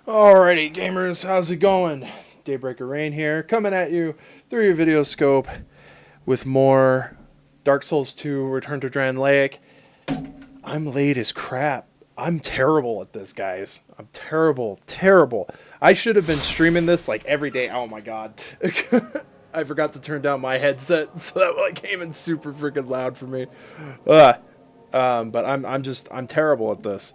Alrighty, gamers, how's it going? Daybreaker Rein here, coming at you through your video scope with more Dark Souls 2 Return to Drangleic. I'm late as crap. I'm terrible at this, guys. I'm terrible. I should have been streaming this like every day. Oh my god. I forgot to turn down my headset, so that like came in super freaking loud for me. But I'm terrible at this.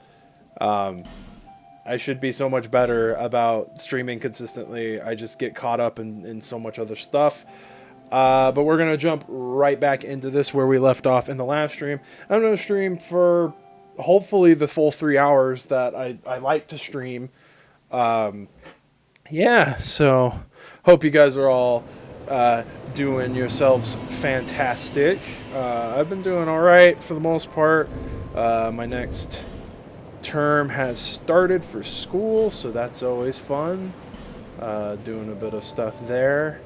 I should be so much better about streaming consistently. I just get caught up in so much other stuff. But we're going to jump right back into this where we left off in the last stream. I'm going to stream for hopefully the full 3 hours that I like to stream. Yeah, so hope you guys are all doing yourselves fantastic. I've been doing all right for the most part. My next term has started for school, so that's always fun. Doing a bit of stuff there.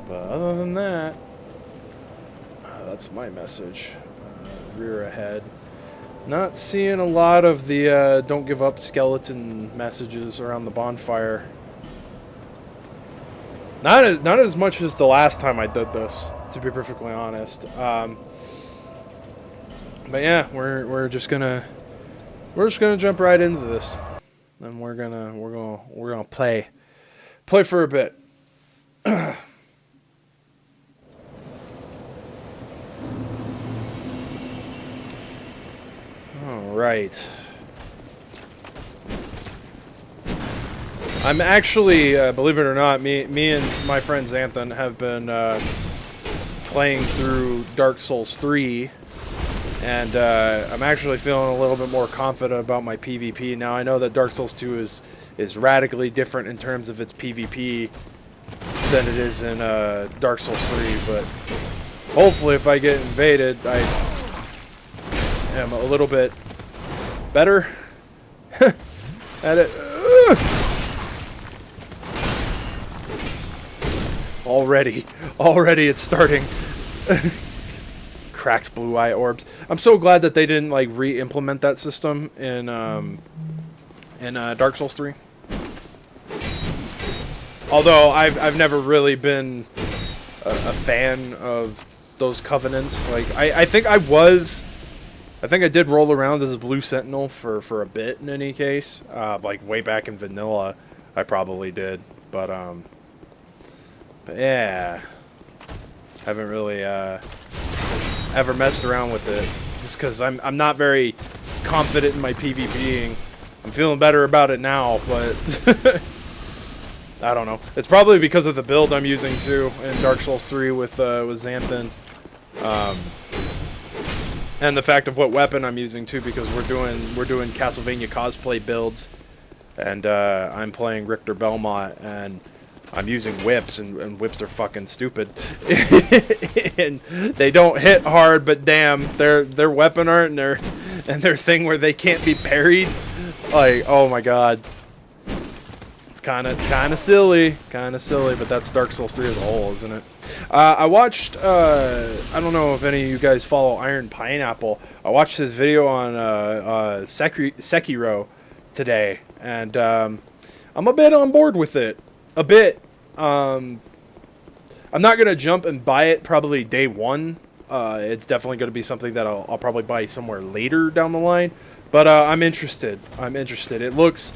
But other than that, that's my message. Rear ahead. Not seeing a lot of the don't give up skeleton messages around the bonfire. Not as much as the last time I did this, to be perfectly honest. But yeah, we're just gonna jump right into this, and we're gonna play for a bit. All right. I'm actually, believe it or not, me and my friend Xanthan have been playing through Dark Souls 3. And I'm actually feeling a little bit more confident about my PvP. Now, I know that Dark Souls 2 is radically different in terms of its PvP than it is in Dark Souls 3, but hopefully if I get invaded, I am a little bit better at it. Already it's starting. Cracked blue eye orbs. I'm so glad that they didn't like re-implement that system in Dark Souls 3. Although I've never really been a fan of those covenants. Like I think I did roll around as a blue sentinel for a bit in any case. Like way back in vanilla, I probably did. But yeah, haven't really ever messed around with it, just because I'm not very confident in my PvPing. I'm feeling better about it now, but I don't know. It's probably because of the build I'm using too in Dark Souls 3 with Xanthan. And the fact of what weapon I'm using too, because we're doing Castlevania cosplay builds, and I'm playing Richter Belmont, and I'm using whips, and whips are fucking stupid, and they don't hit hard, but damn, their weapon art and their thing where they can't be parried, like, oh my god, it's kind of silly, but that's Dark Souls 3 as a whole, isn't it? I watched, I don't know if any of you guys follow Iron Pineapple. I watched his video on Sekiro today, and I'm a bit on board with it. A bit. I'm not going to jump and buy it probably day one. It's definitely going to be something that I'll probably buy somewhere later down the line. But I'm interested. It looks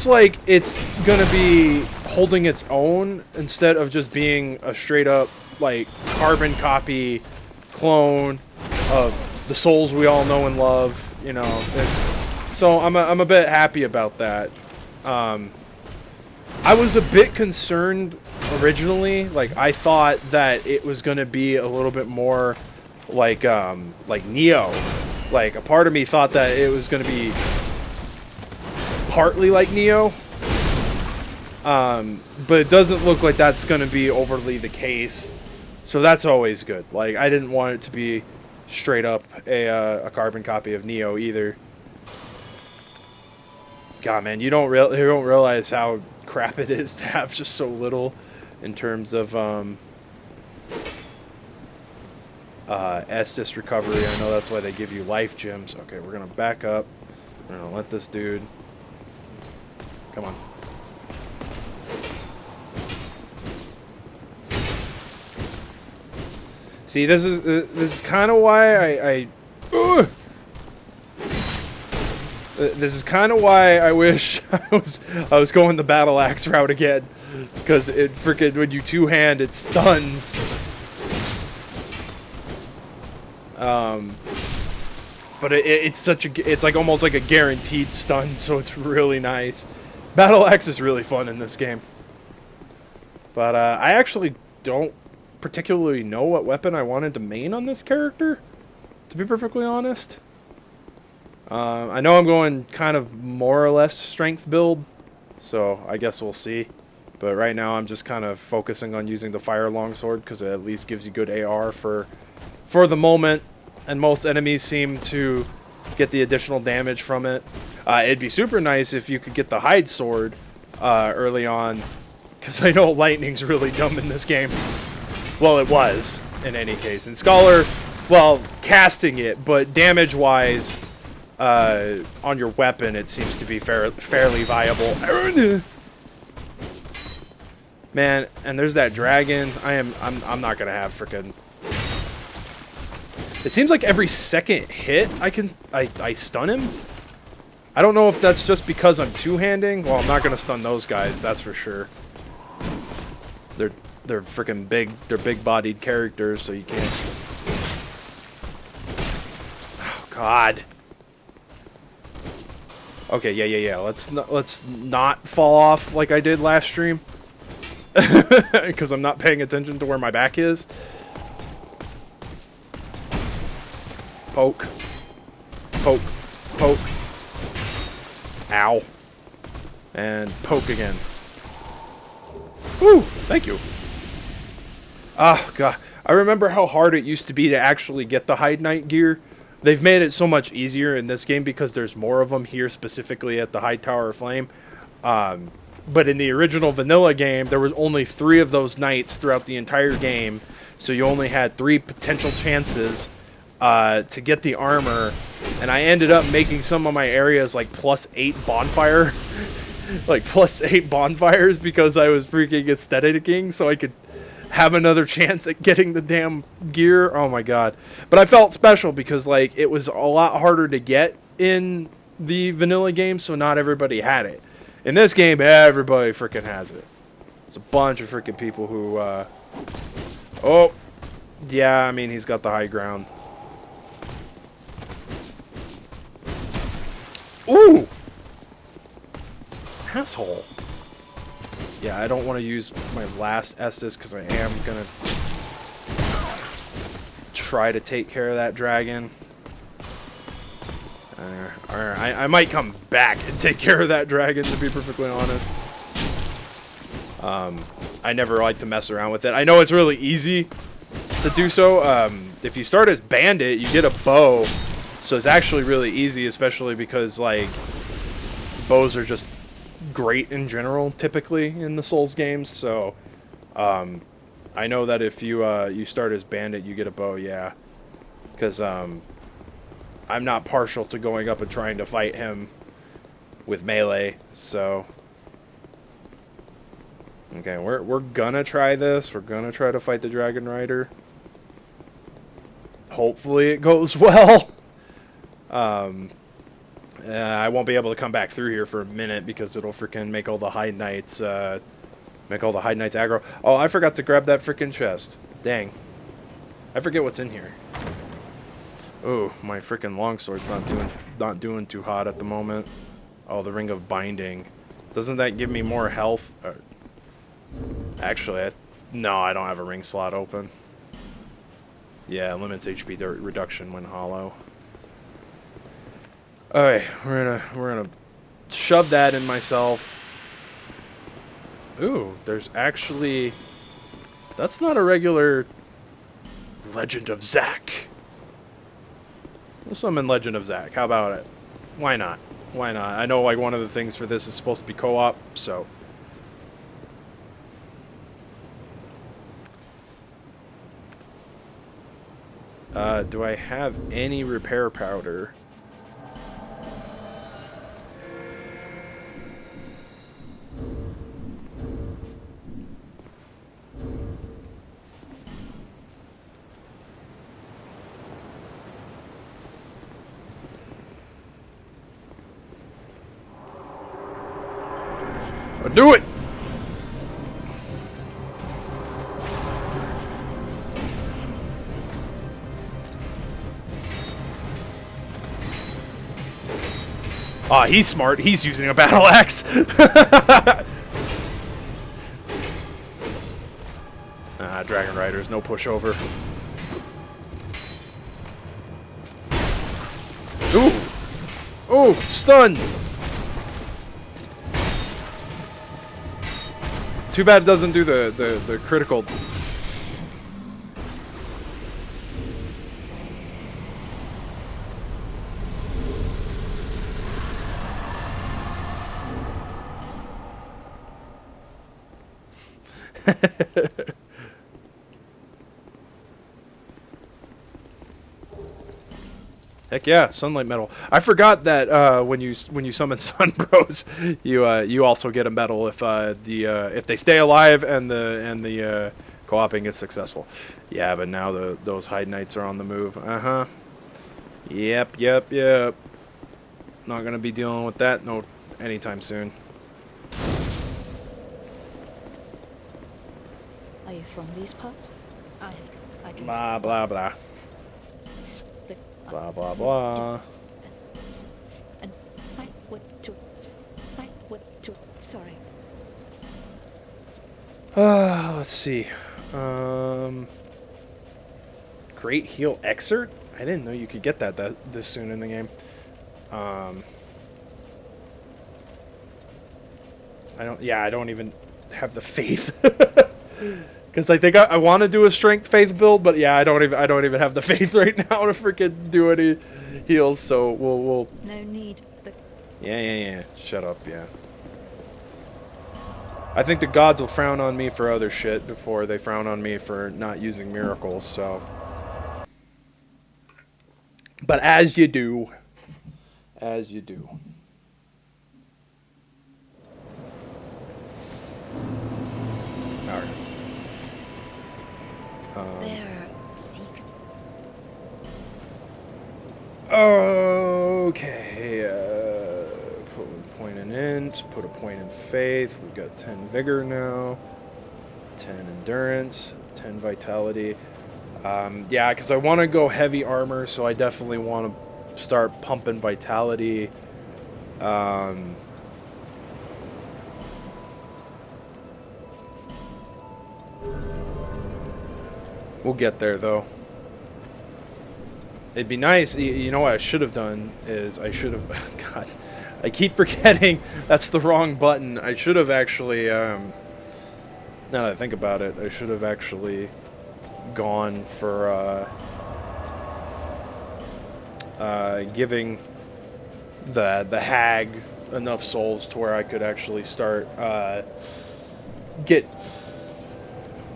like it's going to be holding its own instead of just being a straight up like carbon copy clone of the Souls we all know and love, you know. So I'm a bit happy about that. I was a bit concerned originally, like I thought that it was going to be a little bit more like Neo. Like a part of me thought that it was going to be partly like Neo. But it doesn't look like that's going to be overly the case. So that's always good. Like, I didn't want it to be straight up a carbon copy of Neo either. God, man, you don't realize how crap it is to have just so little in terms of Estus recovery. I know that's why they give you life gems. Okay, we're going to back up. We're going to let this dude... Come on. See, this is kind of why this is kind of why I wish I was going the battle axe route again, because it freaking when you two-hand it stuns. But it's like almost like a guaranteed stun, so it's really nice. Battle axe is really fun in this game. But I actually don't particularly know what weapon I wanted to main on this character, to be perfectly honest. I know I'm going kind of more or less strength build, so I guess we'll see. But right now I'm just kind of focusing on using the fire longsword because it at least gives you good AR for the moment, and most enemies seem to get the additional damage from it. It'd be super nice if you could get the hide sword early on, because I know lightning's really dumb in this game. Well, it was, in any case. And Scholar, well, casting it, but damage-wise, on your weapon, it seems to be fairly viable. Man, and there's that dragon. I'm not gonna have frickin'... It seems like every second hit, I stun him. I don't know if that's just because I'm two-handing. Well, I'm not gonna stun those guys, that's for sure. They're freaking big. They're big-bodied characters, so you can't. Oh God. Okay, yeah. Let's not fall off like I did last stream, because I'm not paying attention to where my back is. Poke, poke, poke. Ow. And poke again. Woo! Thank you. Oh, God. I remember how hard it used to be to actually get the Hide Knight gear. They've made it so much easier in this game because there's more of them here, specifically at the High Tower of Flame. But in the original vanilla game, there was only 3 of those knights throughout the entire game. So you only had 3 potential chances to get the armor. And I ended up making some of my areas like +8 bonfire. Like +8 bonfires because I was freaking aestheticing so I could have another chance at getting the damn gear. Oh my God. But I felt special because like it was a lot harder to get in the vanilla game, so not everybody had it. In this game, everybody freaking has it. It's a bunch of freaking people who oh yeah, I mean, he's got the high ground. Ooh, asshole. Yeah, I don't want to use my last Estus because I am going to try to take care of that dragon. I might come back and take care of that dragon, to be perfectly honest. I never like to mess around with it. I know it's really easy to do so. If you start as bandit, you get a bow, so it's actually really easy, especially because like bows are just great in general, typically in the Souls games. So I know that if you start as bandit, you get a bow, yeah, because I'm not partial to going up and trying to fight him with melee, so. Okay, we're gonna try this. We're gonna try to fight the Dragon Rider. Hopefully it goes well. I won't be able to come back through here for a minute because it'll freaking make all the Hide Knights aggro. Oh, I forgot to grab that freaking chest. Dang. I forget what's in here. Oh, my freaking longsword's not doing too hot at the moment. Oh, the Ring of Binding. Doesn't that give me more health? Actually, no, I don't have a ring slot open. Yeah, limits HP reduction when hollow. Alright, we're gonna shove that in myself. Ooh, there's actually... That's not a regular Legend of Zack. We'll summon Legend of Zack. How about it? Why not? Why not? I know like one of the things for this is supposed to be co-op, so... do I have any repair powder? Do it! Ah, he's smart. He's using a battle axe. Dragon Riders, no pushover. Ooh! Oh, stun! Too bad it doesn't do the critical. Heck yeah, sunlight medal. I forgot that when you summon Sun Bros, you also get a medal if they stay alive and the co-oping is successful. Yeah, but now those Hide Knights are on the move. Yep. Not gonna be dealing with that anytime soon. Are you from these parts? I can Blah blah blah. Blah blah blah. And I went to. Sorry. Let's see. Great Heal Excerpt? I didn't know you could get that this soon in the game. I don't even have the faith. Because I think I want to do a strength faith build, but yeah, I don't even have the faith right now to freaking do any heals. So we'll. No need. But Yeah. Shut up. Yeah. I think the gods will frown on me for other shit before they frown on me for not using miracles. So. But as you do. As you do. All right. there seeks. Okay. Put a point in int. Put a point in faith. We've got 10 vigor now. 10 endurance. 10 vitality. Yeah, because I want to go heavy armor, so I definitely want to start pumping vitality. We'll get there, though. It'd be nice. You know what I should have done is I should have... God, I keep forgetting that's the wrong button. I should have actually... now that I think about it, I should have actually gone for giving the hag enough souls to where I could actually start get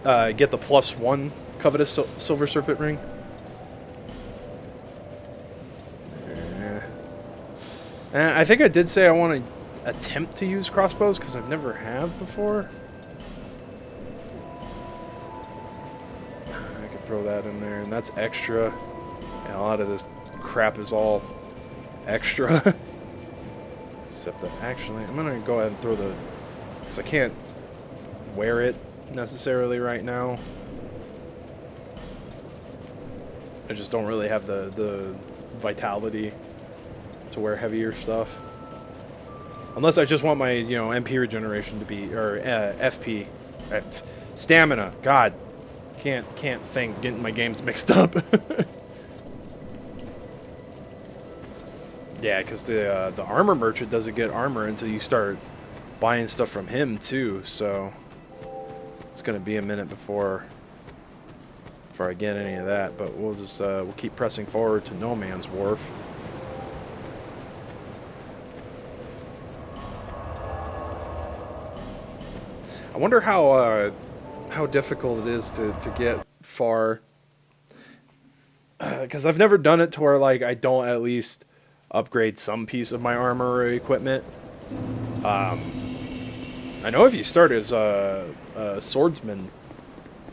the +1 covetous silver serpent ring. And I think I did say I want to attempt to use crossbows because I've never have before. I could throw that in there, and that's extra. And a lot of this crap is all extra. Except that actually, I'm gonna go ahead and throw the, because I can't wear it necessarily right now. I just don't really have the vitality to wear heavier stuff. Unless I just want my, you know, MP regeneration to be, or FP, stamina. God, can't think. Getting my games mixed up. Yeah, because the armor merchant doesn't get armor until you start buying stuff from him too. So it's gonna be a minute before I get any of that. But we'll just we'll keep pressing forward to No Man's Wharf. I wonder how difficult it is to get far, because I've never done it to where like I don't at least upgrade some piece of my armor or equipment. I know if you start as a swordsman,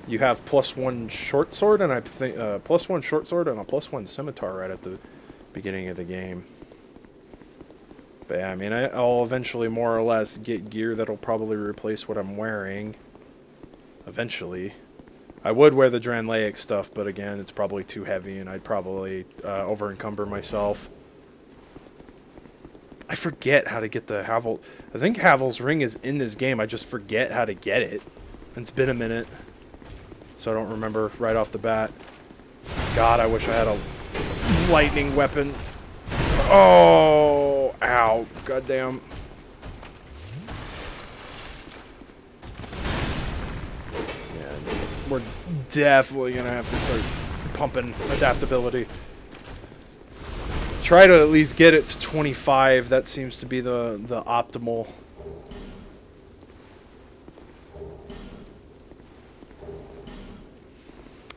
you have +1 short sword, and I think +1 short sword and a +1 scimitar right at the beginning of the game. But yeah, I mean, I'll eventually more or less get gear that'll probably replace what I'm wearing. Eventually. I would wear the Drangleic stuff, but again, it's probably too heavy, and I'd probably over-encumber myself. I forget how to get the Havel. I think Havel's ring is in this game. I just forget how to get it. It's been a minute, so I don't remember right off the bat. God, I wish I had a lightning weapon. Oh, ow. Goddamn. Yeah, we're definitely going to have to start pumping adaptability. Try to at least get it to 25. That seems to be the optimal.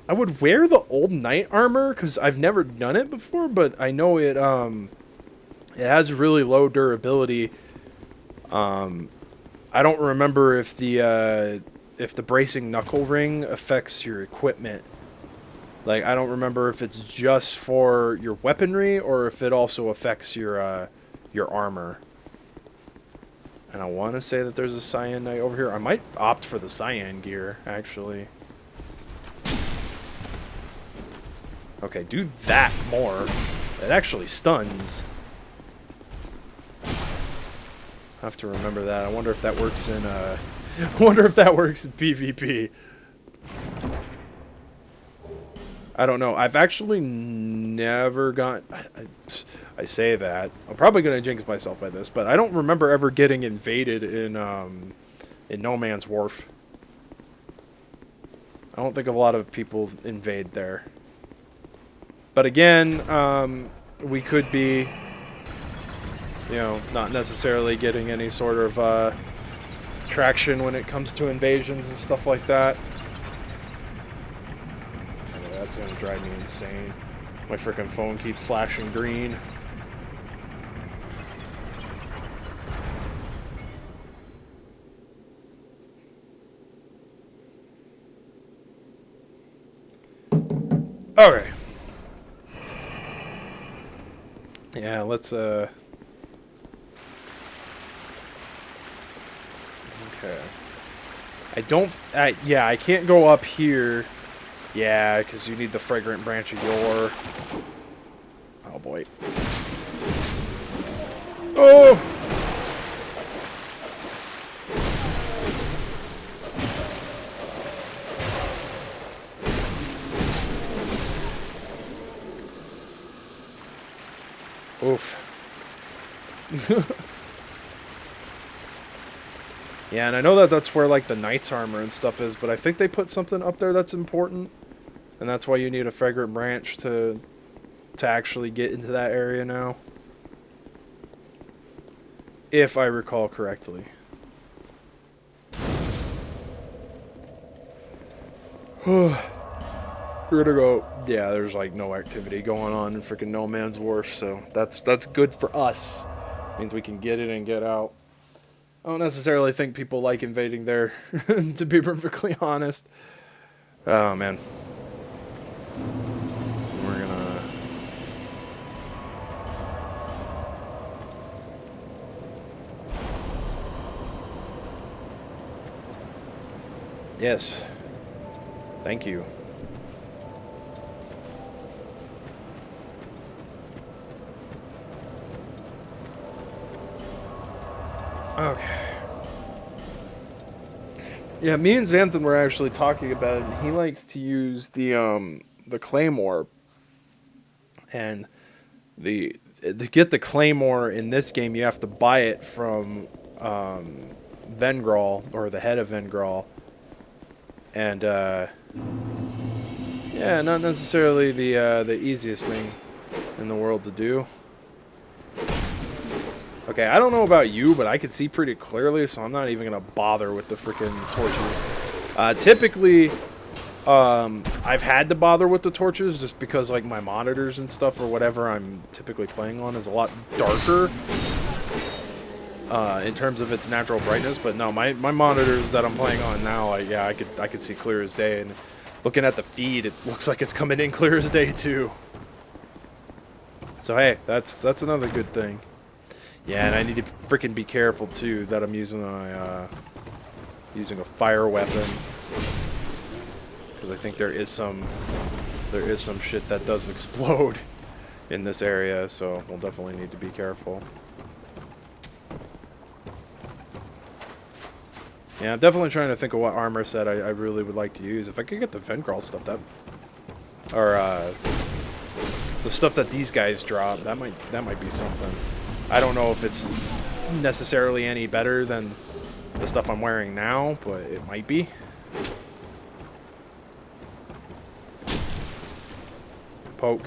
I would wear the old knight armor because I've never done it before, but I know it has really low durability. I don't remember if the bracing knuckle ring affects your equipment. Like, I don't remember if it's just for your weaponry or if it also affects your armor. And I want to say that there's a cyan knight over here. I might opt for the cyan gear, actually. Okay, do that more. It actually stuns. I have to remember that. I wonder if that works in I wonder if that works in PvP. I don't know. I've actually never got... I say that. I'm probably going to jinx myself by this, but I don't remember ever getting invaded in No Man's Wharf. I don't think a lot of people invade there. But again, we could be, you know, not necessarily getting any sort of traction when it comes to invasions and stuff like that. That's going to drive me insane. My freaking phone keeps flashing green. Okay. Yeah, let's okay. Yeah, I can't go up here. Yeah, because you need the fragrant branch of yore. Oh boy. Oh! Yeah, and I know that that's where like the knight's armor and stuff is, but I think they put something up there that's important, and that's why you need a fragrant branch to actually get into that area now, if I recall correctly. We're gonna go. Yeah, there's like no activity going on in freaking No Man's Wharf, so that's good for us. Means we can get in and get out. I don't necessarily think people like invading there, to be perfectly honest. Oh, man. We're gonna... Yes. Thank you. Okay. Yeah, me and Xanthan were actually talking about it, and he likes to use the claymore. And to get the claymore in this game, you have to buy it from Vengral, or the head of Vengral. And yeah, not necessarily the easiest thing in the world to do. Okay, I don't know about you, but I can see pretty clearly, so I'm not even gonna bother with the freaking torches. Typically, I've had to bother with the torches just because like my monitors and stuff or whatever I'm typically playing on is a lot darker in terms of its natural brightness. But no, my monitors that I'm playing on now, I could see clear as day, and looking at the feed, it looks like it's coming in clear as day too. So hey, that's another good thing. Yeah, and I need to freaking be careful too that I'm using a fire weapon, because I think there is some shit that does explode in this area, so we'll definitely need to be careful. Yeah, I'm definitely trying to think of what armor set I really would like to use. If I could get the Vengral stuff, or the stuff that these guys drop, that might be something. I don't know if it's necessarily any better than the stuff I'm wearing now, but it might be. Poke.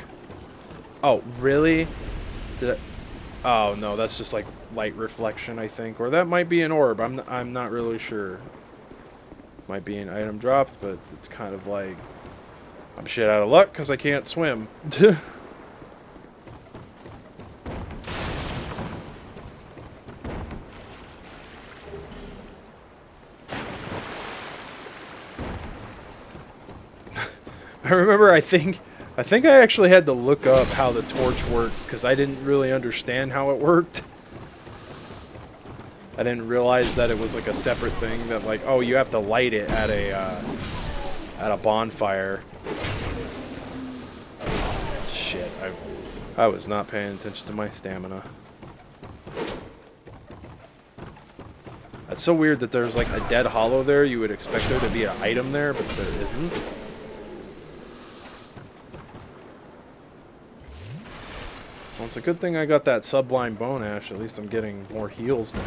Oh, really? Did I... Oh, no, that's just like light reflection, I think. Or that might be an orb. I'm not really sure. Might be an item dropped, but it's kind of like... I'm shit out of luck because I can't swim. I remember, I think I actually had to look up how the torch works because I didn't really understand how it worked. I didn't realize that it was like a separate thing that like, oh, you have to light it at a bonfire. Shit, I was not paying attention to my stamina. That's so weird that there's like a dead hollow there. You would expect there to be an item there, but there isn't. Well, it's a good thing I got that sublime bone ash. At least I'm getting more heals now.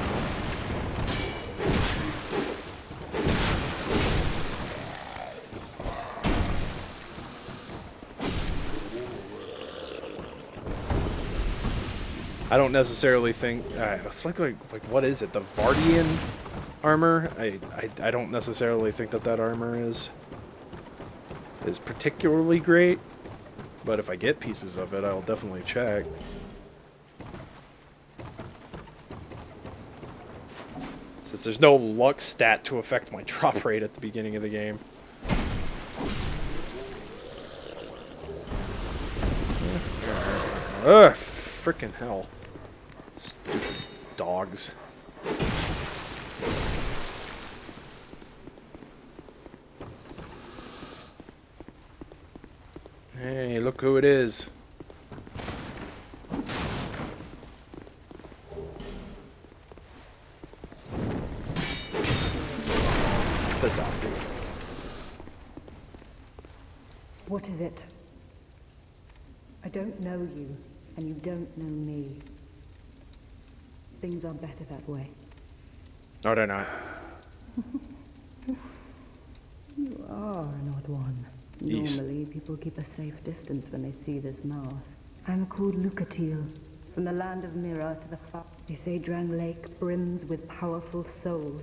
I don't necessarily think it's like what is it? The Vardian armor? I don't necessarily think that armor is particularly great. But if I get pieces of it, I'll definitely check. Since there's no luck stat to affect my drop rate at the beginning of the game. Ugh, frickin' hell. Stupid dogs. Hey, look who it is. Piss off, dude. What is it? I don't know you, and you don't know me. Things are better that way. No, they're not. You are an odd one. Yes. Normally, people keep a safe distance when they see this mask. I'm called Lucatil, from the land of Mira to the far. They say Drangleic brims with powerful souls,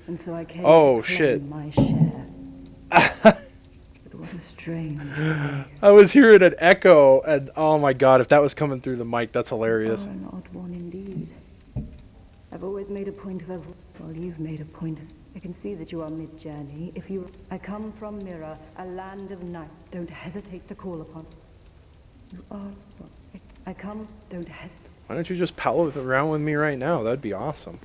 and so I came to claim my share. But what a strange place. I was hearing an echo, and oh my god, if that was coming through the mic, that's hilarious. You are an odd one indeed. I've always made a point of well, you've made a point of. I can see that you are mid-journey. If you... I come from Mira, a land of night. Don't hesitate to call upon. You are... I come... Don't hesitate. Why don't you just pal around with me right now? That'd be awesome.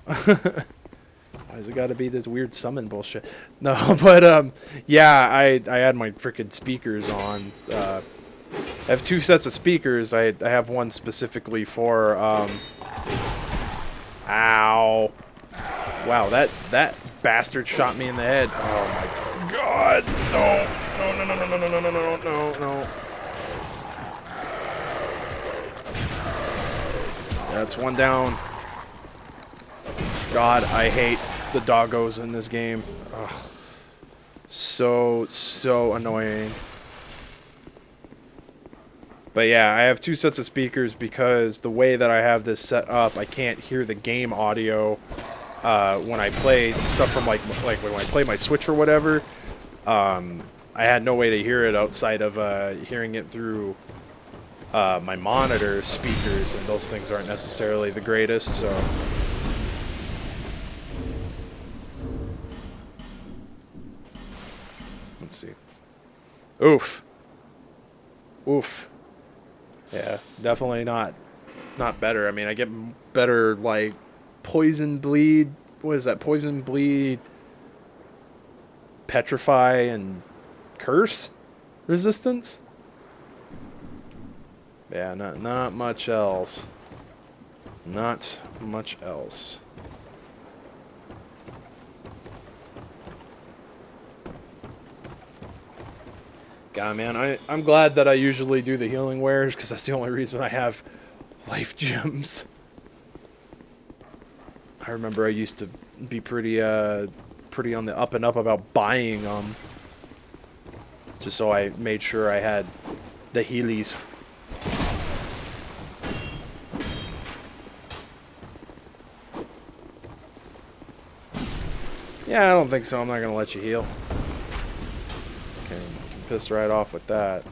Why's it gotta be this weird summon bullshit? No, but, yeah, I had my frickin' speakers on. I have 2 sets of speakers. I have one specifically for, Ow. Wow, that bastard shot me in the head. Oh my god. No. No, no, no, no, no, no, no, no, no, no. That's one down. God, I hate the doggos in this game. Ugh. So annoying. But yeah, I have 2 sets of speakers because the way that I have this set up, I can't hear the game audio when I play stuff from like when I play my Switch or whatever. I had no way to hear it outside of hearing it through my monitor speakers, and those things aren't necessarily the greatest. So. Let's see. Oof. Oof. Yeah, definitely not better. I mean, I get better, like, poison bleed. What is that? Poison bleed, petrify, and curse resistance? Yeah, not much else. Not much else. God, man, I'm glad that I usually do the healing wares, because that's the only reason I have life gems. I remember I used to be pretty on the up and up about buying them, just so I made sure I had the healies. Yeah, I don't think so. I'm not gonna let you heal. Okay, you can piss right off with that.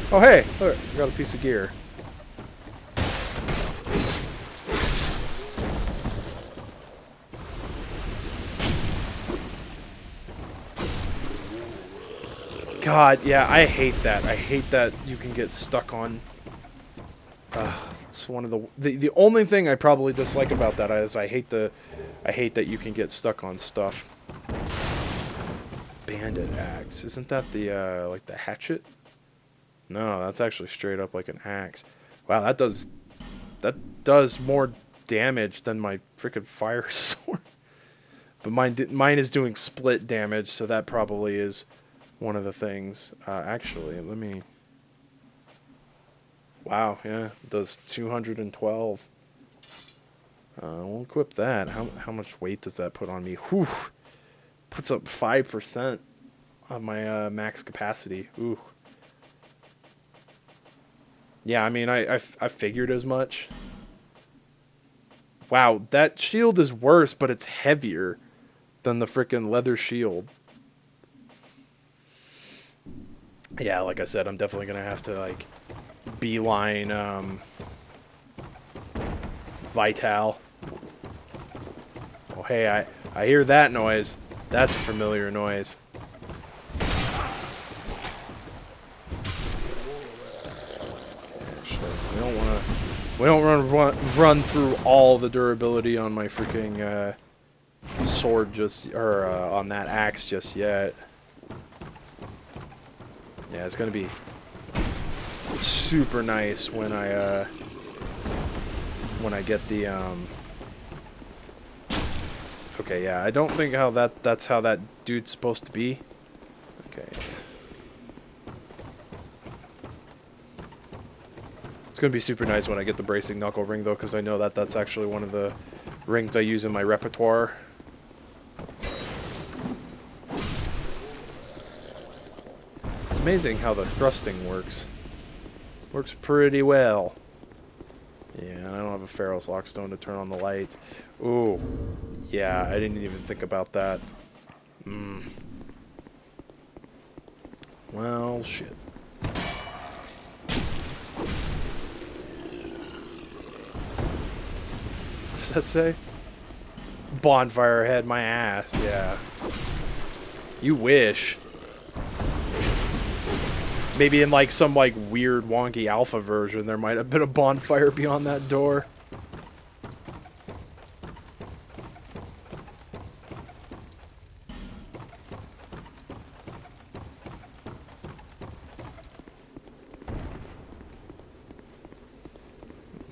Oh hey, look, I got a piece of gear. God, yeah, I hate that. I hate that you can get stuck on. It's one of the only thing I probably dislike about that is I hate that you can get stuck on stuff. Bandit axe, isn't that the like the hatchet? No, that's actually straight up like an axe. Wow, that does more damage than my freaking fire sword. But mine is doing split damage, so that probably is one of the things. Actually, let me. Wow, yeah, it does 212. We'll equip that. How much weight does that put on me? Whew. Puts up 5% of my max capacity. Ooh. Yeah, I mean, I figured as much. Wow, that shield is worse, but it's heavier than the frickin' leather shield. Yeah, like I said, I'm definitely gonna have to, like, beeline, Vital. Oh, hey, I hear that noise. That's a familiar noise. We don't run through all the durability on my freaking sword on that axe just yet. Yeah, it's gonna be super nice when I get the Okay, yeah, I don't think that's how that dude's supposed to be. Okay. It's gonna be super nice when I get the bracing knuckle ring though, because I know that that's actually one of the rings I use in my repertoire. It's amazing how the thrusting works. Works pretty well. Yeah, I don't have a Pharaoh's Lockstone to turn on the lights. Ooh. Yeah, I didn't even think about that. Well, shit. What does that say? Bonfire head my ass, yeah. You wish. Maybe in like some like weird wonky alpha version there might have been a bonfire beyond that door.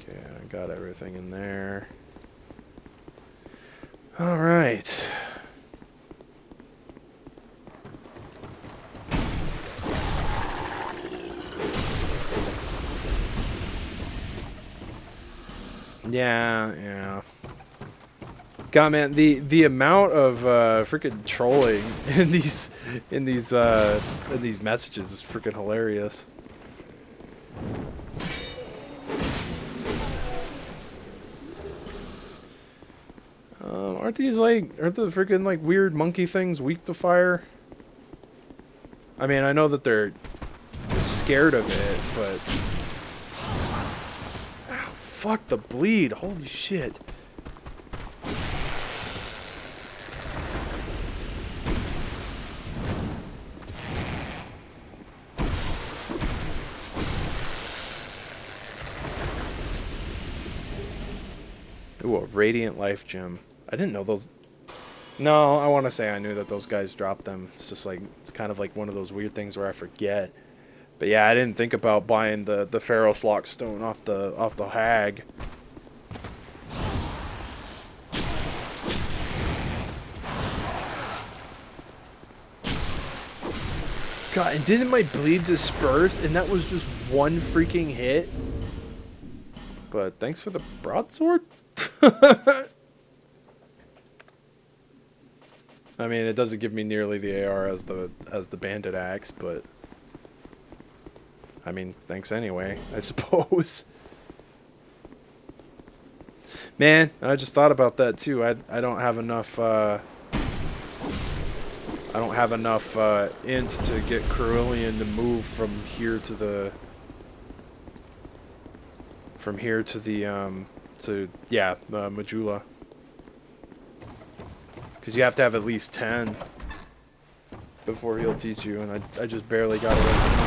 Okay, I got everything in there. All right. Yeah. God, man, the amount of freaking trolling in these messages is freaking hilarious. Aren't the freaking like weird monkey things weak to fire? I mean, I know that they're scared of it, but ow, fuck the bleed! Holy shit! Ooh, a Radiant Life Gem. I didn't know those. No, I want to say I knew that those guys dropped them. It's just like, it's kind of like one of those weird things where I forget. But yeah, I didn't think about buying the Pharaoh's Lockstone off the hag. God, and didn't my bleed disperse? And that was just one freaking hit? But thanks for the broadsword? I mean, it doesn't give me nearly the AR as the bandit axe, but I mean, thanks anyway, I suppose. Man, I just thought about that too. I don't have enough int to get Cerulean to move from here to the Majula. Because you have to have at least 10 before he'll teach you, and I just barely got it right.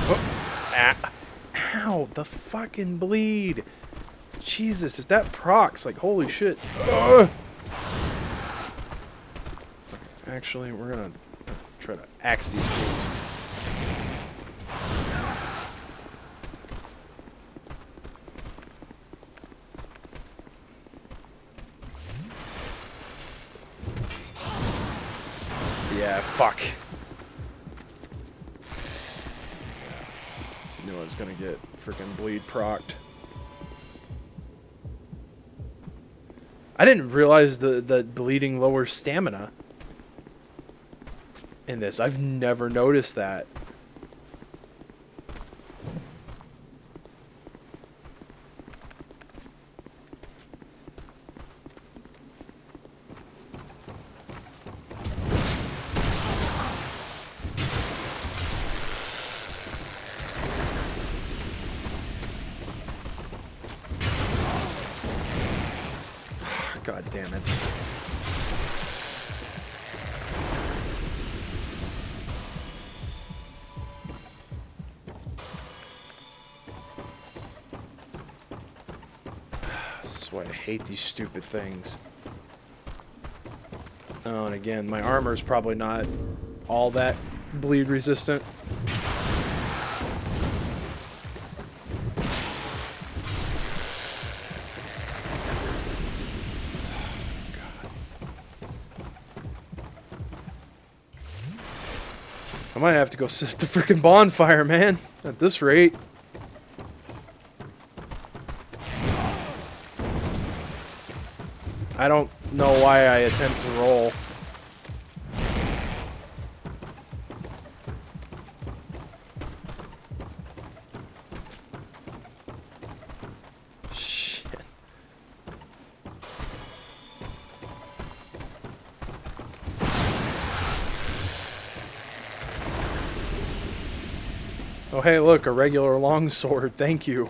Oh, ah. Ow, the fucking bleed. Jesus, if that procs, like, holy shit. Ugh. Actually, we're gonna try to axe these fools. Yeah, fuck. Knew I was gonna get freaking bleed procced. I didn't realize that bleeding lowers stamina in this. I've never noticed that. God damn it. That's why I hate these stupid things. Oh, and again, my armor's probably not all that bleed resistant. I might have to go sit at the freaking bonfire, man. At this rate. I don't know why I attempt to roll. Shit. Oh, hey, look, a regular longsword. Thank you.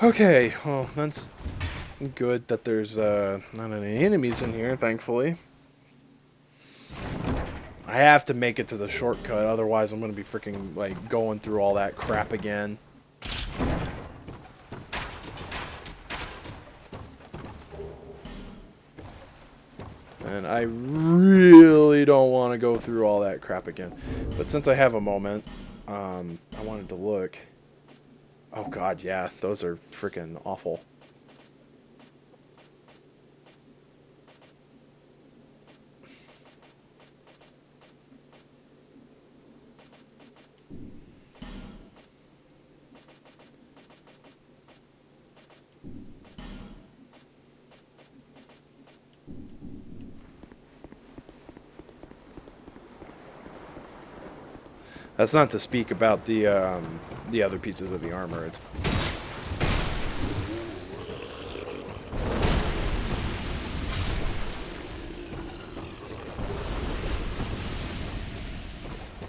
Okay, well, that's good that there's not any enemies in here, thankfully. I have to make it to the shortcut, otherwise I'm going to be freaking, like, going through all that crap again. And I really don't want to go through all that crap again. But since I have a moment, I wanted to look. Oh god, yeah, those are freaking awful. That's not to speak about the other pieces of the armor. It's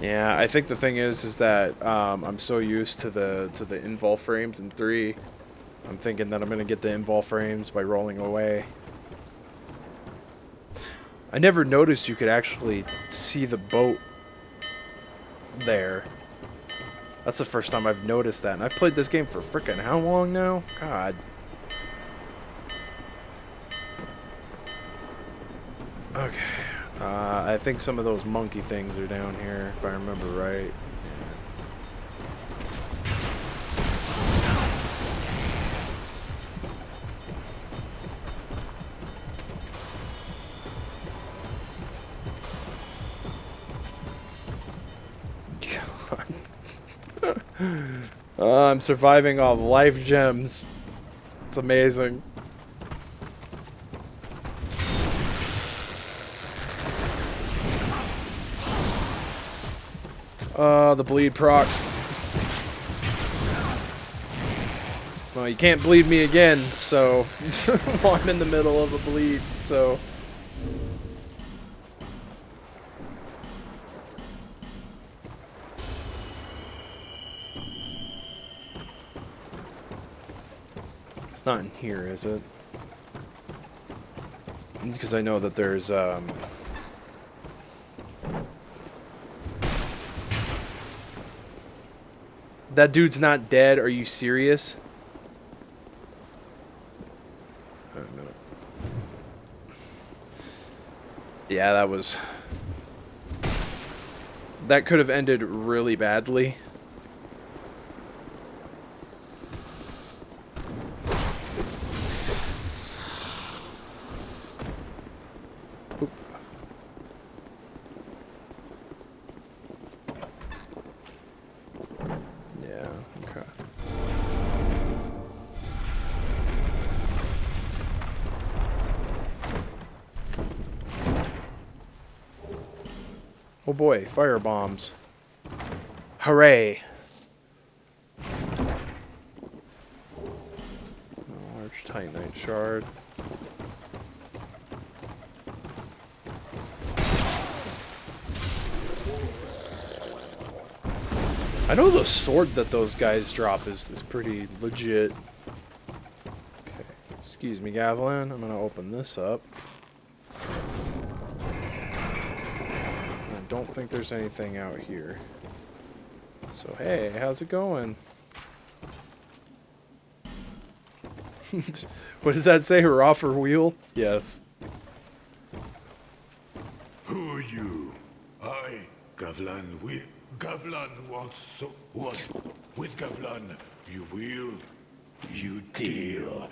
yeah, I think the thing is that I'm so used to the invul frames in 3. I'm thinking that I'm gonna get the invul frames by rolling away. I never noticed you could actually see the boat there. That's the first time I've noticed that, and I've played this game for frickin' how long now? God. Okay. I think some of those monkey things are down here, if I remember right. I'm surviving off life gems. It's amazing. The bleed proc. Well, you can't bleed me again, so while I'm in the middle of a bleed, so. It's not in here, is it? Because I know that there's that dude's not dead. Are you serious? Yeah, that could have ended really badly. Oop. Yeah, okay. Oh boy, fire bombs. Hooray! Large titanite shard. I know the sword that those guys drop is pretty legit. Okay, excuse me, Gavlin. I'm gonna open this up. I don't think there's anything out here. So hey, how's it going? What does that say? Hurrah for wheel? Yes. Who are you? I, Gavlan, Gavlan wants so what? With Gavlan, you will, you deal.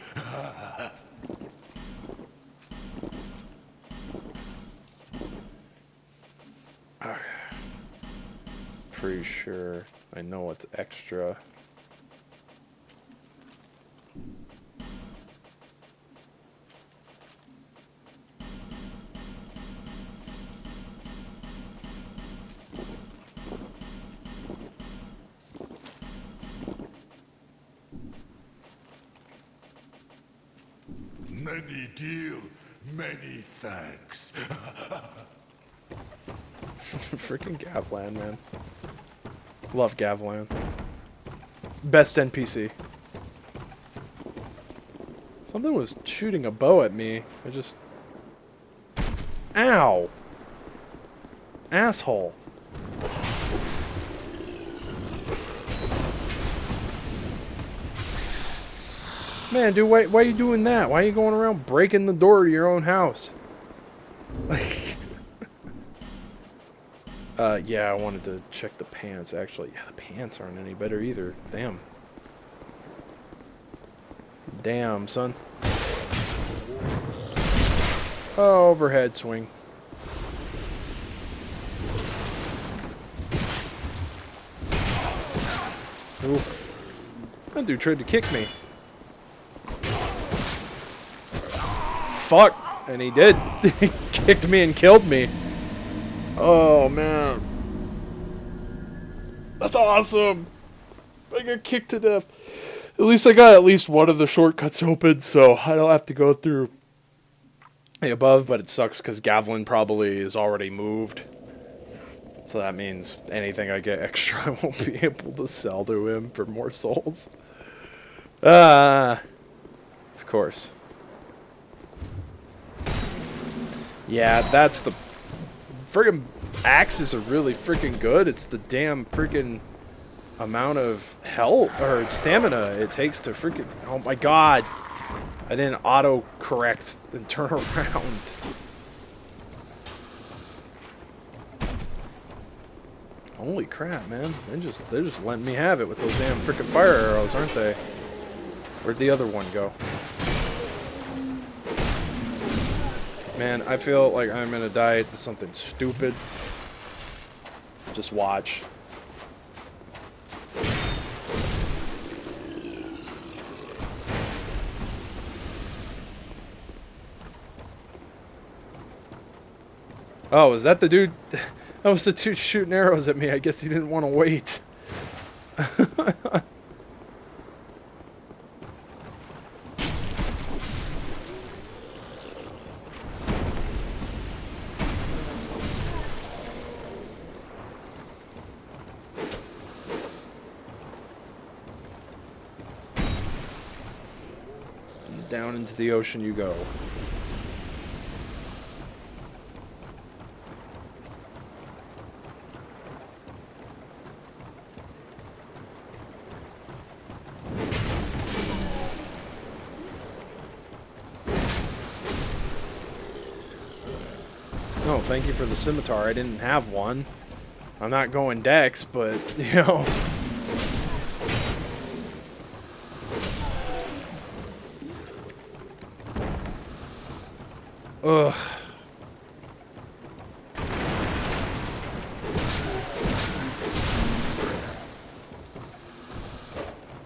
pretty sure I know what's extra. Many deal, many thanks. Freaking Gavlan, man. Love Gavlan. Best NPC. Something was shooting a bow at me. I just... Ow! Asshole. Man, dude, why are you doing that? Why are you going around breaking the door to your own house? Yeah, I wanted to check the pants, actually. Yeah, the pants aren't any better either. Damn. Damn, son. Oh, overhead swing. Oof. That dude tried to kick me. Fuck. And he did. He kicked me and killed me. Oh, man. That's awesome. I got kicked to death. At least I got at least one of the shortcuts open, so I don't have to go through the above, but it sucks because Gavlan probably is already moved. So that means anything I get extra, I won't be able to sell to him for more souls. Of course. Yeah, that's the... Friggin' axes are really freaking good. It's the damn freaking amount of health or stamina it takes to freaking... Oh my god. I didn't auto-correct and turn around. Holy crap, man. They're just letting me have it with those damn freaking fire arrows, aren't they? Where'd the other one go? Man, I feel like I'm gonna die to something stupid. Just watch. Oh, is that the dude? That was the dude shooting arrows at me. I guess he didn't want to wait. Down into the ocean you go. No, thank you for the scimitar. I didn't have one. I'm not going dex, but, you know... Ugh.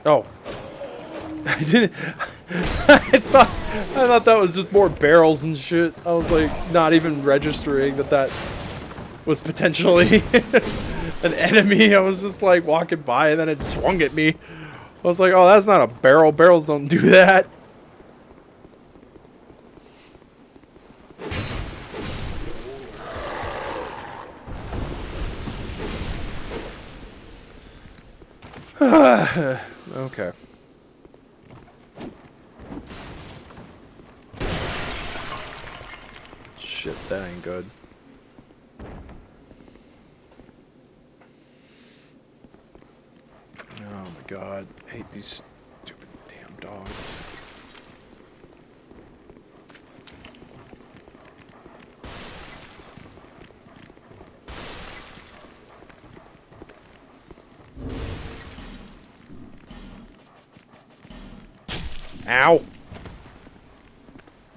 Oh. I didn't... I thought that was just more barrels and shit. I was like, not even registering that was potentially an enemy. I was just like walking by and then it swung at me. I was like, oh, that's not a barrel. Barrels don't do that. Okay. Shit, that ain't good. Oh my god, I hate these stupid damn dogs. Ow!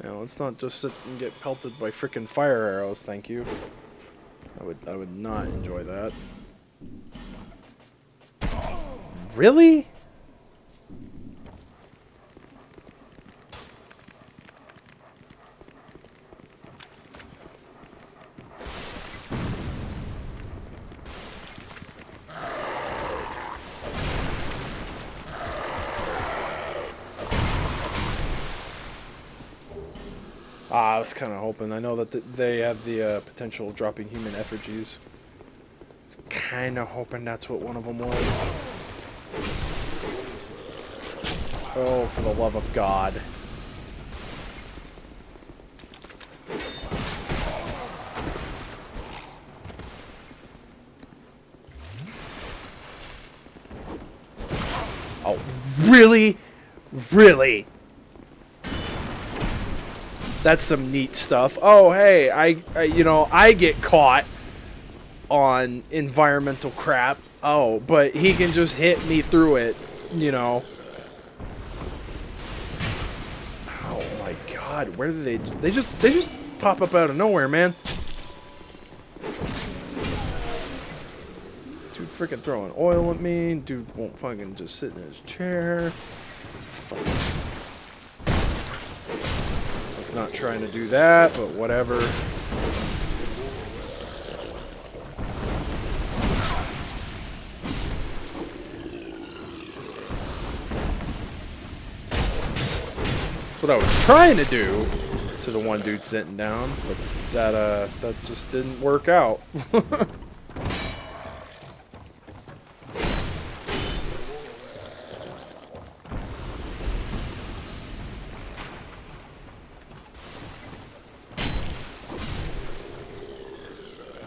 Now let's not just sit and get pelted by frickin' fire arrows, thank you. I would not enjoy that. Really? I was kind of hoping. I know that they have the potential of dropping human effigies. It's kind of hoping that's what one of them was. Oh, for the love of God. Oh, really? Really? That's some neat stuff. Oh, hey, I get caught on environmental crap. Oh, but he can just hit me through it, you know. Oh my God, where do they just pop up out of nowhere, man. Dude freaking throwing oil at me. Dude won't fucking just sit in his chair. Fuck. Not trying to do that, but whatever. That's what I was trying to do to the one dude sitting down, but that just didn't work out.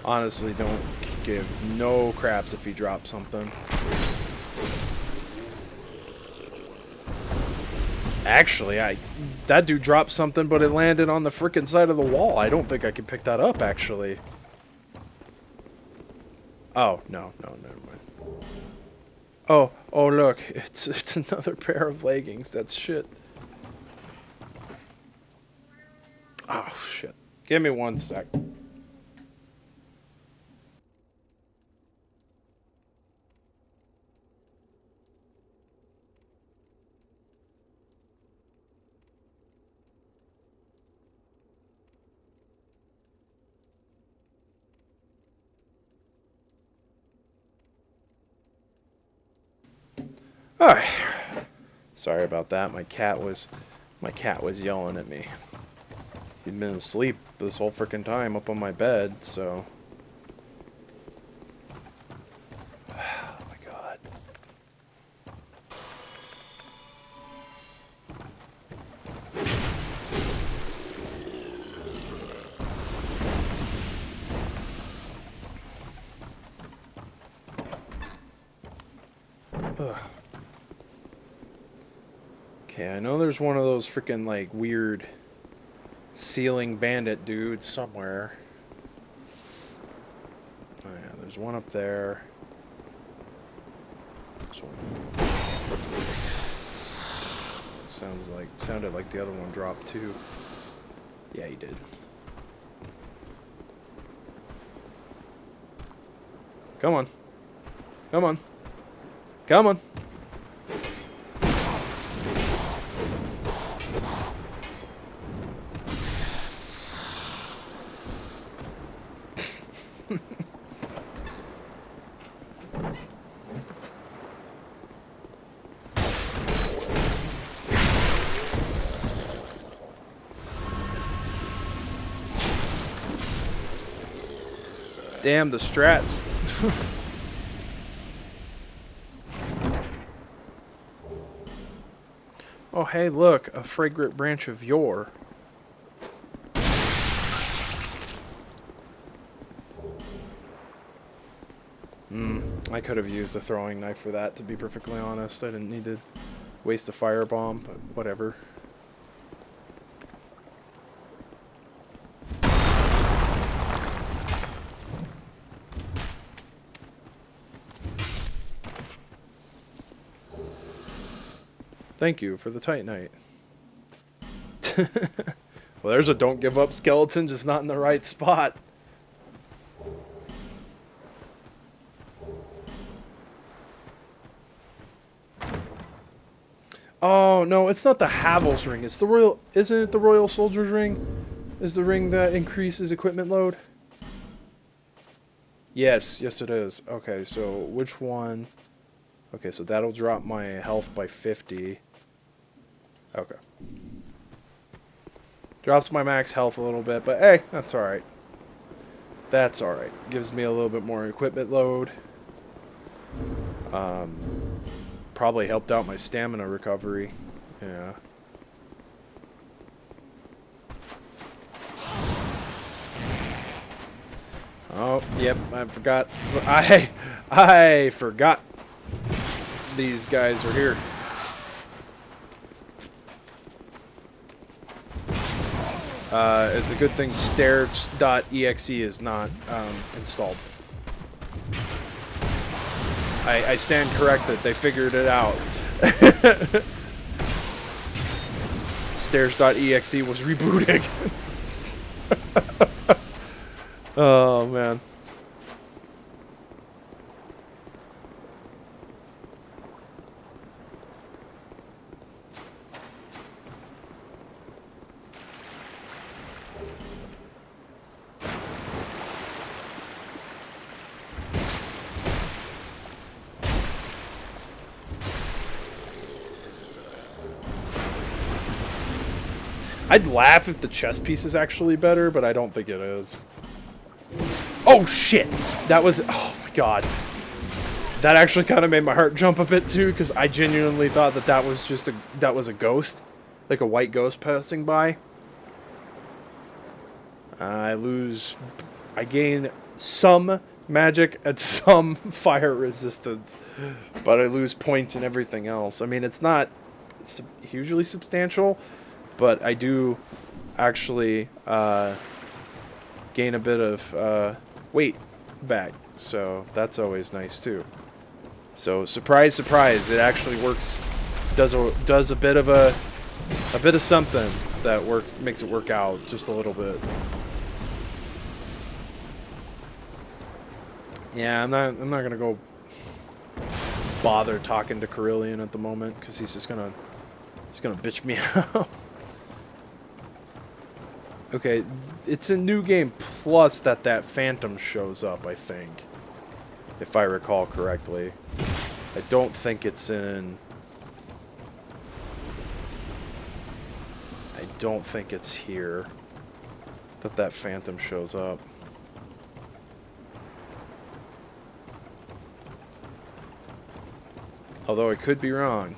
Honestly, don't give no craps if he drops something. Actually, that dude dropped something, but it landed on the frickin' side of the wall. I don't think I can pick that up, actually. Oh, no, never mind. Oh, look, it's another pair of leggings. That's shit. Oh, shit. Give me one sec. Alright. Sorry about that. My cat was yelling at me. He'd been asleep this whole freaking time up on my bed, so. Oh my God. Ugh. Okay, I know there's one of those freaking like weird ceiling bandit dudes somewhere. Oh yeah, there's one up there. This one. Sounded like the other one dropped too. Yeah, he did. Come on. Come on. Come on. Damn the strats. Oh, hey, look, a fragrant branch of yore. I could have used a throwing knife for that, to be perfectly honest. I didn't need to waste a firebomb, but whatever. Thank you for the titanite. Well, there's a don't give up skeleton, just not in the right spot. Oh, no, it's not the Havel's ring. It's the Royal... Isn't it the Royal Soldier's ring? Is the ring that increases equipment load? Yes, yes it is. Okay, so which one? Okay, so that'll drop my health by 50. Okay. Drops my max health a little bit, but hey, that's alright. That's alright. Gives me a little bit more equipment load. Probably helped out my stamina recovery. Yeah. Oh, yep, I forgot. I forgot these guys are here. It's a good thing stairs.exe is not installed. I stand corrected. They figured it out. Stairs.exe was rebooting. Oh, man. I'd laugh if the chess piece is actually better, but I don't think it is. Oh shit! That was... Oh my god. That actually kind of made my heart jump a bit too, because I genuinely thought that that was just a... That was a ghost. Like a white ghost passing by. I lose... I gain some magic and some fire resistance. But I lose points and everything else. I mean, it's not hugely substantial, but I do actually gain a bit of weight back, so that's always nice too. So surprise, surprise, it actually works. Does a bit of something that makes it work out just a little bit. Yeah, I'm not gonna go bother talking to Carillion at the moment because he's gonna bitch me out. Okay, it's a new game plus that phantom shows up, I think. If I recall correctly. I don't think it's in... I don't think it's here that phantom shows up. Although I could be wrong.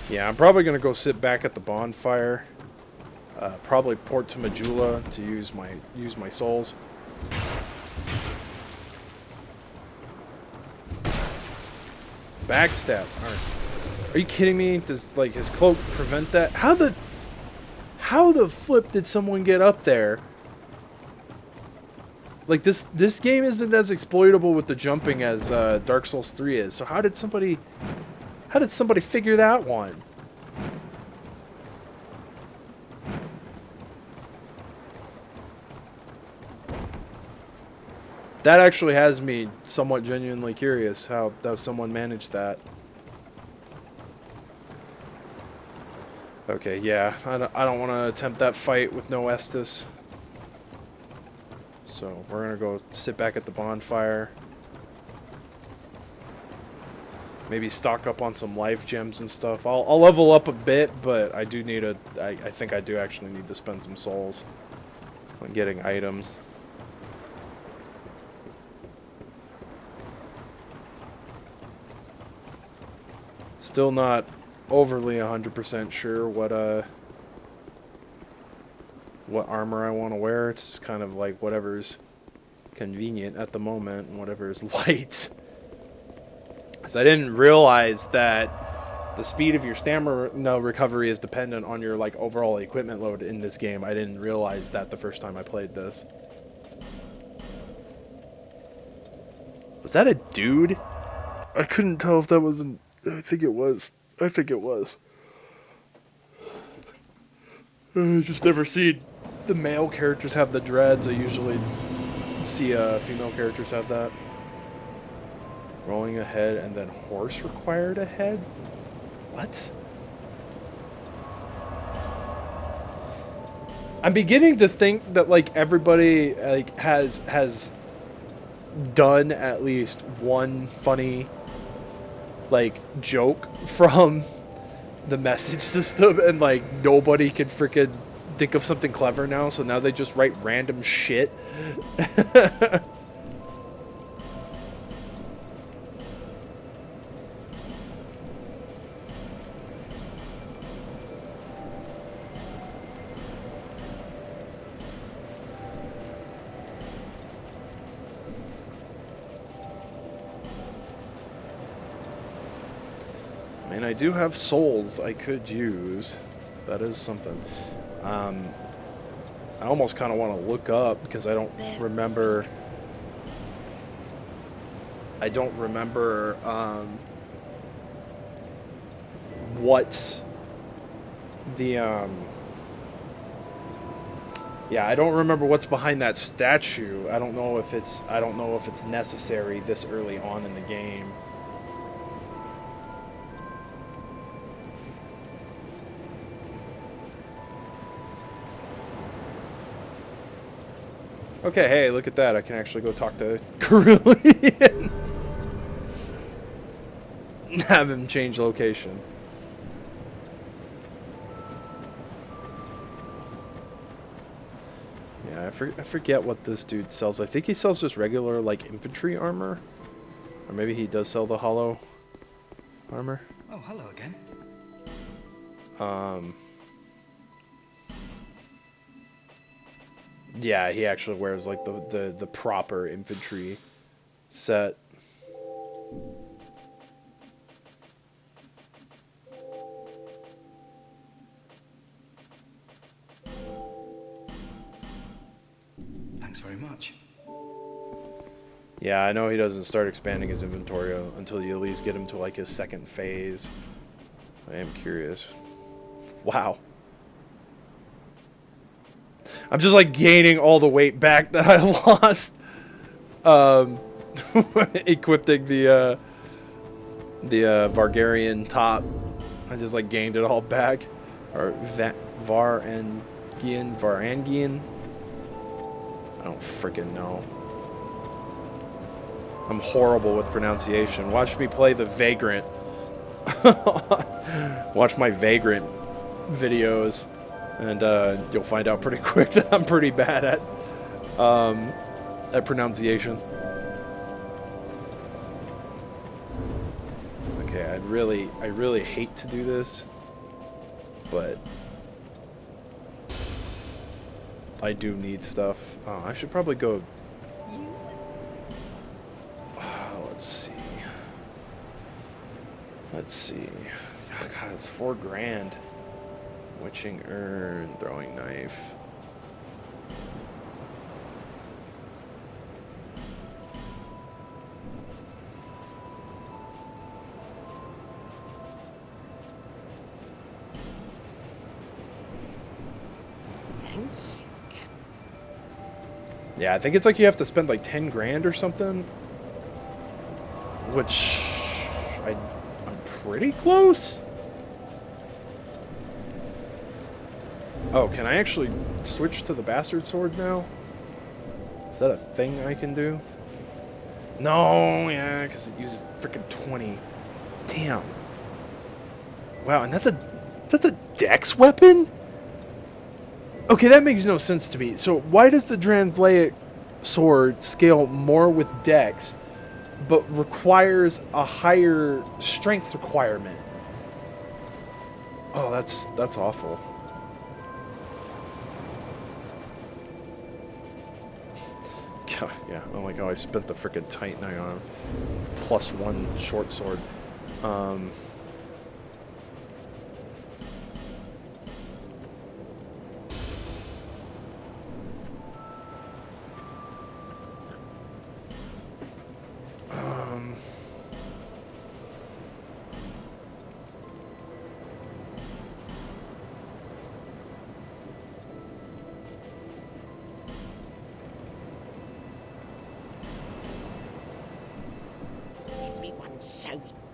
Yeah, I'm probably gonna go sit back at the bonfire. Probably port to Majula to use my souls. Backstab. Are you kidding me? Does like his cloak prevent that? How the flip did someone get up there? Like this game isn't as exploitable with the jumping as Dark Souls 3 is. So how did somebody figure that one? That actually has me somewhat genuinely curious how someone managed that. Okay, yeah, I don't want to attempt that fight with no Estus. So we're gonna go sit back at the bonfire. Maybe stock up on some life gems and stuff. I'll level up a bit, but I do need I think I do actually need to spend some souls on getting items. Still not overly 100% sure what armor I want to wear. It's just kind of like whatever's convenient at the moment and whatever is light. So I didn't realize that the speed of your stamina recovery is dependent on your like overall equipment load in this game. I didn't realize that the first time I played this. Was that a dude? I couldn't tell if that was I think it was. I think it was. I just never see the male characters have the dreads. I usually see female characters have that. Rolling ahead and then horse required ahead? What? I'm beginning to think that like everybody like has done at least one funny like joke from the message system, and like nobody can freaking think of something clever now, so now they just write random shit. I mean, I do have souls I could use. That is something. I almost kind of want to look up because I don't remember. I don't remember what the yeah, I don't remember what's behind that statue. I don't know if it's necessary this early on in the game. Okay, hey, look at that. I can actually go talk to Cerulean. Have him change location. Yeah, I forget what this dude sells. I think he sells just regular, like, infantry armor. Or maybe he does sell the hollow armor. Oh, hello again. Yeah, he actually wears like the proper infantry set. Thanks very much. Yeah, I know he doesn't start expanding his inventory until you at least get him to like his second phase. I am curious. Wow. I'm just like gaining all the weight back that I lost. Equipping the Vargarian top. I just like gained it all back. Or Varangian. I don't freaking know. I'm horrible with pronunciation. Watch me play the Vagrant. Watch my Vagrant videos. And you'll find out pretty quick that I'm pretty bad at pronunciation. Okay, I really hate to do this, but I do need stuff. Oh, I should probably go. Let's see. Oh, God, it's $4,000. Witching urn, throwing knife. Yeah, I think it's like you have to spend like $10,000 or something, which I'm pretty close. Oh, can I actually switch to the bastard sword now? Is that a thing I can do? No, yeah, because it uses freaking 20. Damn. Wow, and that's a dex weapon? Okay, that makes no sense to me. So why does the Drangleic sword scale more with dex, but requires a higher strength requirement? Oh, that's awful. Yeah, oh my god, I spent the frickin' Titanite on +1 short sword.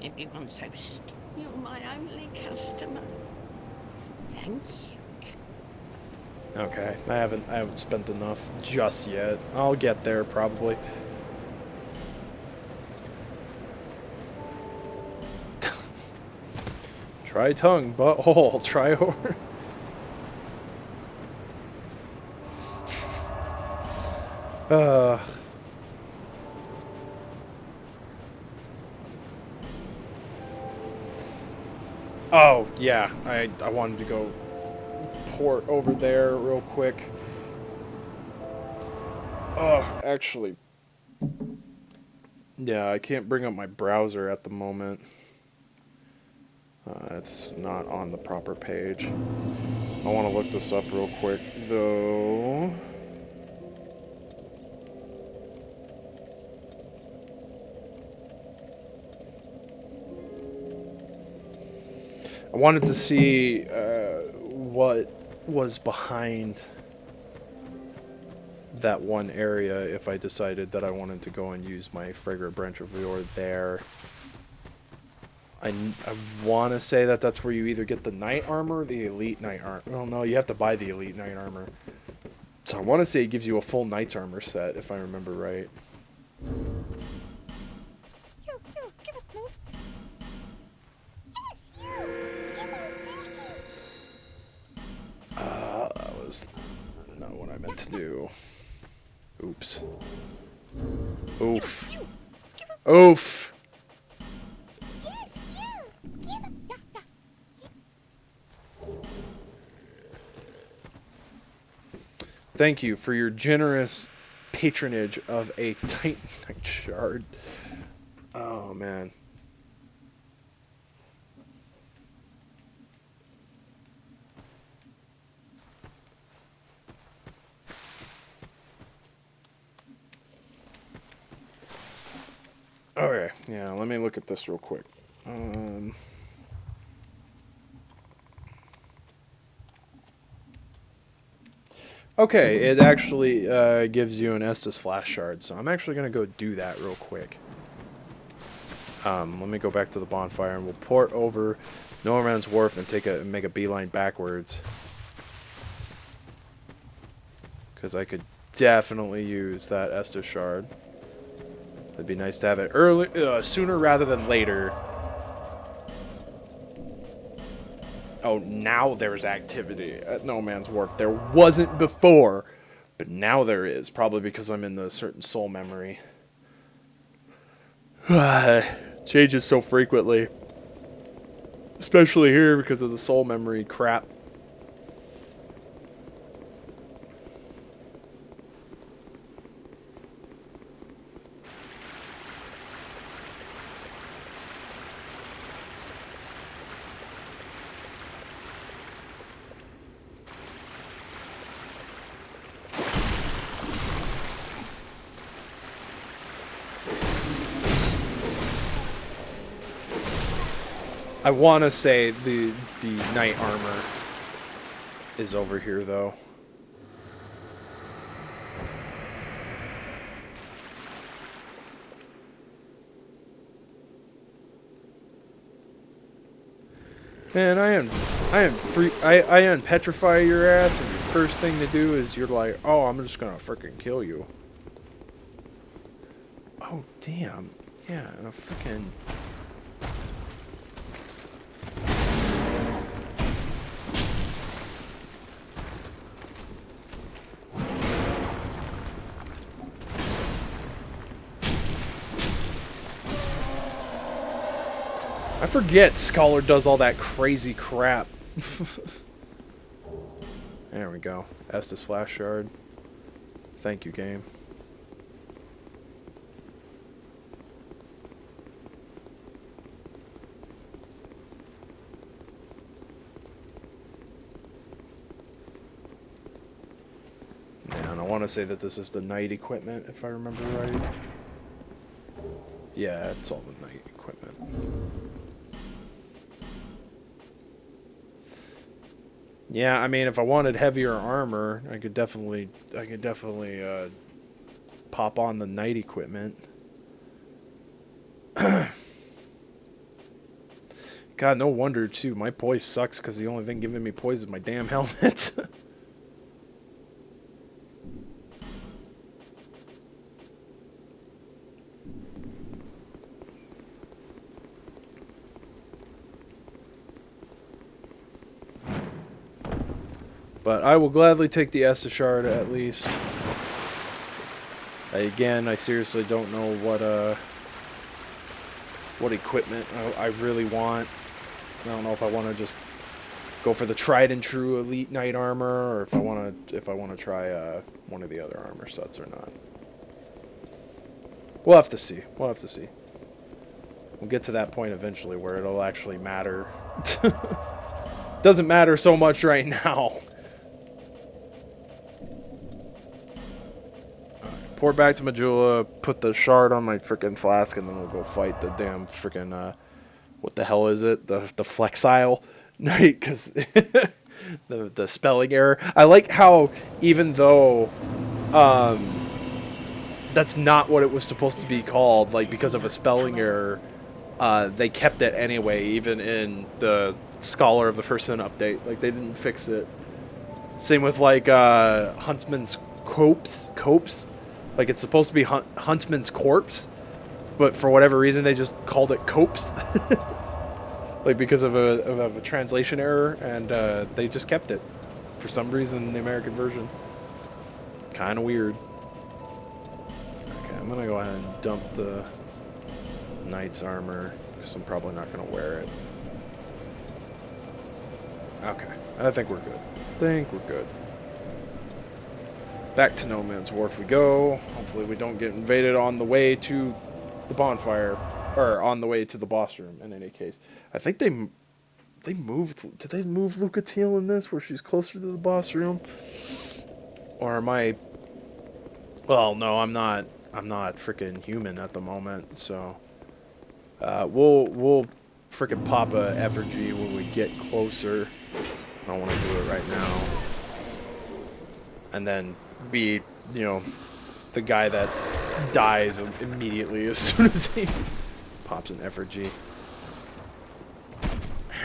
Everyone's so You're my only customer. Thank you. Okay, I haven't spent enough just yet. I'll get there probably. Try tongue, butthole, try horn. Oh, yeah, I wanted to go port over there real quick. Oh, actually, yeah, I can't bring up my browser at the moment. It's not on the proper page. I want to look this up real quick, though. I wanted to see what was behind that one area if I decided that I wanted to go and use my Fragrant Branch of Rior there. I want to say that that's where you either get the Knight Armor or the Elite Knight Armor. Well, no, you have to buy the Elite Knight Armor. So I want to say it gives you a full Knight's Armor set, if I remember right. That was not what I meant to do. Oops. Oof. Oof. Thank you for your generous patronage of a Titanite shard. Oh, man. Okay, yeah, let me look at this real quick. Okay, it actually gives you an Estus flash shard, so I'm actually going to go do that real quick. Let me go back to the bonfire and we'll port over Norman's Wharf and make a beeline backwards. Because I could definitely use that Estus shard. It'd be nice to have it sooner rather than later. Oh, now there's activity at No Man's Wharf. There wasn't before, but now there is. Probably because I'm in the certain soul memory. Changes so frequently. Especially here because of the soul memory crap. I want to say the Knight Armor is over here, though. Man, I unpetrify your ass, and your first thing to do is you're like, oh, I'm just gonna freaking kill you. Oh, damn. Yeah, and a freaking... I forget Scholar does all that crazy crap. There we go. Estus Flash Shard. Thank you, game. And I want to say that this is the Knight equipment, if I remember right. Yeah, it's all the Knight equipment. Yeah, I mean, if I wanted heavier armor, I could definitely pop on the Knight equipment. God, no wonder, too. My poise sucks because the only thing giving me poise is my damn helmet. But I will gladly take the Estus shard at least. Again, I seriously don't know what equipment I really want. I don't know if I want to just go for the tried and true elite knight armor, or if I want to try one of the other armor sets or not. We'll have to see. We'll have to see. We'll get to that point eventually where it'll actually matter. Doesn't matter so much right now. Pour back to Magnolia, put the shard on my frickin' flask, and then we'll go fight the damn frickin' what the hell is it? The Flexile Knight, because the spelling error. I like how even though that's not what it was supposed to be called, like because of a spelling error, they kept it anyway, even in the Scholar of the First Sin update. Like they didn't fix it. Same with like Huntsman's Copes. Like, it's supposed to be Huntsman's Corpse, but for whatever reason, they just called it Copes. Like, because of a translation error, and they just kept it. For some reason, in the American version. Kind of weird. Okay, I'm going to go ahead and dump the Knight's armor, because I'm probably not going to wear it. Okay, I think we're good. Back to No Man's Wharf we go. Hopefully we don't get invaded on the way to the bonfire, or on the way to the boss room. In any case, I think they moved. Did they move Lucatiel in this, where she's closer to the boss room? Or am I? Well, no, I'm not. I'm not freaking human at the moment. So we'll freaking pop a effigy when we get closer. I don't want to do it right now. And then be, you know, the guy that dies immediately as soon as he pops an effigy.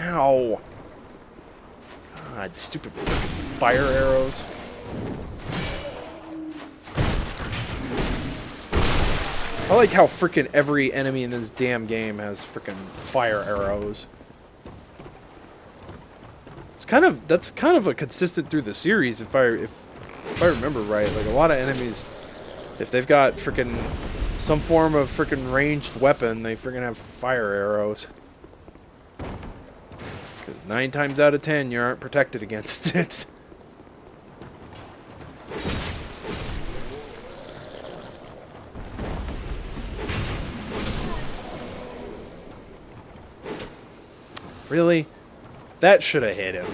Ow! God, stupid fire arrows. I like how freaking every enemy in this damn game has freaking fire arrows. That's kind of a consistent through the series if I remember right. Like a lot of enemies, if they've got freaking some form of freaking ranged weapon, they freaking have fire arrows. Because 9 times out of 10 you aren't protected against it. Really? That should have hit him.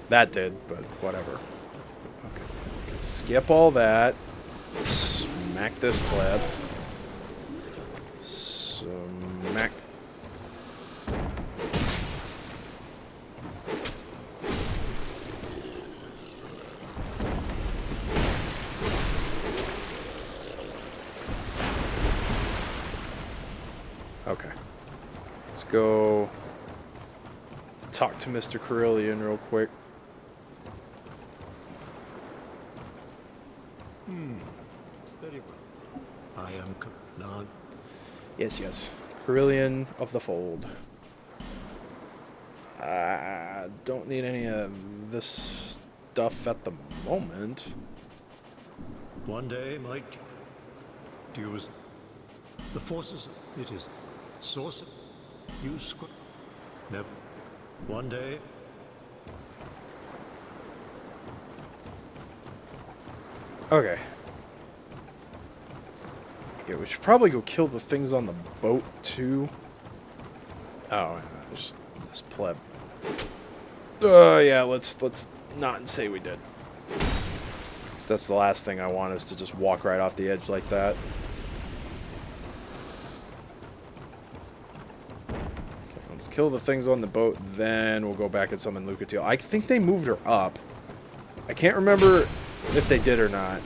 That did, but whatever. Okay. We can skip all that. Smack this pleb. Smack. Okay. Let's go talk to Mr. Carillion real quick. Very well. I am Nod. Yes. Carillion of the Fold. Don't need any of this stuff at the moment. One day might use the forces. It is source. Use never. One day. Okay. Yeah, we should probably go kill the things on the boat too. Oh, just this pleb. Yeah, let's not say we did. So that's the last thing I want, is to just walk right off the edge like that. Let's kill the things on the boat, then we'll go back and summon Lucatiel. I think they moved her up. I can't remember if they did or not.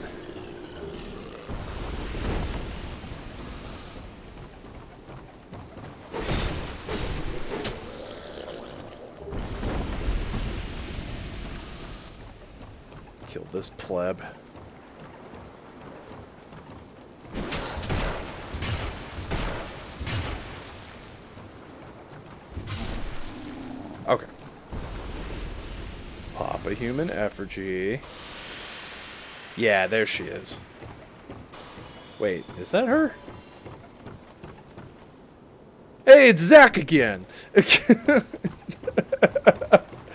Kill this pleb. Okay. Pop a human effigy. Yeah, there she is. Wait, is that her? Hey, it's Zach again!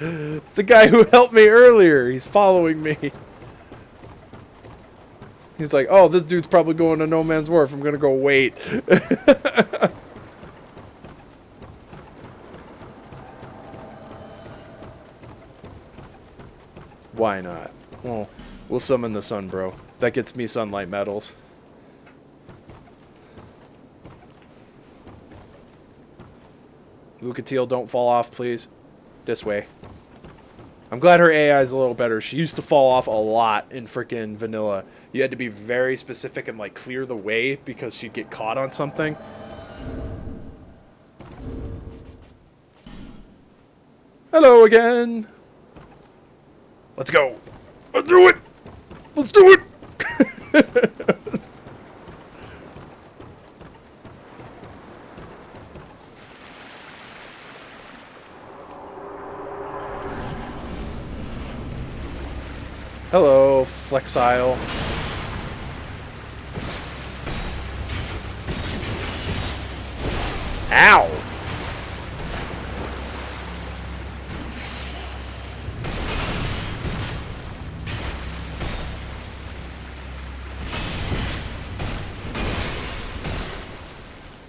It's the guy who helped me earlier. He's following me. He's like, oh, this dude's probably going to No Man's Wharf. I'm gonna go wait. Why not? Well, we'll summon the sun, bro. That gets me sunlight medals. Lucatiel, don't fall off, please. This way. I'm glad her AI is a little better. She used to fall off a lot in frickin' vanilla. You had to be very specific and, like, clear the way because she'd get caught on something. Hello again. Let's go. Let's do it. Let's do it. Hello, Flexile. Ow!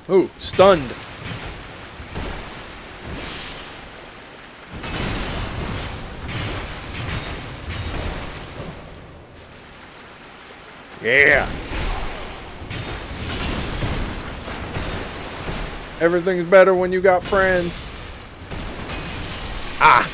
Ooh, stunned. Yeah. Everything's better when you got friends. Ah.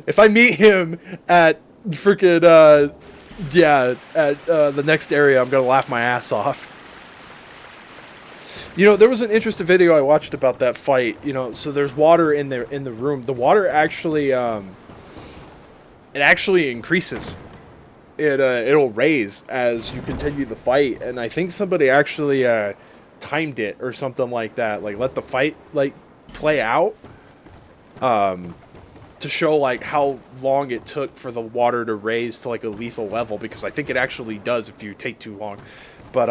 If I meet him at freaking yeah, at the next area, I'm gonna laugh my ass off. You know, there was an interesting video I watched about that fight. You know, so there's water in the room. The water actually it actually increases. It'll raise as you continue the fight, and I think somebody actually timed it or something like that. Like let the fight like play out. To show like how long it took for the water to raise to like a lethal level, because I think it actually does if you take too long. But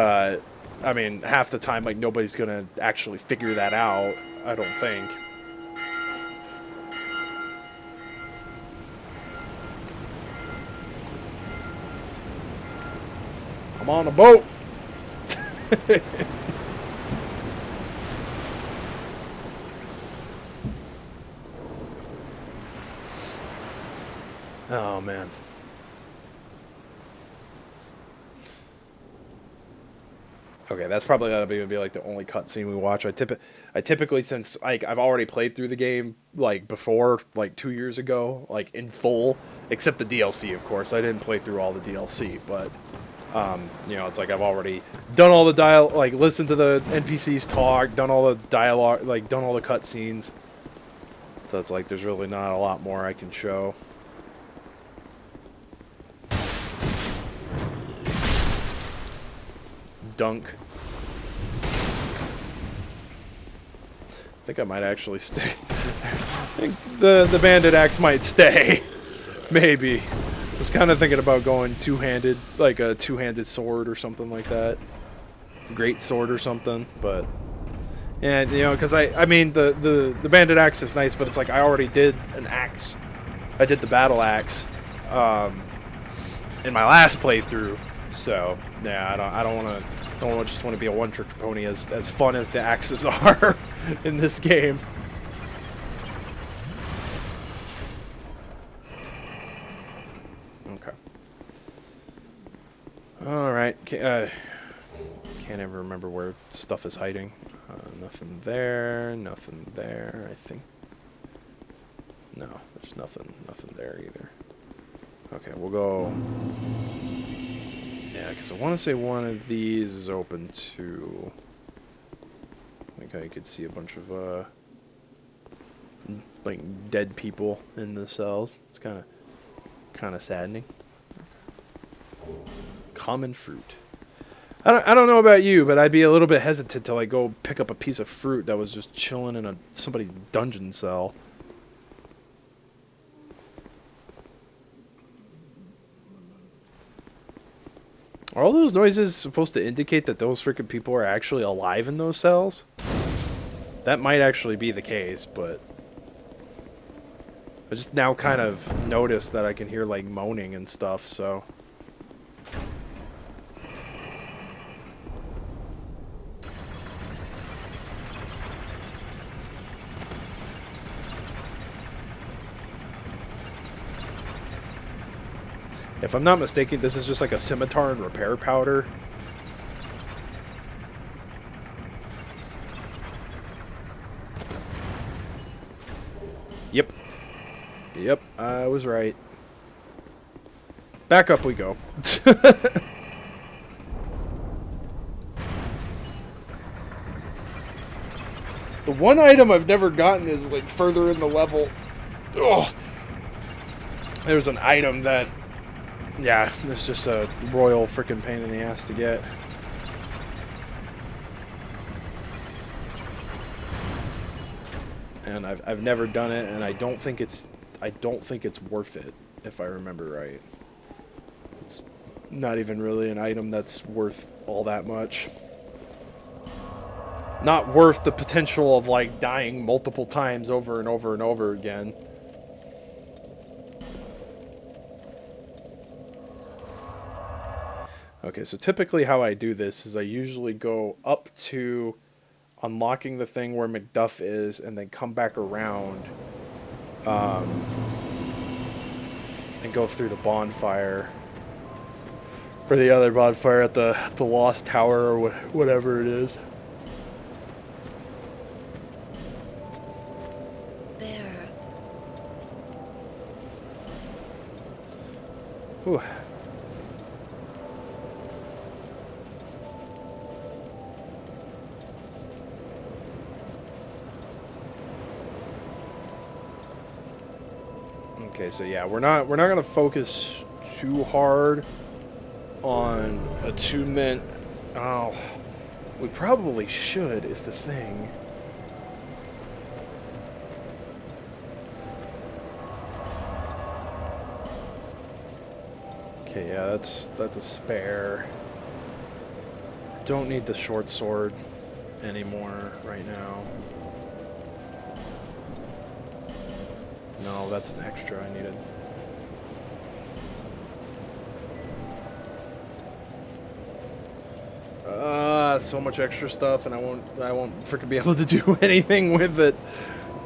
I mean, half the time like nobody's gonna actually figure that out, I don't think. I'm on a boat. Oh, man. Okay, that's probably gonna be like the only cutscene we watch. I typically, since like I've already played through the game like before, like 2 years ago, like in full, except the DLC, of course. I didn't play through all the DLC, but you know, it's like I've already done all the like listened to the NPCs talk, done all the dialogue, like done all the cutscenes. So it's like there's really not a lot more I can show. Dunk. I think I might actually stay. I think the bandit axe might stay. Maybe. I was kind of thinking about going two-handed, like a two-handed sword or something like that. Great sword or something, but and you know, because I mean the bandit axe is nice, but it's like I already did an axe. I did the battle axe in my last playthrough, so yeah, I don't just want to be a one-trick pony as fun as the axes are in this game. Okay. All right. Can't ever remember where stuff is hiding. Nothing there. Nothing there. I think. No, there's nothing there either. Okay, we'll go... Yeah, because I want to say one of these is open to... Like I could see a bunch of, like, dead people in the cells. It's kind of saddening. Common fruit. I don't know about you, but I'd be a little bit hesitant to, like, go pick up a piece of fruit that was just chilling in somebody's dungeon cell. Are all those noises supposed to indicate that those freaking people are actually alive in those cells? That might actually be the case, but... I just now kind of noticed that I can hear, like, moaning and stuff, so... If I'm not mistaken, this is just like a scimitar and repair powder. Yep. Yep, I was right. Back up we go. The one item I've never gotten is like further in the level. Ugh. There's an item that... Yeah, it's just a royal freaking pain in the ass to get. And I've never done it, and I don't think it's worth it, if I remember right. It's not even really an item that's worth all that much. Not worth the potential of like dying multiple times over and over and over again. Okay, so typically how I do this is I usually go up to unlocking the thing where McDuff is and then come back around and go through the bonfire. Or the other bonfire at the Lost Tower or whatever it is. There. Ooh. Okay, so yeah, we're not gonna focus too hard on attunement. Oh, we probably should, is the thing. Okay, yeah, that's a spare. Don't need the short sword anymore right now. No, that's an extra I needed. So much extra stuff, and I won't freaking be able to do anything with it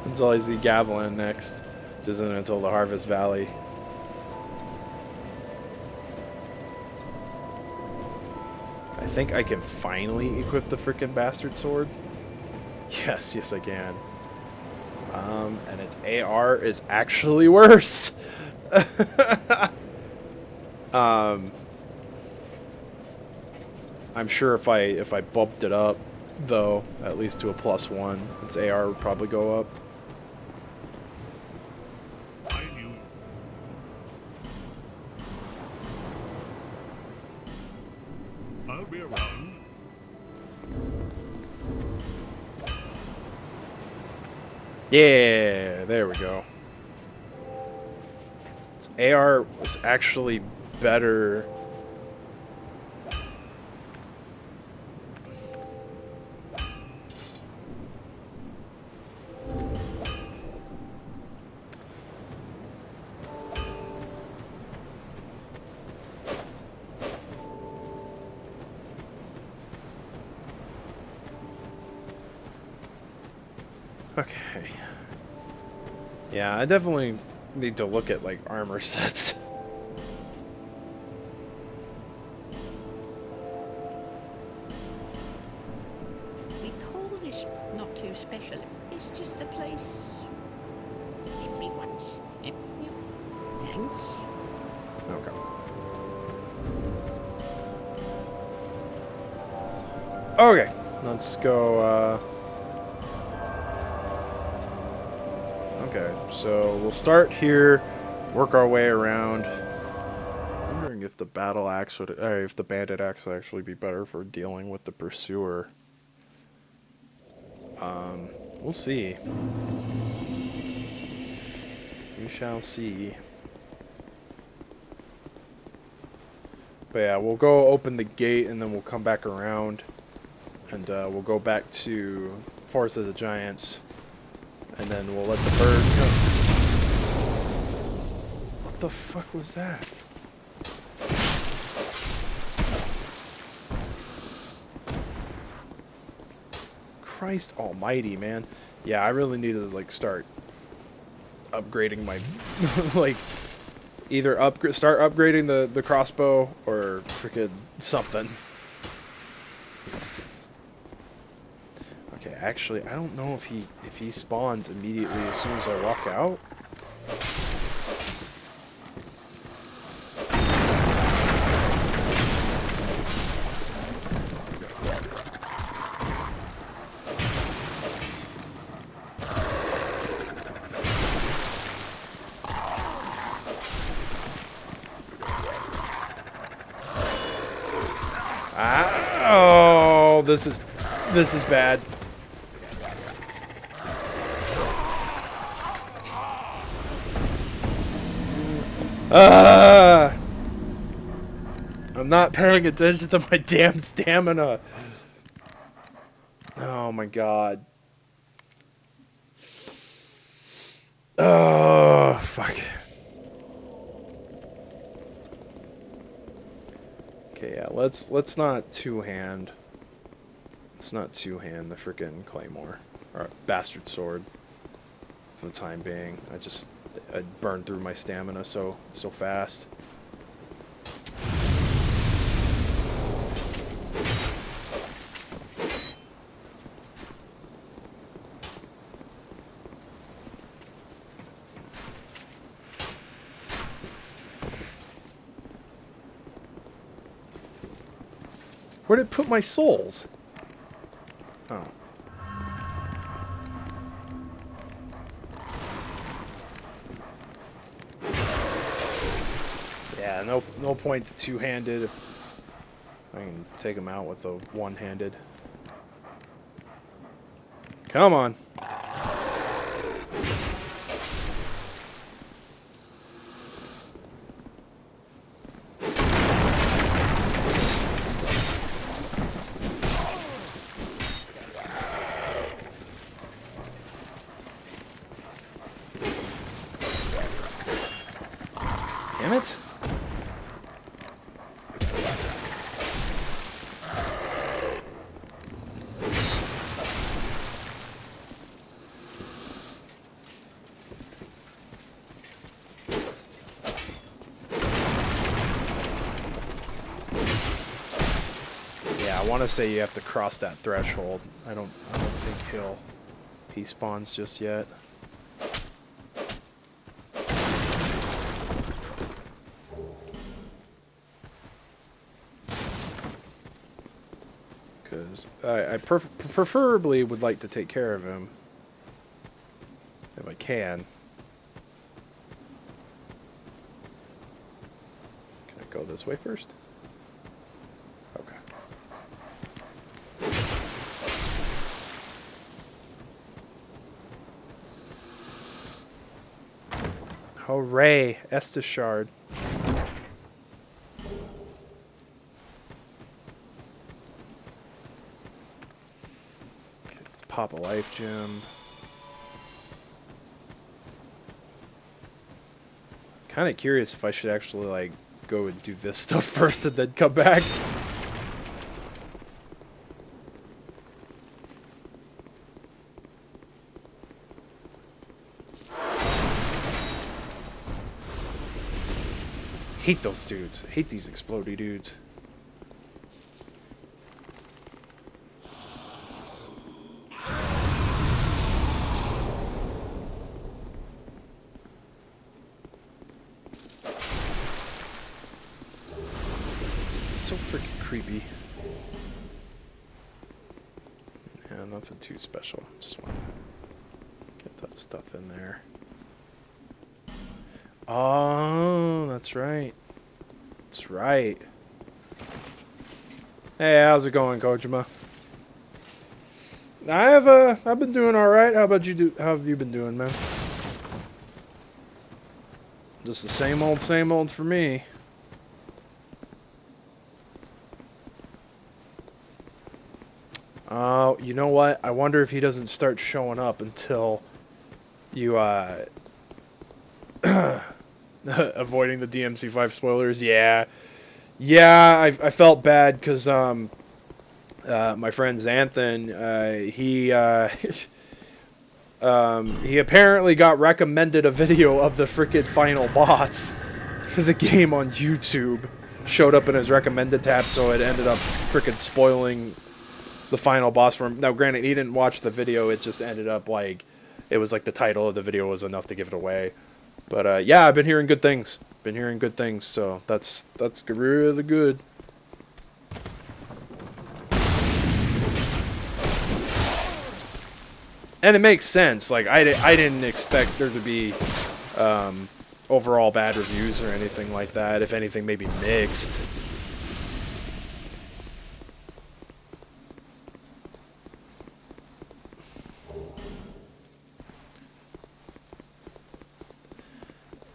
until I see Gavilan next, which isn't until the Harvest Valley. I think I can finally equip the freaking bastard sword. Yes, I can. And its AR is actually worse. I'm sure if I bumped it up, though, at least to a +1, its AR would probably go up. I knew. I'll be around. Yeah, there we go. Its AR was actually better. Okay. Yeah, I definitely need to look at, like, armor sets. We call this not too special. It's just the place everyone's. Thanks. Okay, let's go. Okay, so we'll start here, work our way around. I'm wondering if the battle axe would, if the bandit axe would actually be better for dealing with the pursuer. We'll see. We shall see. But yeah, we'll go open the gate and then we'll come back around. And we'll go back to Forest of the Giants. And then we'll let the bird come. What the fuck was that? Christ almighty, man. Yeah, I really need to, like, start upgrading my... like, either start upgrading the crossbow or freaking something. Okay, actually, I don't know if he spawns immediately as soon as I walk out. Oh, this is bad. I'm not paying attention to my damn stamina. Oh my god. Oh, fuck. Okay, yeah, let's not two-hand. Let's not two-hand the frickin' claymore. Or bastard sword. For the time being. I burned through my stamina so fast. Where'd it put my souls? Oh. Yeah, no point to two-handed if I can take him out with a one-handed. Come on. Damn it. Yeah, I want to say you have to cross that threshold. I don't think he spawns just yet. Because I preferably would like to take care of him if I can. Can I go this way first? Okay. Hooray! Estus shard. Okay, let's pop a life gem. Kind of curious if I should actually like go and do this stuff first and then come back. Hate those dudes. Hate these explodey dudes. So freaking creepy. nothing too special. Just want to get that stuff in there. Oh, that's right. That's right. Hey, how's it going, Kojima? I've been doing all right. How about you? How have you been doing, man? Just the same old for me. Oh, you know what? I wonder if he doesn't start showing up until you avoiding the DMC5 spoilers. Yeah. Yeah, I felt bad because my friend Xanthan, he apparently got recommended a video of the frickin' final boss for the game on YouTube. Showed up in his recommended tab, so it ended up frickin' spoiling the final boss for him. Now, granted, he didn't watch the video. It just ended up like, it was like the title of the video was enough to give it away. But yeah, I've been hearing good things. So that's really good. And it makes sense. Like I didn't expect there to be overall bad reviews or anything like that. If anything, maybe mixed.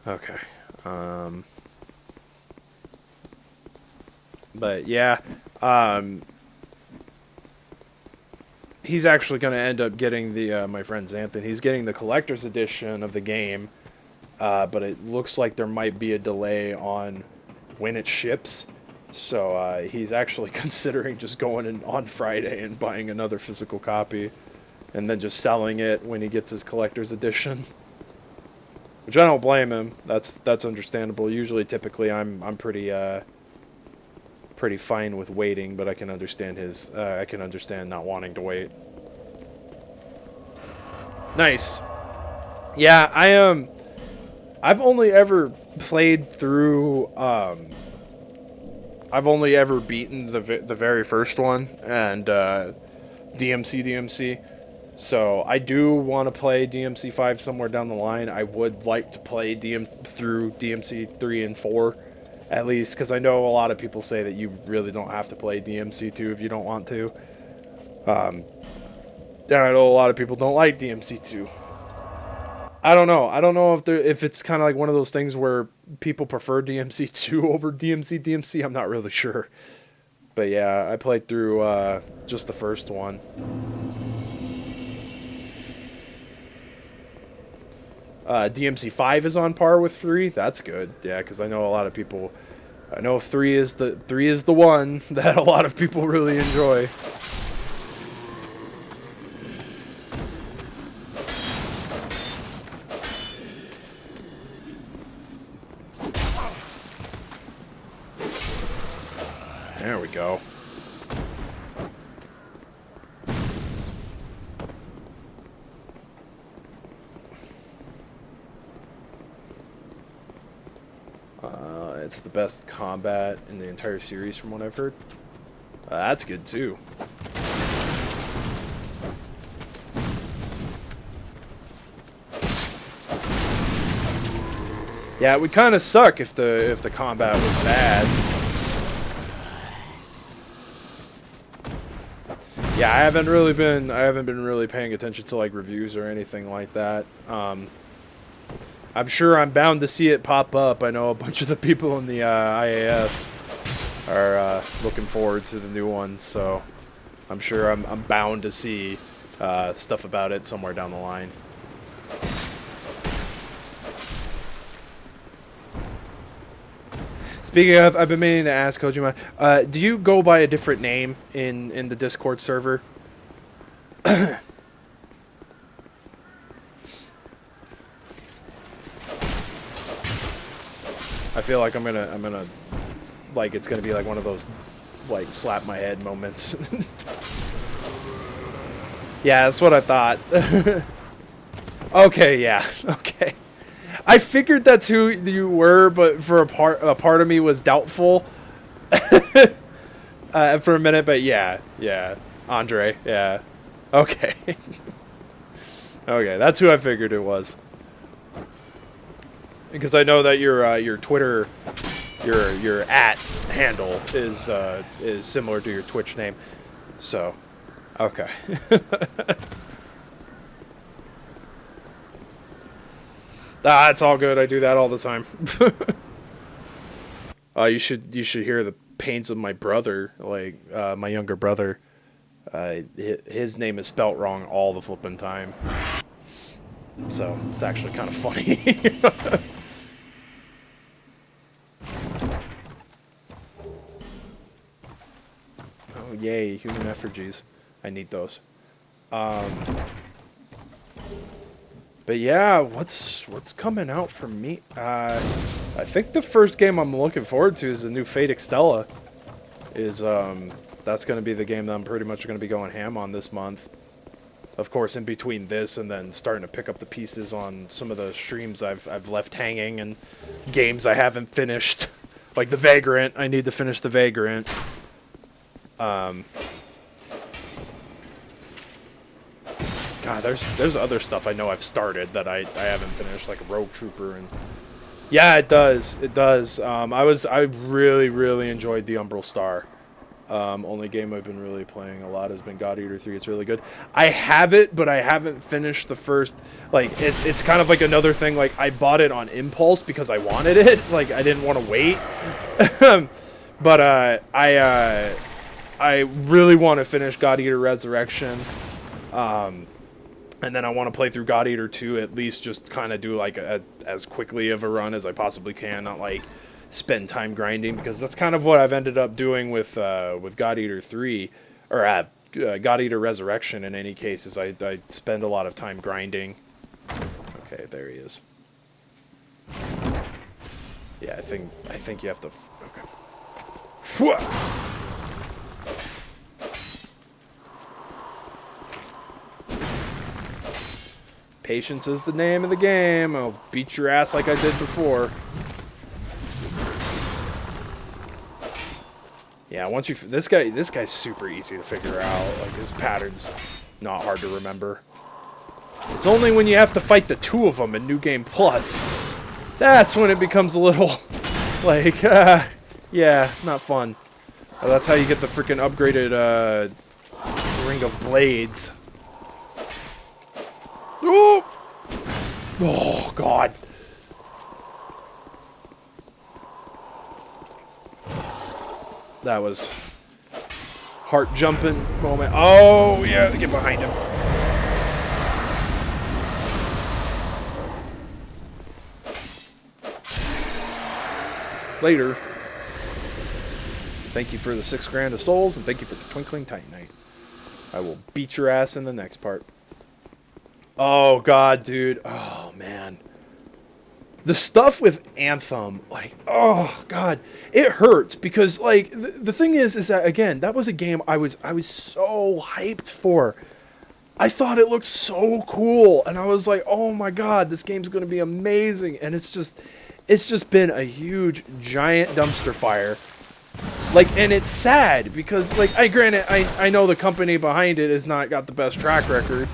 Okay. But yeah, he's actually going to end up getting the my friend Xanthan. He's getting the collector's edition of the game, but it looks like there might be a delay on when it ships. So he's actually considering just going in on Friday and buying another physical copy, and then just selling it when he gets his collector's edition. Which I don't blame him. That's understandable. Usually, typically, I'm pretty fine with waiting, but I can understand his. I can understand not wanting to wait. Nice. Yeah, I've only ever played through. I've only ever beaten the very first one and DMC. So I do want to play DMC5 somewhere down the line. I would like to play through DMC 3 and 4, at least, because I know a lot of people say that you really don't have to play DMC 2 if you don't want to. And I know a lot of people don't like DMC 2. I don't know. I don't know if it's kind of like one of those things where people prefer DMC 2 over DMC. I'm not really sure. But yeah, I played through just the first one. DMC5 is on par with 3. That's good. Yeah, because I know a lot of people. I know 3 is the one that a lot of people really enjoy. There we go. It's the best combat in the entire series from what I've heard. That's good too. Yeah, it would kind of suck if the combat was bad. Yeah, I haven't been really paying attention to like reviews or anything like that. I'm sure I'm bound to see it pop up. I know a bunch of the people in the IAS are looking forward to the new one, so I'm sure I'm bound to see stuff about it somewhere down the line. Speaking of, I've been meaning to ask Kojima, do you go by a different name in the Discord server? I feel like I'm gonna like it's gonna be like one of those like slap my head moments. Yeah, that's what I thought. Okay, yeah, okay. I figured that's who you were, but for a part of me was doubtful for a minute. But yeah, Andre, yeah. Okay. Okay, that's who I figured it was. Because I know that your Twitter, your @ handle is similar to your Twitch name. So, okay. Ah, it's all good. I do that all the time. You should hear the pains of my brother, like my younger brother. His name is spelt wrong all the flipping time. So it's actually kind of funny. Oh yay, human effigies! I need those. But yeah, what's coming out for me? I think the first game I'm looking forward to is the new Fate Extella. That's going to be the game that I'm pretty much going to be going ham on this month. Of course, in between this and then starting to pick up the pieces on some of the streams I've left hanging and games I haven't finished, like the Vagrant. I need to finish the Vagrant. God, there's other stuff I know I've started that I haven't finished, like Rogue Trooper and yeah, it does. I really enjoyed the Umbral Star. Only game I've been really playing a lot has been God Eater 3. It's really good. I have it, but I haven't finished the first. Like it's kind of like another thing. Like I bought it on impulse because I wanted it. Like I didn't want to wait. But I really want to finish God Eater Resurrection. And then I want to play through God Eater 2, at least just kind of do like as quickly of a run as I possibly can, not like spend time grinding, because that's kind of what I've ended up doing with God Eater 3, or God Eater Resurrection in any case, is I spend a lot of time grinding. Okay, there he is. Yeah, I think you have to... Okay. Patience is the name of the game. I'll beat your ass like I did before. Yeah, once you... This guy's super easy to figure out. Like, his pattern's not hard to remember. It's only when you have to fight the two of them in New Game Plus. That's when it becomes a little... Like, yeah, not fun. That's how you get the freaking upgraded, Ring of Blades. Oh! Oh, God. That was heart-jumping moment. Oh, yeah, get behind him. Later. Thank you for the 6 grand of souls, and thank you for the Twinkling Titanite. I will beat your ass in the next part. Oh, God, dude. Oh, man. The stuff with Anthem, like, oh, God. It hurts because, like, the thing is that, again, that was a game I was so hyped for. I thought it looked so cool, and I was like, oh, my God, this game's going to be amazing. And it's just been a huge, giant dumpster fire. Like, and it's sad because, like, I know the company behind it has not got the best track record,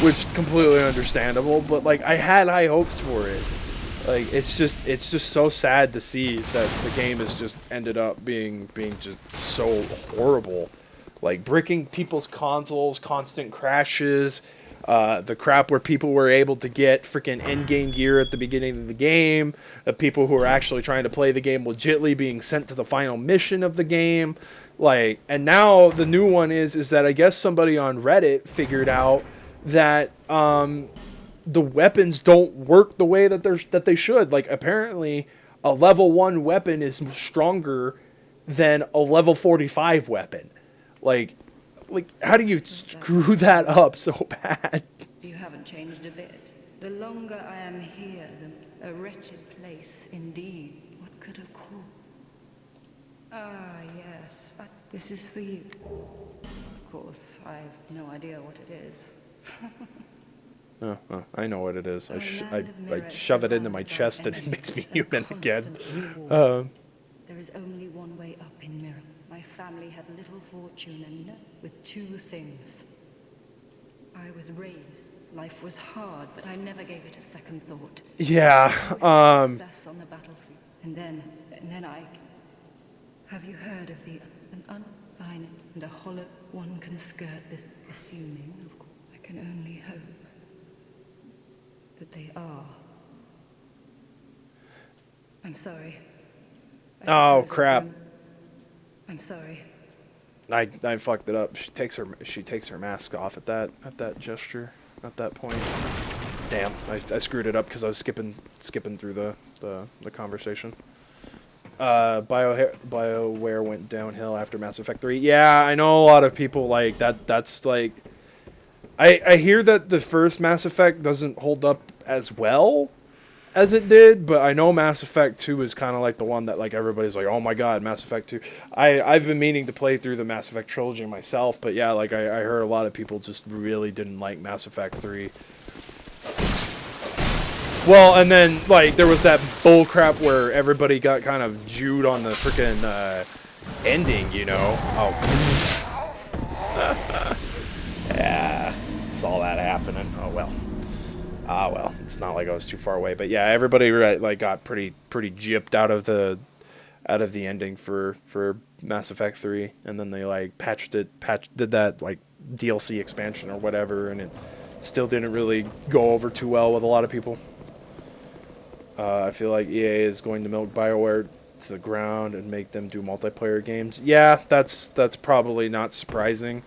which completely understandable, but like I had high hopes for it. Like it's just so sad to see that the game has just ended up being just so horrible. Like bricking people's consoles, constant crashes, the crap where people were able to get freaking end-game gear at the beginning of the game, the people who are actually trying to play the game legitly being sent to the final mission of the game. Like, and now the new one is that I guess somebody on Reddit figured out that the weapons don't work the way that they should. Like apparently a level 1 weapon is stronger than a level 45 weapon. Like how do you screw that up so bad? You haven't changed a bit. The longer I am here, a wretched place indeed. What could have caused? Ah, yes. This is for you. Of course, I have no idea what it is. I know what it is. I shove it into my chest and it makes me human again. There is only one way up in Mirror. My family had little fortune and with 2 things. I was raised. Life was hard, but I never gave it a second thought. Yeah. Success on the battlefield. And then I... Have you heard of an unfinite and a hollow one can skirt this, assuming, of course, I can only hope that they are. I'm sorry. Oh crap. I'm sorry. I fucked it up. She takes her mask off at that gesture, at that point. Damn, I screwed it up because I was skipping through the conversation. BioWare went downhill after Mass Effect 3. Yeah, I know a lot of people like that. That's like, I hear that the first Mass Effect doesn't hold up as well as it did, but I know Mass Effect 2 is kind of like the one that like everybody's like, oh my god, Mass Effect 2. I've been meaning to play through the Mass Effect trilogy myself, but yeah, like I heard a lot of people just really didn't like Mass Effect 3. Well, and then like there was that bull crap where everybody got kind of Jewed on the freaking ending, you know. Oh. Yeah, saw that happening. Oh well. Ah well, it's not like I was too far away, but yeah, everybody like got pretty gypped out of the ending for Mass Effect 3, and then they like did that like DLC expansion or whatever, and it still didn't really go over too well with a lot of people. I feel like EA is going to milk BioWare to the ground and make them do multiplayer games. Yeah, that's probably not surprising.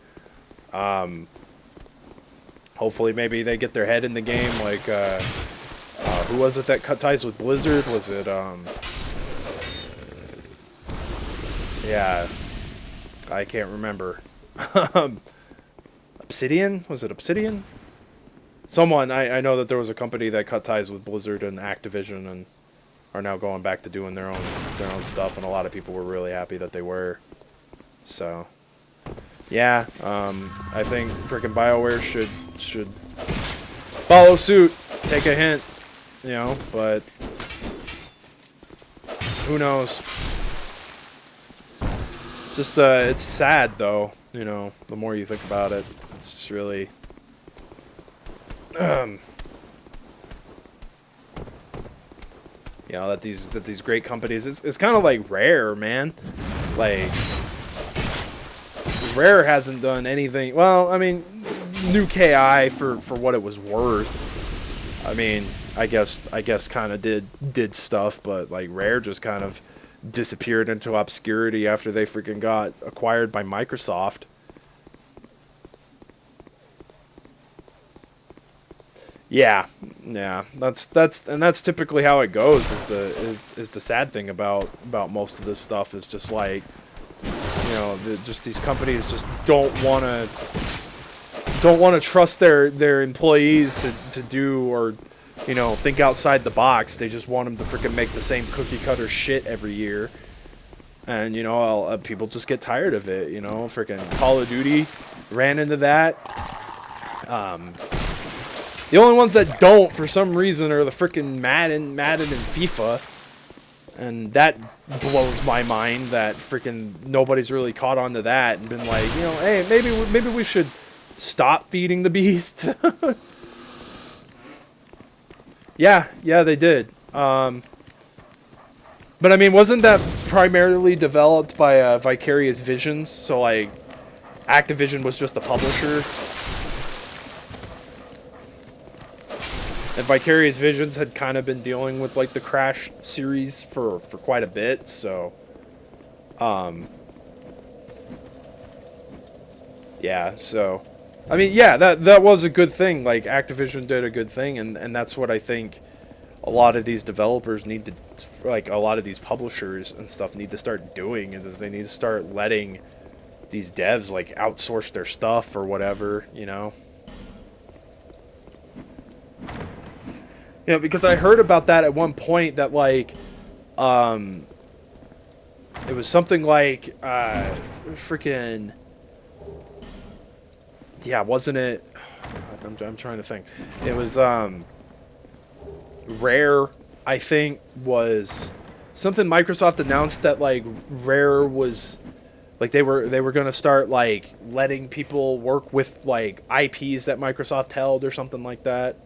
Hopefully, maybe they get their head in the game. Like, who was it that cut ties with Blizzard? Was it, yeah, I can't remember. Obsidian? Was it Obsidian? Someone, I know that there was a company that cut ties with Blizzard and Activision and are now going back to doing their own stuff, and a lot of people were really happy that they were. So, yeah, I think freaking BioWare should follow suit, take a hint, you know, but who knows? Just, it's sad though, you know, the more you think about it. It's just really, you know, that these great companies, it's kind of like Rare, man. Like, Rare hasn't done anything. Well, I mean, New KI for what it was worth. I mean, I guess kind of did stuff, but like Rare just kind of disappeared into obscurity after they freaking got acquired by Microsoft. Yeah, that's typically how it goes. Is the sad thing about most of this stuff is just like, you know, just these companies just don't want to trust their employees to do, or, you know, think outside the box. They just want them to freaking make the same cookie cutter shit every year, and you know, people just get tired of it. You know, freaking Call of Duty ran into that. The only ones that don't, for some reason, are the freaking Madden and FIFA. And that blows my mind that freaking nobody's really caught on to that and been like, you know, hey, maybe we should stop feeding the beast. Yeah, they did. But I mean, wasn't that primarily developed by Vicarious Visions? So like, Activision was just a publisher. And Vicarious Visions had kind of been dealing with like the Crash series for quite a bit, so yeah, so I mean, yeah, that was a good thing. Like, Activision did a good thing, and that's what I think a lot of these developers need to, like, a lot of these publishers and stuff need to start doing, is they need to start letting these devs like outsource their stuff or whatever, you know. Yeah, because I heard about that at one point, that like, it was something like, freaking, yeah, wasn't it? I'm trying to think. It was, Rare, I think, was something Microsoft announced that like Rare was Like they were gonna start like letting people work with like IPs that Microsoft held or something like that.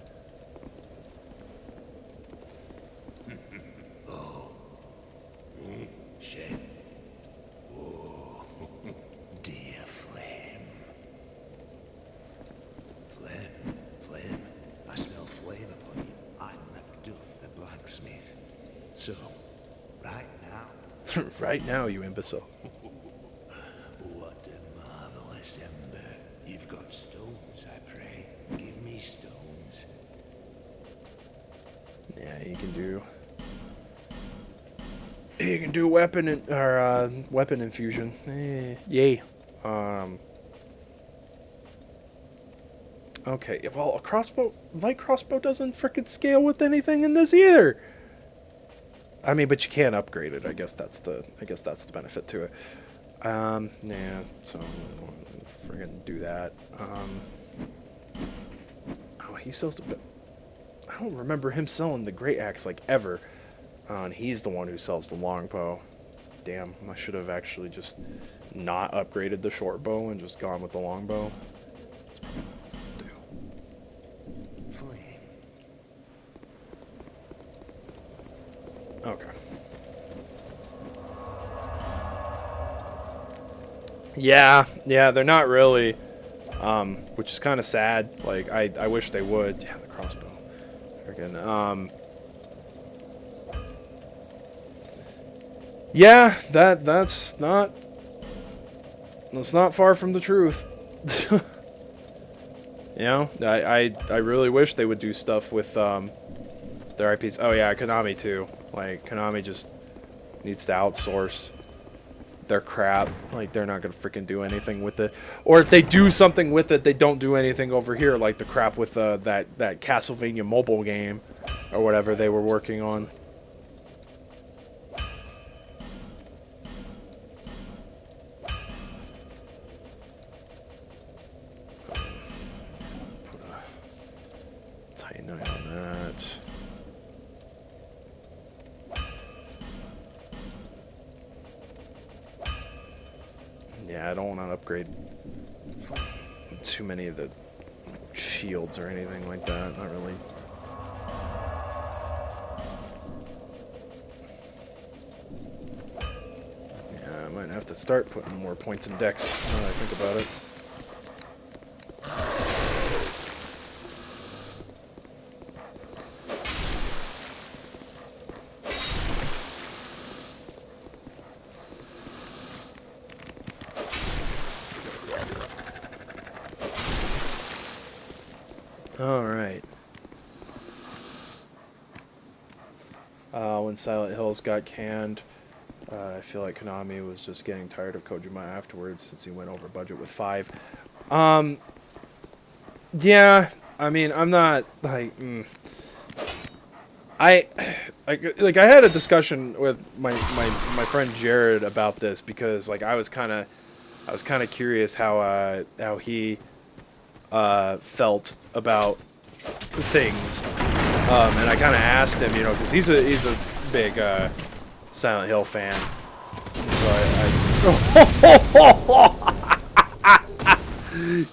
Shit. Oh, dear Flame. Flame. I smell flame upon you. I'm Macduff, the blacksmith. So, right now. Right now, you imbecile. What a marvelous ember. You've got stones, I pray. Give me stones. Yeah, you can do. You can do weapon infusion. Yay. Okay. Well, light crossbow doesn't frickin' scale with anything in this either. I mean, but you can upgrade it. I guess that's the benefit to it. Yeah. So we're gonna do that. Oh, he sells the. I don't remember him selling the great axe like ever. And he's the one who sells the longbow. Damn, I should have actually just not upgraded the short bow and just gone with the longbow. That's probably what I'll do. Okay. Yeah, they're not really, which is kind of sad. Like, I wish they would. Yeah, the crossbow. Freaking, yeah, that's not far from the truth. You know, I really wish they would do stuff with their IPs. Oh yeah, Konami too. Like Konami just needs to outsource their crap. Like they're not gonna freaking do anything with it. Or if they do something with it, they don't do anything over here. Like the crap with that Castlevania mobile game or whatever they were working on. Tighten on that. Yeah, I don't want to upgrade too many of the shields or anything like that. Not really. Yeah, I might have to start putting more points in decks now that I think about it. Alright. When Silent Hills got canned, I feel like Konami was just getting tired of Kojima afterwards since he went over budget with 5. Yeah, I mean, I'm not, like, I had a discussion with my friend Jared about this because, like, I was kind of curious how he felt about things, and I kind of asked him, you know, because he's a big Silent Hill fan. So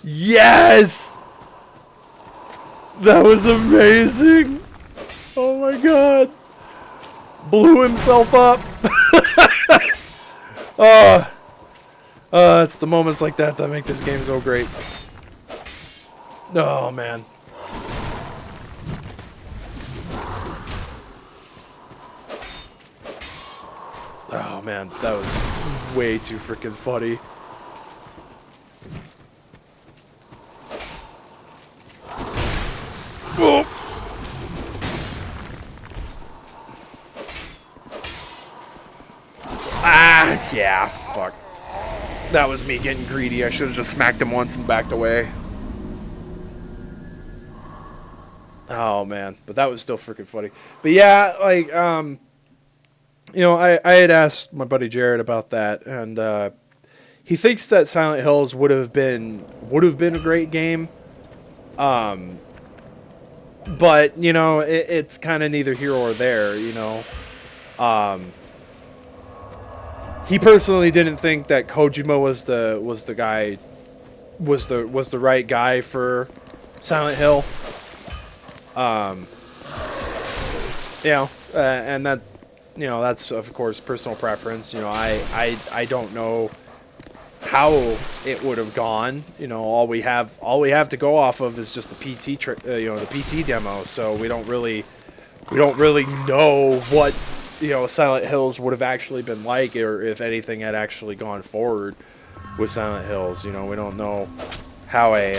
yes, that was amazing. Oh my god, blew himself up. It's the moments like that that make this game so great. Oh, man. Oh, man. That was way too freaking funny. Oh. Ah, yeah. Fuck. That was me getting greedy. I should have just smacked him once and backed away. Oh man, but that was still freaking funny. But yeah, like you know, I had asked my buddy Jared about that, and he thinks that Silent Hills would have been a great game. But you know, it's kind of neither here or there. You know, he personally didn't think that Kojima was the right guy for Silent Hill. And that, that's of course personal preference. I don't know how it would have gone. All we have to go off of is just the the PT demo. So we don't really know what Silent Hills would have actually been like, or if anything had actually gone forward with Silent Hills. We don't know how if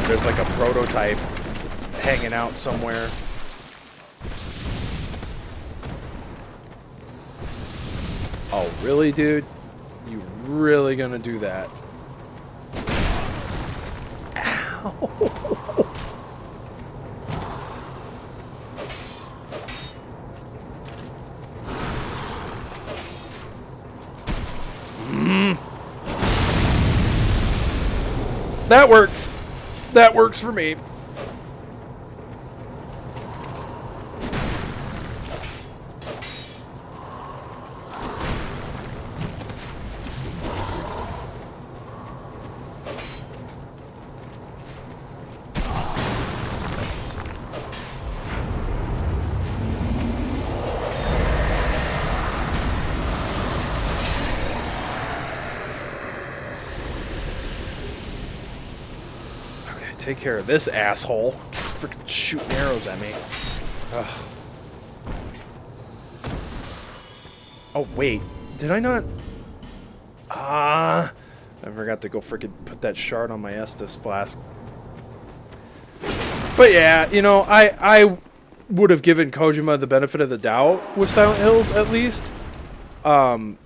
there's like a prototype hanging out somewhere. Oh, really, dude? You really gonna do that? Ow. That works. That works for me. Take care of this asshole. Freaking shooting arrows at me. Ugh. Oh, wait. Did I not? I forgot to go freaking put that shard on my Estus flask. But yeah, I would have given Kojima the benefit of the doubt with Silent Hills, at least. Because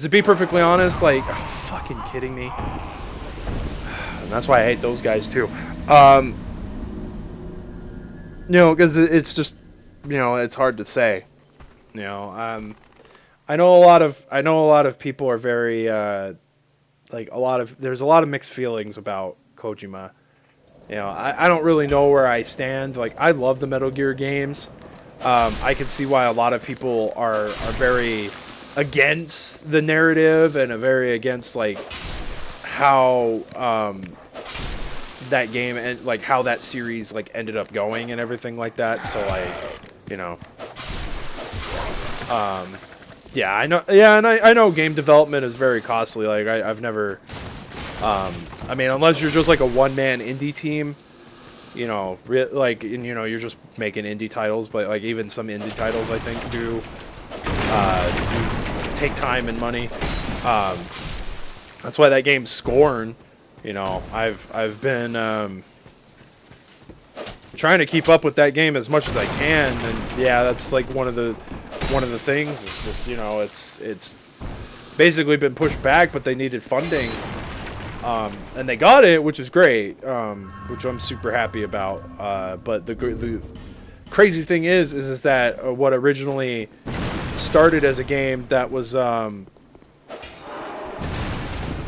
to be perfectly honest, like, oh, fucking kidding me. And that's why I hate those guys too. Because it's just, it's hard to say. I know a lot of people are very there's a lot of mixed feelings about Kojima. I don't really know where I stand. Like, I love the Metal Gear games. I can see why a lot of people are very against the narrative and are very against like how that game and like how that series like ended up going and everything like that. So like, yeah, I know. Yeah, and I know game development is very costly. Like I've never, I mean, unless you're just like a one-man indie team, you're just making indie titles. But like even some indie titles, I think do take time and money. That's why that game's Scorn. I've been trying to keep up with that game as much as I can, and yeah, that's like one of the things. It's just it's basically been pushed back, but they needed funding, and they got it, which is great, which I'm super happy about. But the crazy thing is that what originally started as a game that was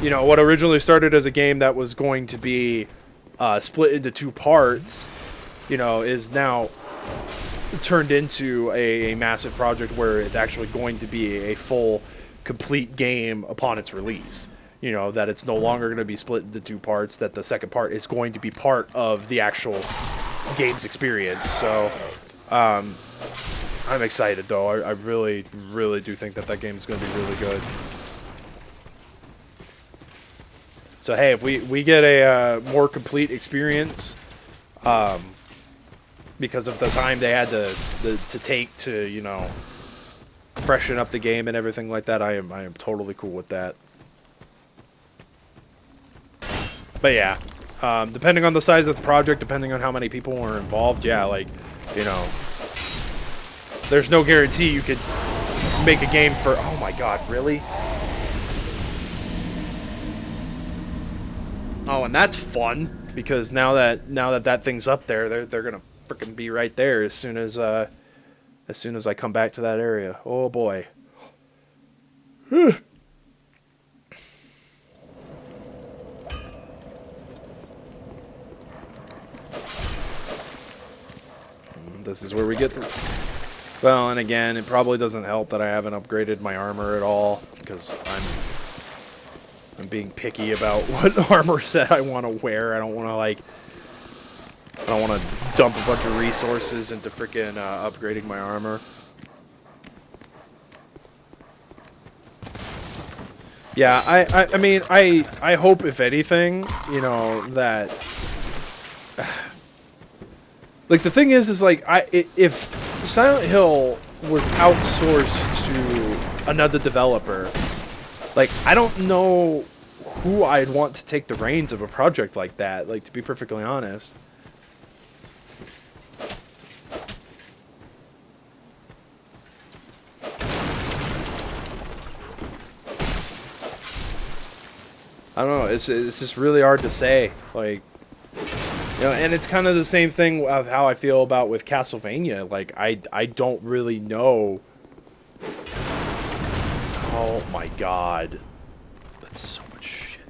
what originally started as a game that was going to be split into two parts, is now turned into a massive project where it's actually going to be a full, complete game upon its release. That it's no longer going to be split into two parts, that the second part is going to be part of the actual game's experience. So, I'm excited, though. I really, really do think that game is going to be really good. So hey, if we get a more complete experience, because of the time they had to take to freshen up the game and everything like that, I am totally cool with that. But yeah, depending on the size of the project, depending on how many people were involved, yeah, like there's no guarantee you could make a game for. Oh my God, really? Oh, and that's fun, because now that thing's up there, they're gonna frickin' be right there as soon as I come back to that area. Oh boy. This is where we get Well, and again, it probably doesn't help that I haven't upgraded my armor at all, because I'm being picky about what armor set I want to wear. I don't want to, like, I don't want to dump a bunch of resources into freaking upgrading my armor. Yeah, I mean, I hope, if anything, you know, that... Like, the thing is like, if Silent Hill was outsourced to another developer, like, I don't know who I'd want to take the reins of a project like that, like, to be perfectly honest. I don't know, it's just really hard to say, like, you know, and it's kind of the same thing of how I feel about with Castlevania. Like, I don't really know. Oh my god. That's so much shit.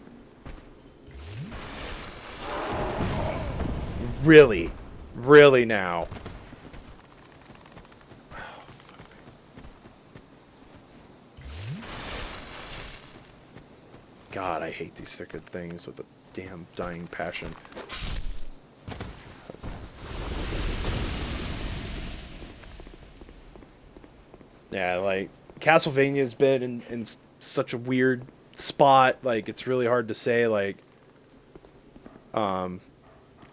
Really? Really now? God, I hate these freaking things with a damn dying passion. Yeah, like, Castlevania's been in such a weird spot, like, it's really hard to say, like, oh,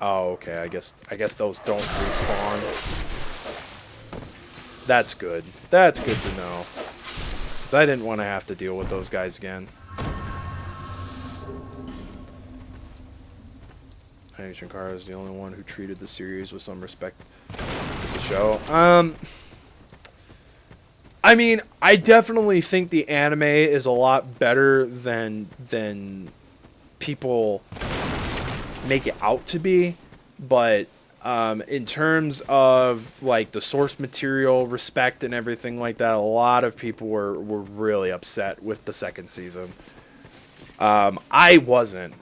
okay, I guess those don't respawn. That's good. That's good to know. Because I didn't want to have to deal with those guys again. Shankara is the only one who treated the series with some respect with the show. I mean, I definitely think the anime is a lot better than people make it out to be, but in terms of, like, the source material, respect, and everything like that, a lot of people were really upset with the second season. I wasn't.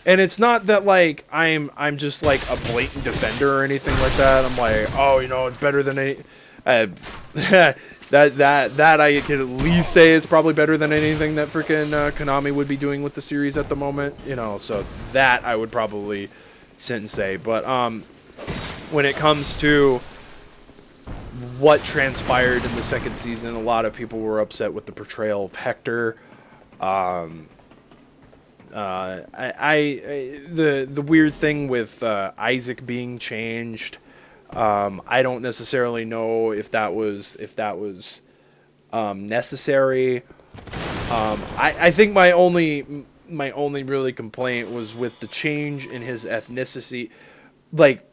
And it's not that, like, I'm just, like, a blatant defender or anything like that. I'm like, oh, you know, it's better than any... that I can at least say is probably better than anything that freaking Konami would be doing with the series at the moment. You know, so that I would probably sit and say. But when it comes to what transpired in the second season, a lot of people were upset with the portrayal of Hector. The weird thing with Isaac being changed, I don't necessarily know if that was necessary. I think my only really complaint was with the change in his ethnicity. Like,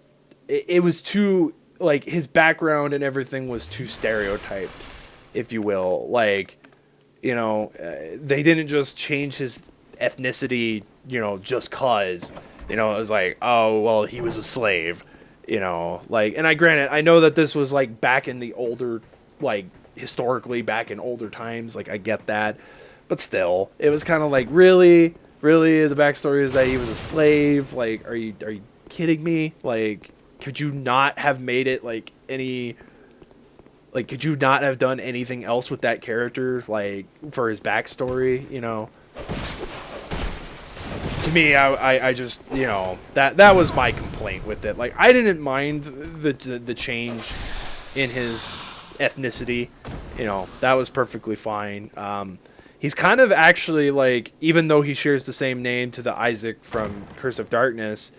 it was too, like, his background and everything was too stereotyped, if you will. Like, you know, they didn't just change his ethnicity, you know, just cause, you know, it was like, oh, well, he was a slave, you know, like, and I know that this was, like, back in the older, like, historically back in older times, like, I get that, but still, it was kind of like, really, the backstory is that he was a slave, like, are you kidding me? Like, could you not have made it, like, could you not have done anything else with that character, like, for his backstory, you know? To me, I just, you know, that was my complaint with it. Like, I didn't mind the change in his ethnicity, you know, that was perfectly fine. He's kind of actually, like, even though he shares the same name to the Isaac from Curse of Darkness,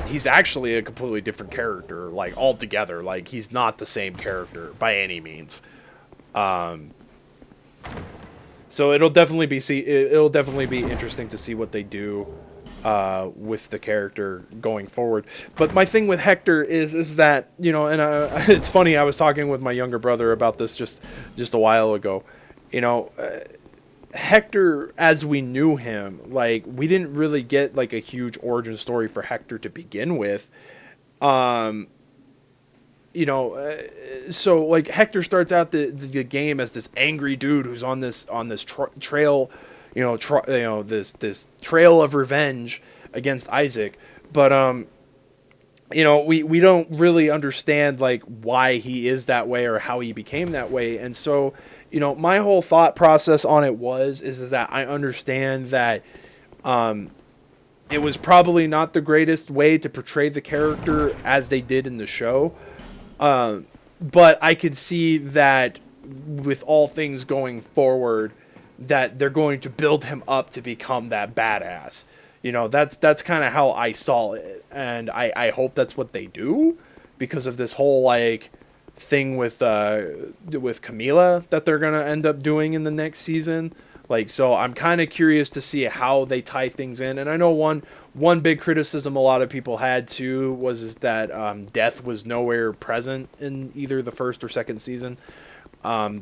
he's actually a completely different character, like, altogether. Like, he's not the same character by any means. So it'll definitely be interesting to see what they do with the character going forward. But my thing with Hector is that, you know, and it's funny, I was talking with my younger brother about this just a while ago. You know, Hector, as we knew him, like, we didn't really get, like, a huge origin story for Hector to begin with. You know, so, like, Hector starts out the game as this angry dude who's on this trail, this trail of revenge against Isaac. But you know, we don't really understand like why he is that way or how he became that way. And so, you know, my whole thought process on it is that I understand that it was probably not the greatest way to portray the character as they did in the show. But I could see that with all things going forward, that they're going to build him up to become that badass. You know, that's kind of how I saw it, and I hope that's what they do, because of this whole like thing with Camila that they're gonna end up doing in the next season. Like, so I'm kind of curious to see how they tie things in. And I know one big criticism a lot of people had too is that Death was nowhere present in either the first or second season.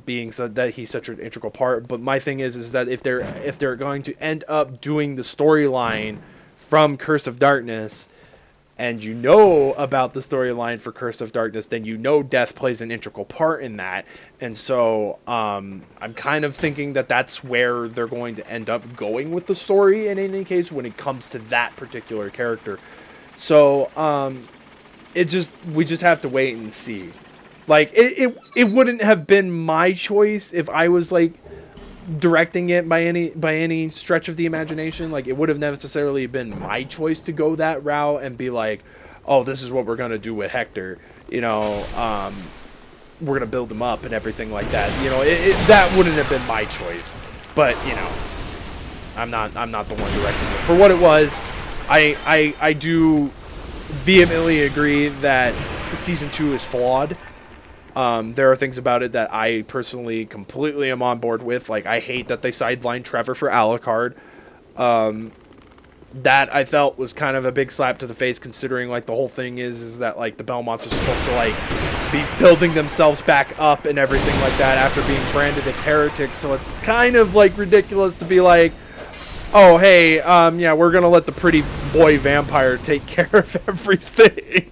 Being so that he's such an integral part. But my thing is that if they're going to end up doing the storyline from Curse of Darkness, and you know about the storyline for Curse of Darkness, then you know Death plays an integral part in that. And so I'm kind of thinking that that's where they're going to end up going with the story in any case when it comes to that particular character. So we just have to wait and see. Like, it wouldn't have been my choice if I was like directing it by any stretch of the imagination. Like, it would have necessarily been my choice to go that route and be like, oh, this is what we're gonna do with Hector. You know, we're gonna build him up and everything like that. You know, that wouldn't have been my choice. But you know, I'm not the one directing it. For what it was, I do vehemently agree that season 2 is flawed. There are things about it that I personally completely am on board with. Like, I hate that they sidelined Trevor for Alucard. That I felt was kind of a big slap to the face, considering like the whole thing is that like the Belmonts are supposed to like be building themselves back up and everything like that after being branded as heretics. So it's kind of like ridiculous to be like, oh hey, yeah, we're gonna let the pretty boy vampire take care of everything,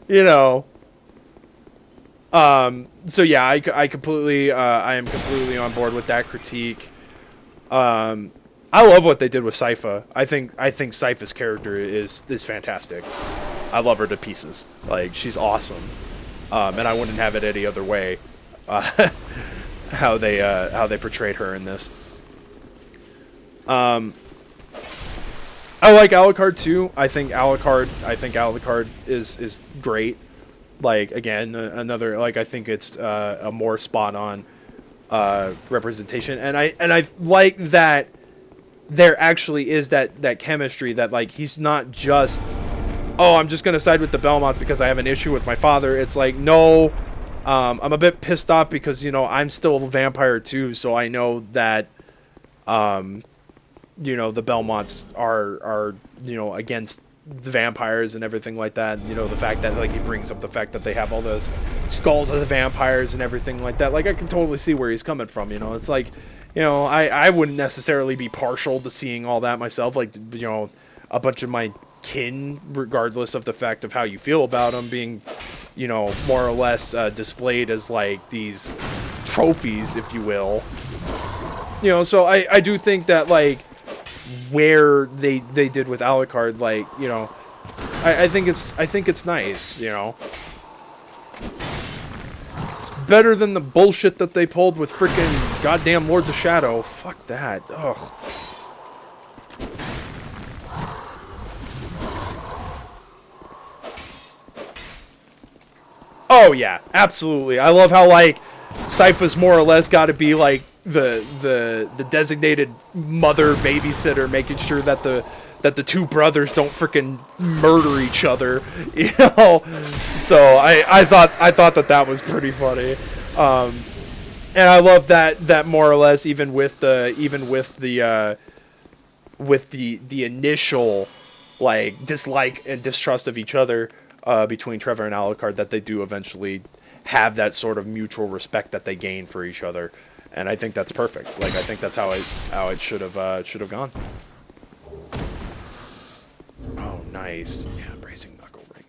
you know. So yeah, I completely, I am completely on board with that critique. I love what they did with Sypha. I think Sypha's character is fantastic. I love her to pieces. Like, she's awesome. And I wouldn't have it any other way. How they portrayed her in this. I like Alucard too. I think Alucard is great. Like, again, another, like, I think it's a more spot on representation, and I like that there actually is that chemistry, that like he's not just, oh, I'm just gonna side with the Belmonts because I have an issue with my father. It's like, no, I'm a bit pissed off because, you know, I'm still a vampire too, so I know that you know, the Belmonts are you know, against the vampires and everything like that. You know, the fact that like he brings up the fact that they have all those skulls of the vampires and everything like that. Like, I can totally see where he's coming from. You know, it's like, you know, I wouldn't necessarily be partial to seeing all that myself. Like, you know, a bunch of my kin, regardless of the fact of how you feel about them, being, you know, more or less displayed as like these trophies, if you will. You know, so I do think that like where they did with Alucard, like, you know, I think it's nice, you know. It's better than the bullshit that they pulled with freaking goddamn Lords of Shadow. Fuck that. Ugh. Oh yeah, absolutely. I love how like Sypha's more or less got to be like the designated mother babysitter, making sure that the two brothers don't freaking murder each other, you know. So I thought that was pretty funny, and I love that more or less even with the initial like dislike and distrust of each other between Trevor and Alucard, that they do eventually have that sort of mutual respect that they gain for each other. And I think that's perfect. Like, I think that's how it should have gone. Oh, nice. Yeah, bracing knuckle ring.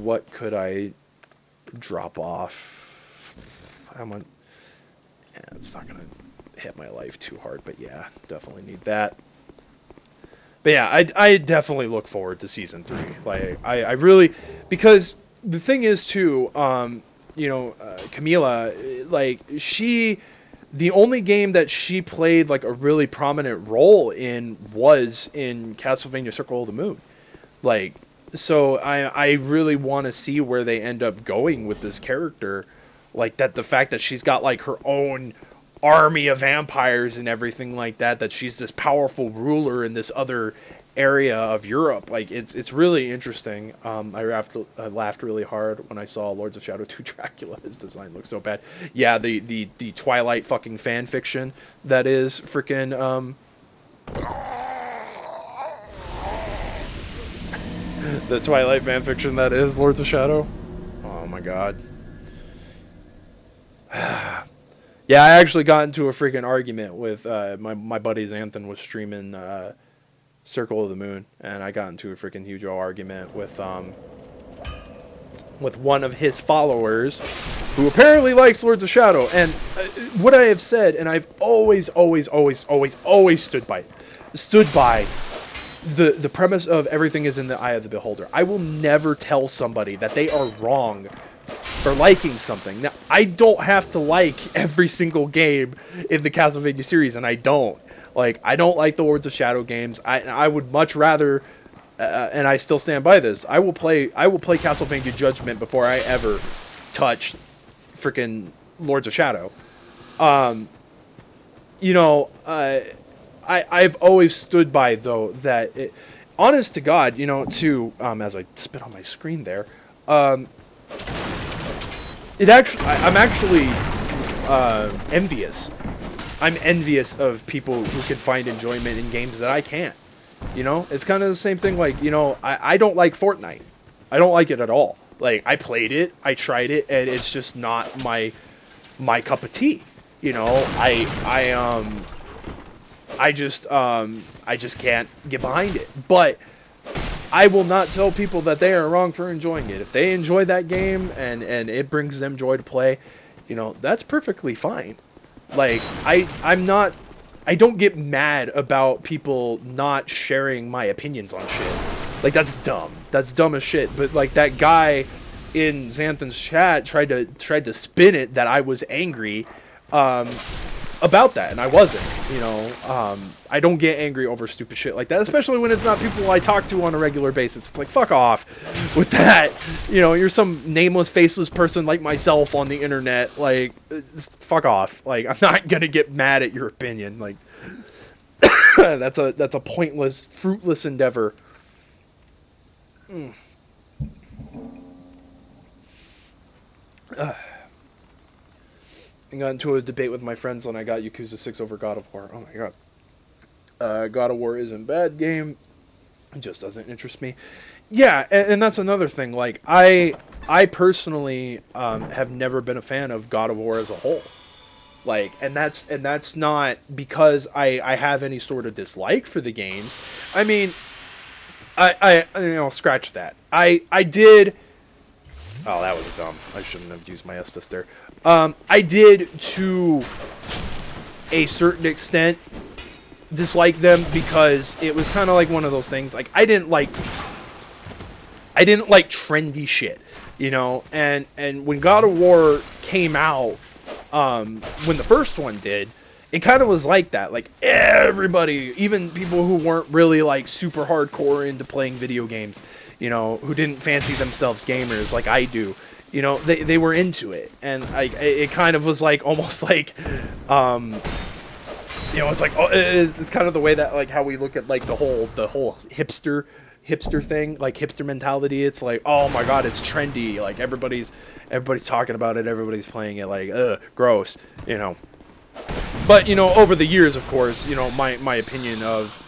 What could I drop off? Yeah, it's not gonna hit my life too hard, but yeah, definitely need that. But yeah, I definitely look forward to season 3. Like I really, because the thing is too, Camila, like the only game that she played like a really prominent role in was in Castlevania Circle of the Moon. Like, so I really want to see where they end up going with this character. Like that, the fact that she's got like her own army of vampires and everything like that, that she's this powerful ruler in this other area of Europe. Like it's really interesting. I laughed really hard when I saw Lords of Shadow 2 Dracula. His design looks so bad. Yeah, the Twilight fucking fan fiction that is freaking the Twilight fan fiction that is Lords of Shadow. Oh my god. Yeah, I actually got into a freaking argument with my buddy Xanthan was streaming Circle of the Moon, and I got into a freaking huge argument with one of his followers who apparently likes Lords of Shadow. And what I have said, and I've always stood by the premise of everything is in the eye of the beholder. I will never tell somebody that they are wrong for liking something. Now, I don't have to like every single game in the Castlevania series, and I don't. Like, I don't like the Lords of Shadow games. I would much rather, and I still stand by this, I will play Castlevania Judgment before I ever touch freaking Lords of Shadow. I've always stood by, though, that, honest to God, as I spit on my screen there, I'm actually envious. I'm envious of people who can find enjoyment in games that I can't. It's kind of the same thing. Like, I don't like Fortnite. I don't like it at all. Like, I played it, I tried it, and it's just not my cup of tea. I just can't get behind it. But I will not tell people that they are wrong for enjoying it. If they enjoy that game and it brings them joy to play, that's perfectly fine. Like, I don't get mad about people not sharing my opinions on shit. Like, that's dumb. That's dumb as shit. But, like, that guy in Xanthan's chat tried to spin it that I was angry about that, and I wasn't. I don't get angry over stupid shit like that, especially when it's not people I talk to on a regular basis. It's like, fuck off with that. You're some nameless, faceless person like myself on the internet. Like, fuck off. Like, I'm not gonna get mad at your opinion. Like, that's a pointless, fruitless endeavor. I got into a debate with my friends when I got Yakuza 6 over God of War. Oh my god. God of War isn't a bad game. It just doesn't interest me. Yeah, and that's another thing. Like, I personally have never been a fan of God of War as a whole. Like, and that's not because I have any sort of dislike for the games. I mean, I scratch that. I did. Oh, that was dumb. I shouldn't have used my Estus there. I did, to a certain extent, dislike them because it was kind of like one of those things. Like, I didn't like trendy shit, And when God of War came out, when the first one did, it kind of was like that. Like, everybody, even people who weren't really like super hardcore into playing video games, who didn't fancy themselves gamers like I do. They were into it, and it kind of was like almost like, it's like, it's kind of the way that, like, how we look at like the whole hipster thing, like hipster mentality. It's like, oh my god, it's trendy. Like, everybody's talking about it, everybody's playing it. Like, gross, But over the years, of course, my opinion of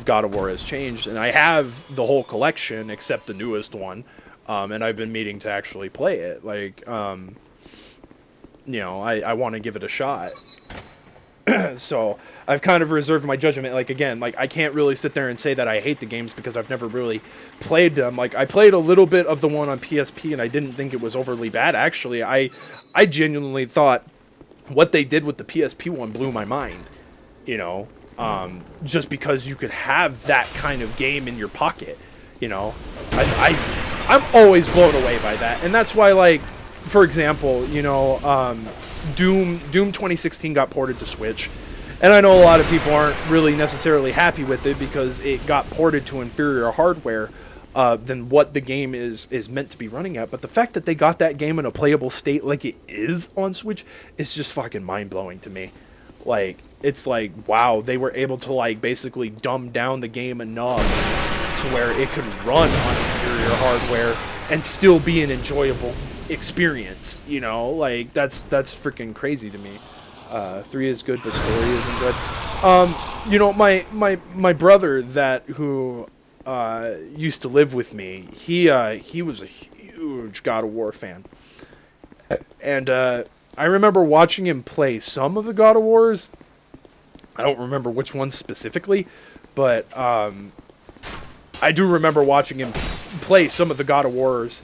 God of War has changed, and I have the whole collection except the newest one. And I've been meaning to actually play it. Like, I want to give it a shot. So I've kind of reserved my judgment. Like, again, like, I can't really sit there and say that I hate the games because I've never really played them. Like, I played a little bit of the one on PSP, and I didn't think it was overly bad. Actually, I genuinely thought what they did with the PSP one blew my mind. just because you could have that kind of game in your pocket, you know. I'm always blown away by that, and that's why, like, for example, you know, Doom 2016 got ported to Switch, and I know a lot of people aren't really necessarily happy with it because it got ported to inferior hardware than what the game is meant to be running at. But the fact that they got that game in a playable state like it is on Switch is just fucking mind-blowing to me. Like, it's like, wow, they were able to, like, basically dumb down the game enough to where it could run on inferior hardware and still be an enjoyable experience, you know. Like, that's freaking crazy to me. 3 is good, but story isn't good. You know, my brother who used to live with me, he was a huge God of War fan, and I remember watching him play some of the God of Wars. I don't remember which ones specifically, but I do remember watching him play some of the God of Wars,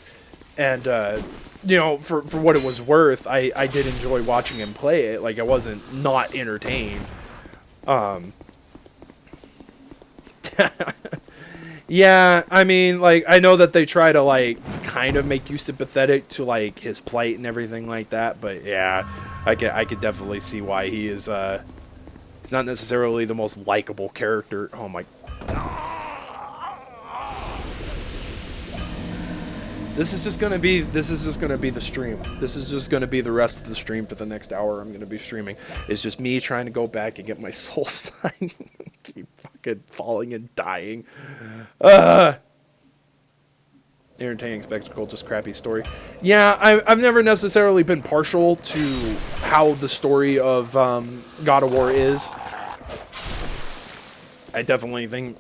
and you know, for what it was worth, I did enjoy watching him play it. Like, I wasn't not entertained. Yeah, I mean, like, I know that they try to, like, kind of make you sympathetic to, like, his plight and everything like that, but yeah, I could definitely see why he is, he's not necessarily the most likable character. Oh my... This is just gonna be the stream. This is just gonna be the rest of the stream for the next hour. I'm gonna be streaming. It's just me trying to go back and get my soul sign. Keep fucking falling and dying. Entertaining spectacle, just crappy story. Yeah, I've never necessarily been partial to how the story of God of War is. I definitely think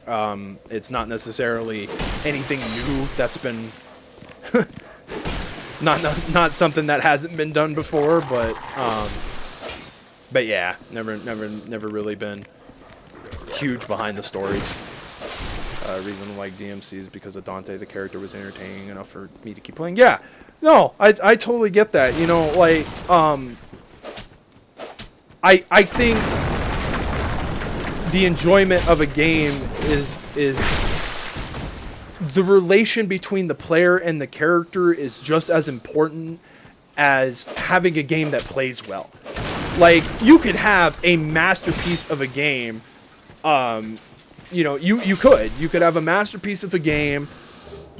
it's not necessarily anything new that's been not something that hasn't been done before, but yeah, never really been huge behind the story. Reason to like DMC is because of Dante. The character was entertaining enough for me to keep playing. Yeah, no, I totally get that. You know, like I think the enjoyment of a game is the relation between the player and the character is just as important as having a game that plays well. Like, you could have a masterpiece of a game. You know, you could have a masterpiece of a game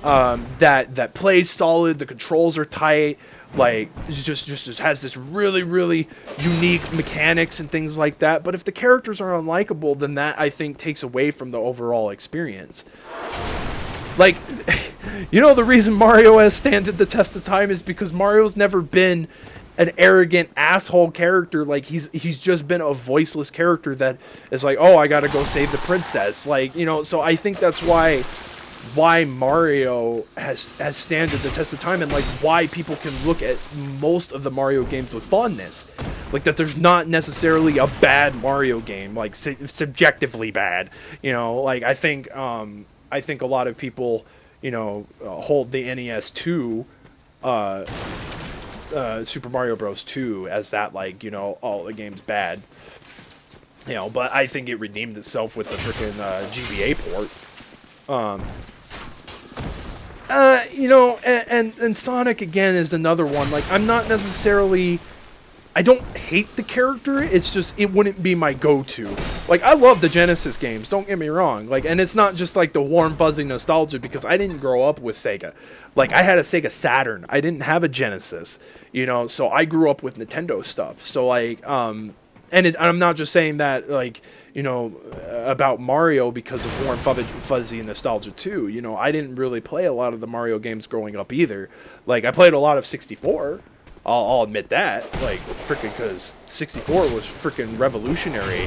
that plays solid. The controls are tight. Like, just has this really, really unique mechanics and things like that. But if the characters are unlikable, then that, I think, takes away from the overall experience. Like, you know, the reason Mario has standed the test of time is because Mario's never been an arrogant asshole character. Like, he's just been a voiceless character that is like, oh, I gotta go save the princess. Like, you know, so I think that's why Mario has standed the test of time, and like why people can look at most of the Mario games with fondness. Like, that there's not necessarily a bad Mario game, like subjectively bad. You know, like I think a lot of people, you know, hold the NES 2, Super Mario Bros. 2 as that, like, you know, oh, the game's bad. You know, but I think it redeemed itself with the freaking GBA port. You know, and Sonic, again, is another one. Like, I'm not necessarily... I don't hate the character, it's just, it wouldn't be my go-to. Like, I love the Genesis games, don't get me wrong. Like, and it's not just like the warm, fuzzy nostalgia, because I didn't grow up with Sega. Like, I had a Sega Saturn, I didn't have a Genesis, you know, so I grew up with Nintendo stuff. So, like, and I'm not just saying that, like, you know, about Mario because of warm, fuzzy nostalgia too. You know, I didn't really play a lot of the Mario games growing up either. Like, I played a lot of 64. I'll admit that, like, freaking, because 64 was freaking revolutionary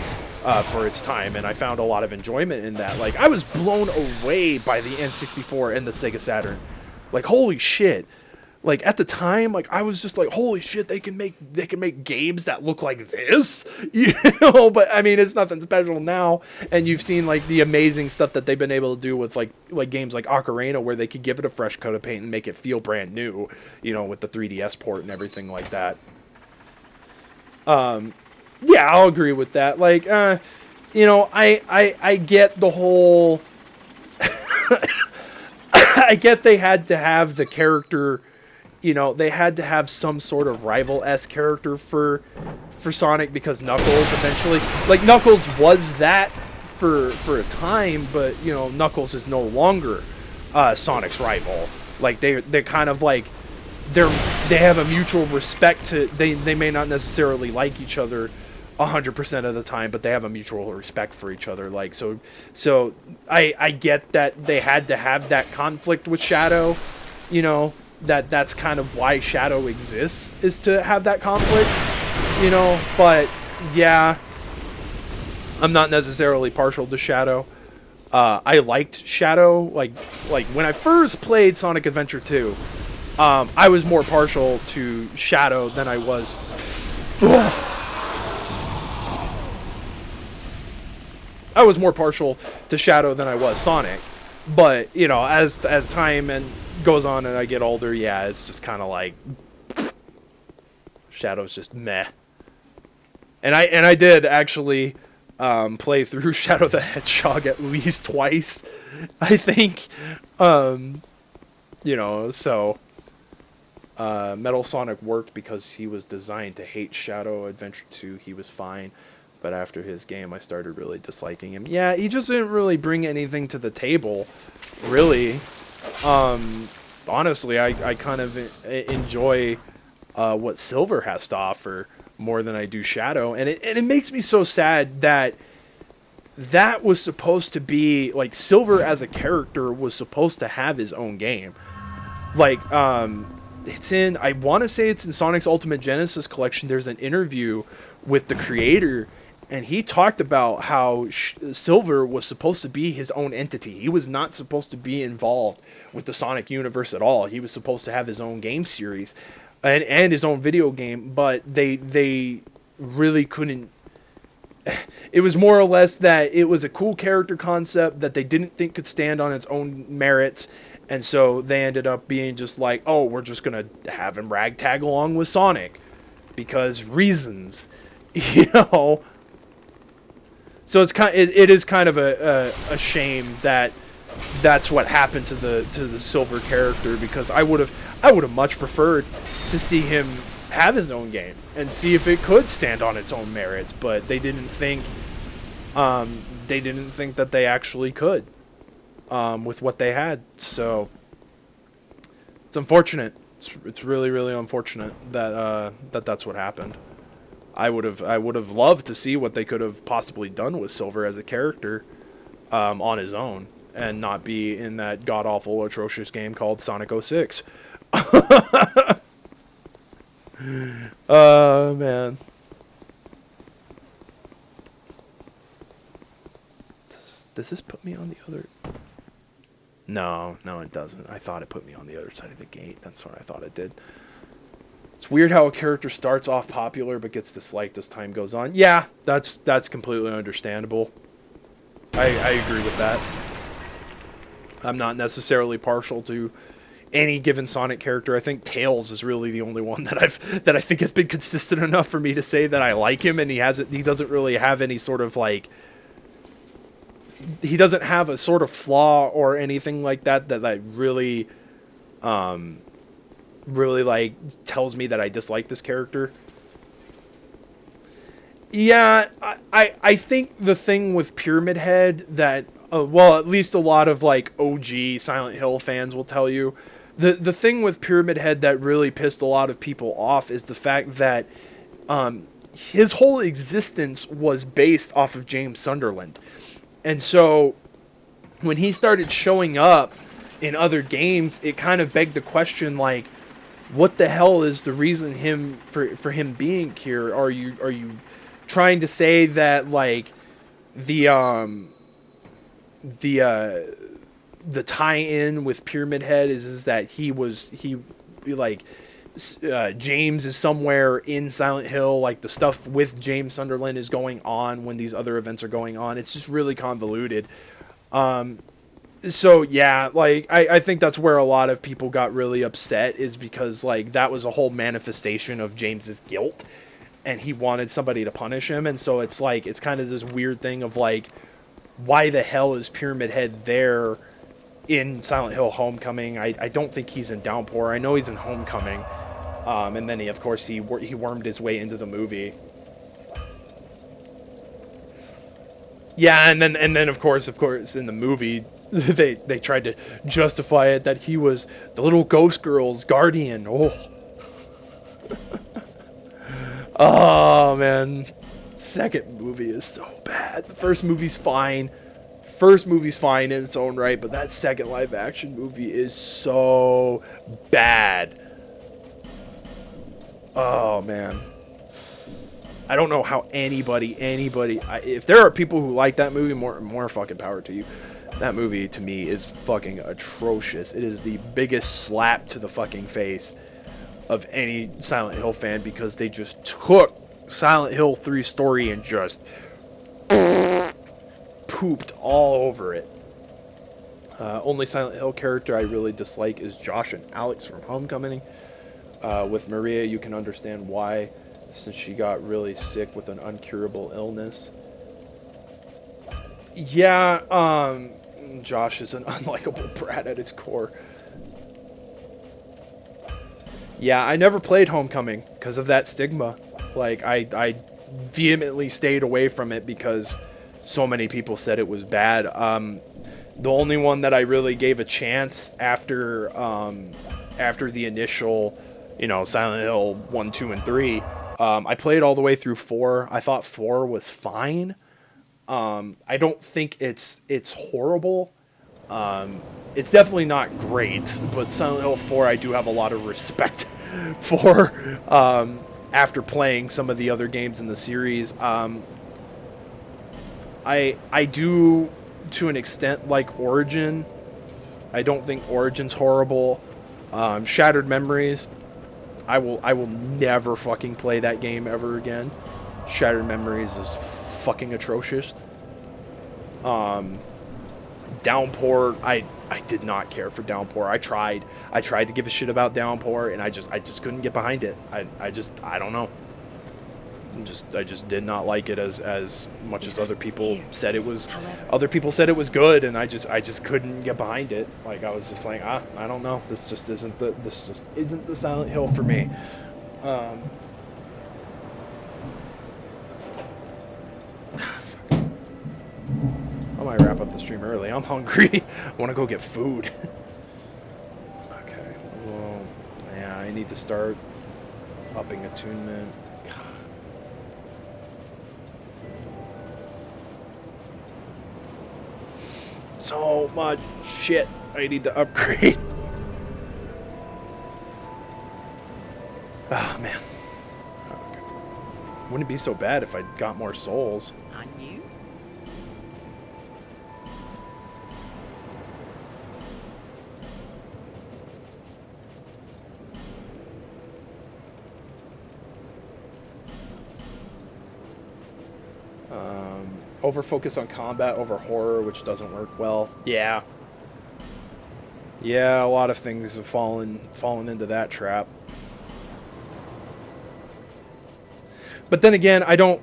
for its time, and I found a lot of enjoyment in that. Like, I was blown away by the N64 and the Sega Saturn. Like, holy shit. Like, at the time, like, I was just like, holy shit, they can make games that look like this, you know. But I mean, it's nothing special now, and you've seen like the amazing stuff that they've been able to do with like games like Ocarina, where they could give it a fresh coat of paint and make it feel brand new, you know, with the 3DS port and everything like that. Yeah, I'll agree with that. Like, you know, I get the whole. I get they had to have the character, you know, they had to have some sort of rival-esque character for Sonic, because Knuckles eventually, like, Knuckles was that for a time, but, you know, Knuckles is no longer Sonic's rival. Like, they're kind of like, they have a mutual respect to, they may not necessarily like each other 100% of the time, but they have a mutual respect for each other. Like, so I get that they had to have that conflict with Shadow, you know, that's kind of why Shadow exists, is to have that conflict, you know. But yeah, I'm not necessarily partial to Shadow. I liked Shadow, like when I first played Sonic Adventure 2, I was more partial to Shadow than I was. I was more partial to Shadow than I was Sonic. But, you know, as time goes on and I get older, yeah, it's just kind of like Shadow's just meh. And I did actually play through Shadow the Hedgehog at least twice, I think. You know, so Metal Sonic worked because he was designed to hate Shadow. Adventure 2, he was fine. But after his game, I started really disliking him. Yeah, he just didn't really bring anything to the table, really. Honestly, I kind of enjoy what Silver has to offer more than I do Shadow. And it makes me so sad that that was supposed to be, like, Silver as a character was supposed to have his own game. Like, it's in, I want to say it's in Sonic's Ultimate Genesis collection. There's an interview with the creator, and he talked about how Silver was supposed to be his own entity. He was not supposed to be involved with the Sonic universe at all. He was supposed to have his own game series and his own video game, but they really couldn't. It was more or less that it was a cool character concept that they didn't think could stand on its own merits, and so they ended up being just like, oh, we're just going to have him ragtag along with Sonic because reasons, you know. So it is kind of a shame that that's what happened to the Silver character, because I would have much preferred to see him have his own game and see if it could stand on its own merits, but they didn't think that they actually could with what they had. So it's unfortunate. It's really, really unfortunate that that's what happened. I would have loved to see what they could have possibly done with Silver as a character on his own, and not be in that god-awful, atrocious game called Sonic 06. Oh, man. Does this put me on the other... No, it doesn't. I thought it put me on the other side of the gate. That's what I thought it did. It's weird how a character starts off popular but gets disliked as time goes on. Yeah, that's completely understandable. I agree with that. I'm not necessarily partial to any given Sonic character. I think Tails is really the only one that I think has been consistent enough for me to say that I like him, and he doesn't really have any sort of, like, he doesn't have a sort of flaw or anything like that I really really, like, tells me that I dislike this character. Yeah, I think the thing with Pyramid Head that, well, at least a lot of, like, OG Silent Hill fans will tell you, the thing with Pyramid Head that really pissed a lot of people off is the fact that his whole existence was based off of James Sunderland. And so when he started showing up in other games, it kind of begged the question, like, what the hell is the reason for him being here? Are you trying to say that, like, the tie-in with Pyramid Head is that James is somewhere in Silent Hill, like the stuff with James Sunderland is going on when these other events are going on? It's just really convoluted. So yeah, like, I think that's where a lot of people got really upset, is because, like, that was a whole manifestation of James's guilt. and he wanted somebody to punish him, and so it's like it's kind of this weird thing of like, why the hell is Pyramid Head there in Silent Hill Homecoming? I don't think he's in Downpour. I know he's in Homecoming, and then of course he wormed his way into the movie. Yeah, and then of course in the movie they tried to justify it that he was the little ghost girl's guardian. Oh. Oh man, second movie is so bad. The first movie's fine. First movie's fine in its own right, but that second live action movie is so bad. Oh man. I don't know how anybody, if there are people who like that movie, more fucking power to you. That movie to me is fucking atrocious. It is the biggest slap to the fucking face of any Silent Hill fan, because they just took Silent Hill 3 story and just pooped all over it. Only Silent Hill character I really dislike is Josh and Alex from Homecoming. With Maria, you can understand why, since she got really sick with an uncurable illness. Yeah, Josh is an unlikable brat at his core. Yeah, I never played Homecoming because of that stigma. Like, I vehemently stayed away from it because so many people said it was bad. The only one that I really gave a chance after the initial, Silent Hill 1, 2, and 3, I played all the way through 4. I thought 4 was fine. I don't think it's horrible. It's definitely not great, but Silent Hill 4 I do have a lot of respect for after playing some of the other games in the series. I do, to an extent, like Origin. I don't think Origin's horrible. Shattered Memories, I will never fucking play that game ever again. Shattered Memories is fucking atrocious. Downpour, I did not care for Downpour. I tried to give a shit about Downpour, and I just couldn't get behind it. I don't know. I just did not like it as much as other people said it was. Other people said it was good, and I just couldn't get behind it. Like, I was just like, I don't know. This just isn't the Silent Hill for me. I might wrap up the stream early. I'm hungry. I want to go get food. Okay. Well, yeah, I need to start upping attunement. So much shit I need to upgrade. Oh, man. Okay. Wouldn't it be so bad if I got more souls? On you? Over focus on combat over horror, which doesn't work well. Yeah. Yeah, a lot of things have fallen into that trap. But then again, I don't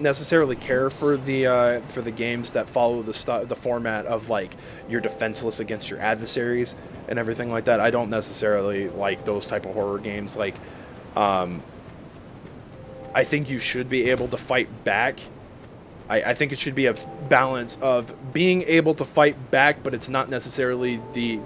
necessarily care for the games that follow the format of, like, you're defenseless against your adversaries and everything like that. I don't necessarily like those type of horror games. Like, I think you should be able to fight back. I think it should be a balance of being able to fight back, but it's not necessarily the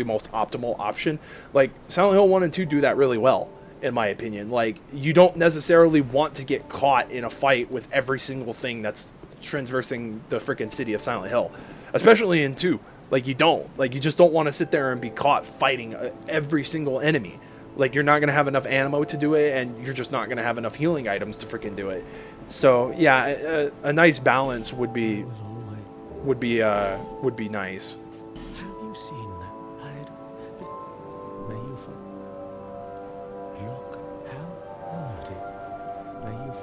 most optimal option. Like, Silent Hill 1 and 2 do that really well, in my opinion. Like, you don't necessarily want to get caught in a fight with every single thing that's transversing the freaking city of Silent Hill. Especially in 2. Like, you don't. Like, you just don't want to sit there and be caught fighting every single enemy. Like, you're not going to have enough ammo to do it, and you're just not going to have enough healing items to freaking do it. So, yeah, a nice balance would be nice. Have you seen that? May you find. Look how hardy. May you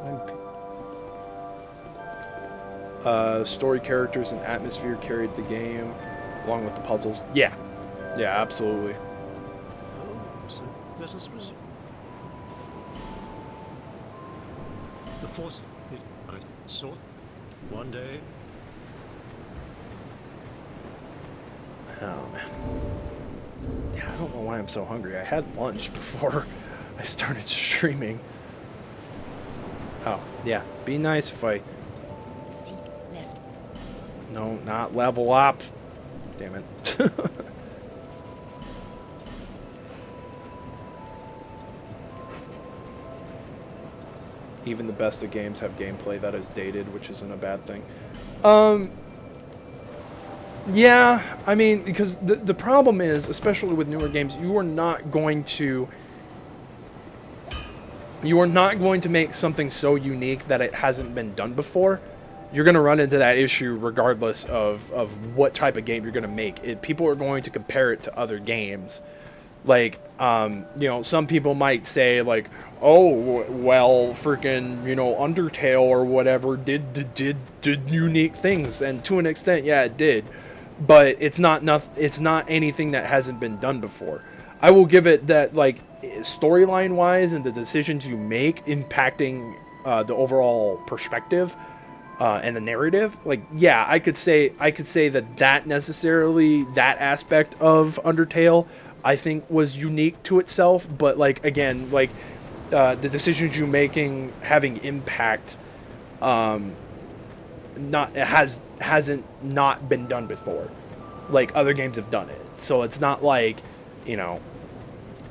find. Story characters and atmosphere carried the game, along with the puzzles. Yeah, absolutely. Oh, so business was force it. I sort. One day. Oh man. Yeah, I don't know why I'm so hungry. I had lunch before I started streaming. Oh, yeah. Be nice if I... Seek less. No, not level up. Damn it. Even the best of games have gameplay that is dated, which isn't a bad thing. Yeah, I mean, because the problem is, especially with newer games, you are not going to make something so unique that it hasn't been done before. You're going to run into that issue regardless of what type of game you're going to make. People are going to compare it to other games. Like, you know, some people might say, like, oh, well, freaking, you know, Undertale or whatever did unique things. And to an extent, yeah, it did. But it's not anything that hasn't been done before. I will give it that, like, storyline-wise and the decisions you make impacting the overall perspective and the narrative. Like, yeah, I could say that necessarily, that aspect of Undertale, I think, was unique to itself. But, like, again, like, the decisions you're making having impact hasn't not been done before. Like, other games have done it. So it's not like, you know,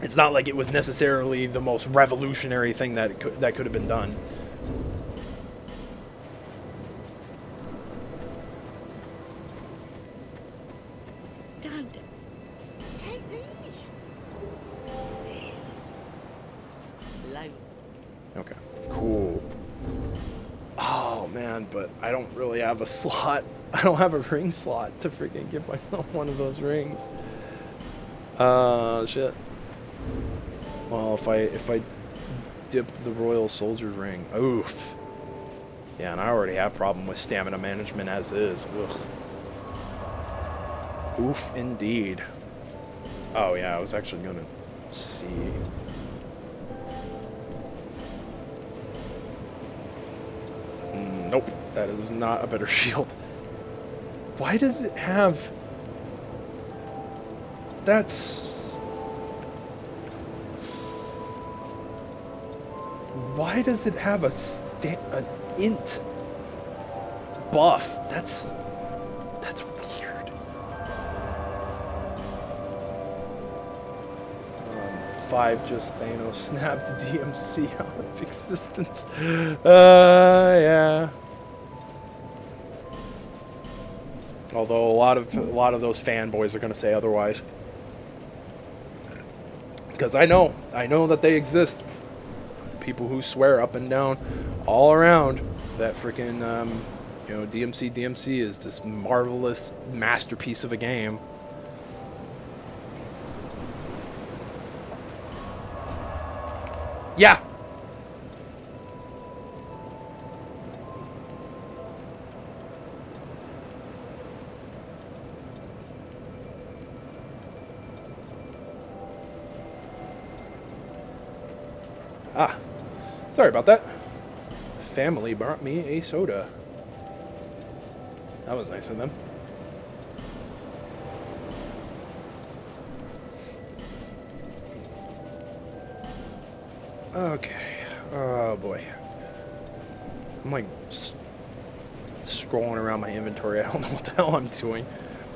it's not like it was necessarily the most revolutionary thing that could have been done. Dad, take these. Low. Okay, cool. Oh man, but I don't really have a slot. I don't have a ring slot to freaking give myself one of those rings. Shit. Well, if I dip the Royal Soldier ring, oof. Yeah, and I already have a problem with stamina management as is. Ugh. Oof, indeed. Oh yeah, I was actually gonna see. Nope, that is not a better shield. Why does it have... That's... Why does it have an int buff? That's weird. 5 just Thanos snapped DMC out of existence. Yeah. Although a lot of those fanboys are going to say otherwise, because I know that they exist. People who swear up and down, all around, that freaking you know, DMC is this marvelous masterpiece of a game. Yeah. Ah, sorry about that. Family brought me a soda. That was nice of them. Okay. Oh boy. I'm like scrolling around my inventory. I don't know what the hell I'm doing.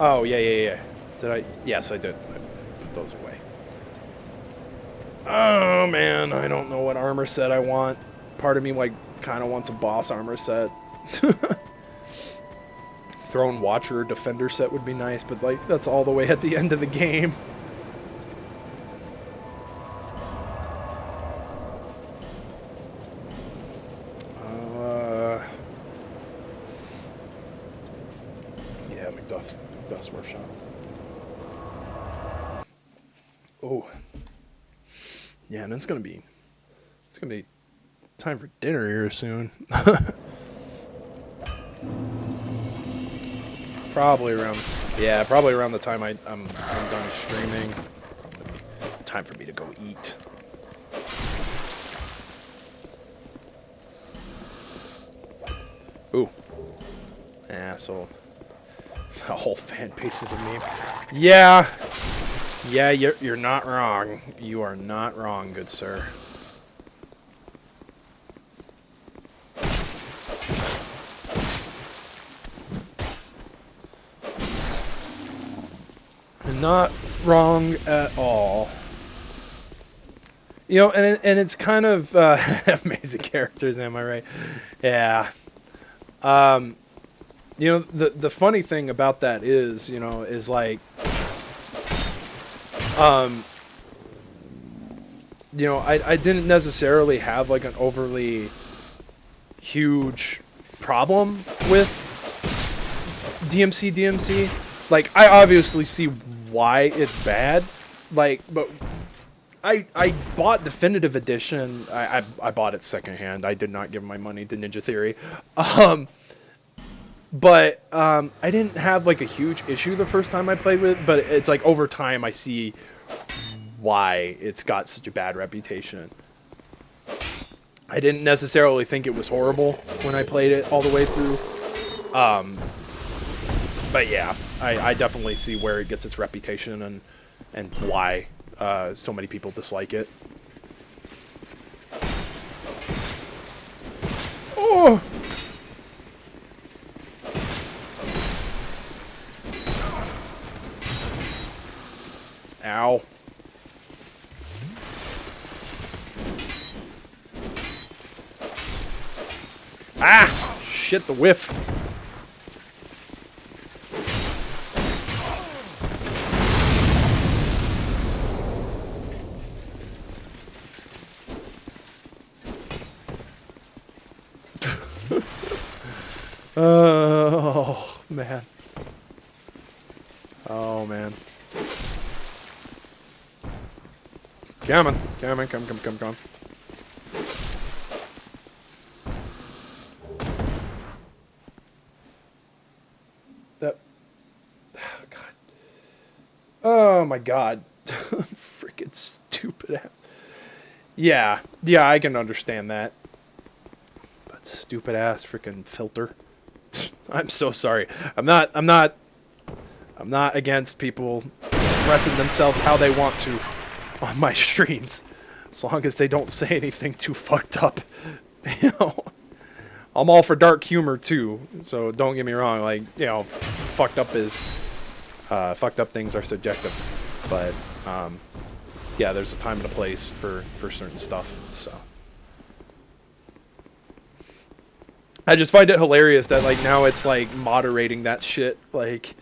Oh, yeah. Did I? Yes, I did. I put those away. Oh man, I don't know what armor set I want. Part of me like kind of wants a boss armor set. Throne Watcher Defender set would be nice, but like that's all the way at the end of the game. Yeah, Macduff's Workshop. Oh. Yeah, and it's gonna be time for dinner here soon. Probably around the time I'm done streaming. Probably time for me to go eat. Ooh. Asshole. The whole fan base is a meme. Yeah. Yeah, you're not wrong. You are not wrong, good sir. Not wrong at all. You know, and it's kind of amazing characters, am I right? Yeah. You know, the funny thing about that is, you know, is like, you know, I didn't necessarily have like an overly huge problem with DMC. Like, I obviously see why it's bad. Like, but I bought Definitive Edition. I bought it secondhand. I did not give my money to Ninja Theory. But I didn't have like a huge issue the first time I played with it, but it's like over time I see why it's got such a bad reputation. I didn't necessarily think it was horrible when I played it all the way through. But yeah, I definitely see where it gets its reputation and why so many people dislike it. Oh! Ow. Ah! Shit, the whiff. Oh, man. Oh, man. Come on. Come on, come. That... Oh, God. Oh, my God. Freaking stupid ass. Yeah, I can understand that. But stupid ass freaking filter. I'm so sorry. I'm not against people expressing themselves how they want to on my streams, as long as they don't say anything too fucked up. You know, I'm all for dark humor too, so don't get me wrong. Like, you know, fucked up things are subjective, but yeah, there's a time and a place for certain stuff. So I just find it hilarious that like now it's like moderating that shit. Like,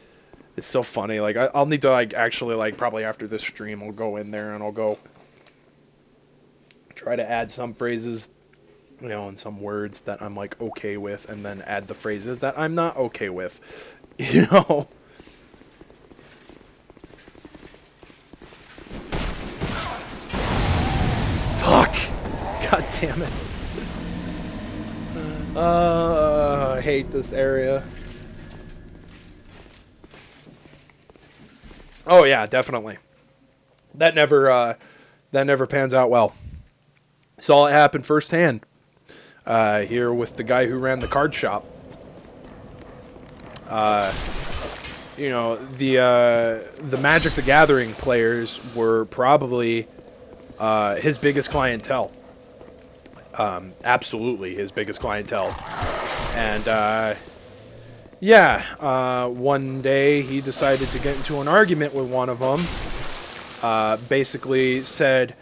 it's so funny. Like, I'll need to like actually like probably after this stream I'll go in there and I'll go try to add some phrases, you know, and some words that I'm like okay with, and then add the phrases that I'm not okay with. You know. Fuck. God damn it. I hate this area. Oh yeah, definitely. That never pans out well. Saw it happen firsthand here with the guy who ran the card shop. You know, the Magic the Gathering players were probably his biggest clientele. Absolutely his biggest clientele. And yeah, one day he decided to get into an argument with one of them. Basically said,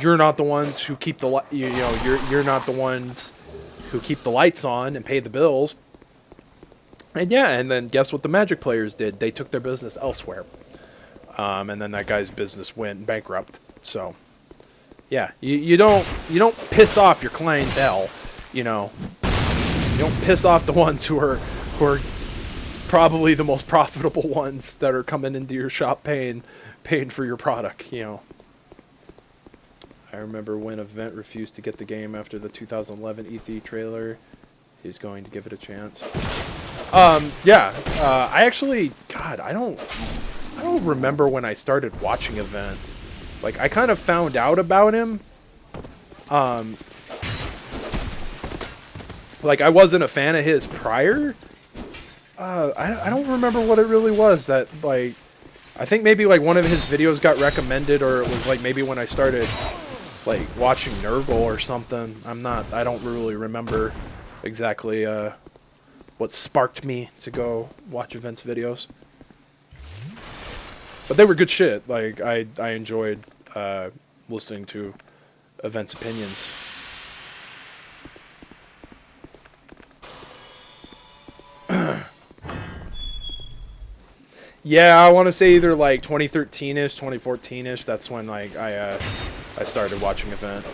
"You're not the ones who keep the you're not the ones who keep the lights on and pay the bills." And yeah, and then guess what the Magic players did? They took their business elsewhere. And then that guy's business went bankrupt. So yeah, you don't piss off your clientele, you know. You don't piss off the ones who are probably the most profitable ones that are coming into your shop paying for your product, you know. I remember when Event refused to get the game after the 2011 E3 trailer. He's going to give it a chance. Yeah, I actually, God, I don't remember when I started watching Event. Like, I kind of found out about him like, I wasn't a fan of his prior. I don't remember what it really was that, like, I think maybe, like, one of his videos got recommended, or it was, like, maybe when I started, like, watching Nurgle or something. I don't really remember exactly, what sparked me to go watch Events videos. But they were good shit. Like, I enjoyed, listening to Events opinions. Yeah, I want to say either like 2013-ish, 2014-ish. That's when like I started watching Event,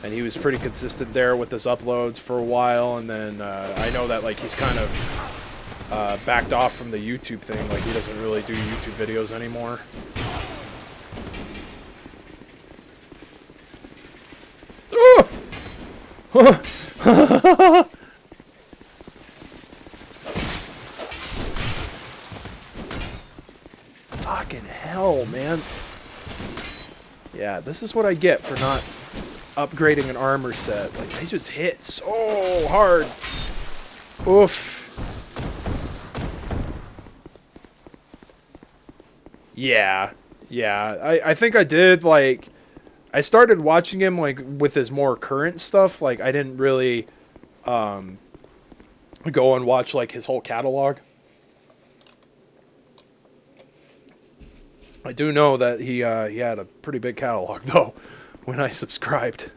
and he was pretty consistent there with his uploads for a while. And then I know that like he's kind of backed off from the YouTube thing. Like he doesn't really do YouTube videos anymore. Oh! Fucking hell, man. Yeah, this is what I get for not upgrading an armor set. Like, they just hit so hard. Oof. Yeah. Yeah. I think I did, like... I started watching him, like, with his more current stuff. Like, I didn't really, go and watch, like, his whole catalog. I do know that he had a pretty big catalog, though, when I subscribed.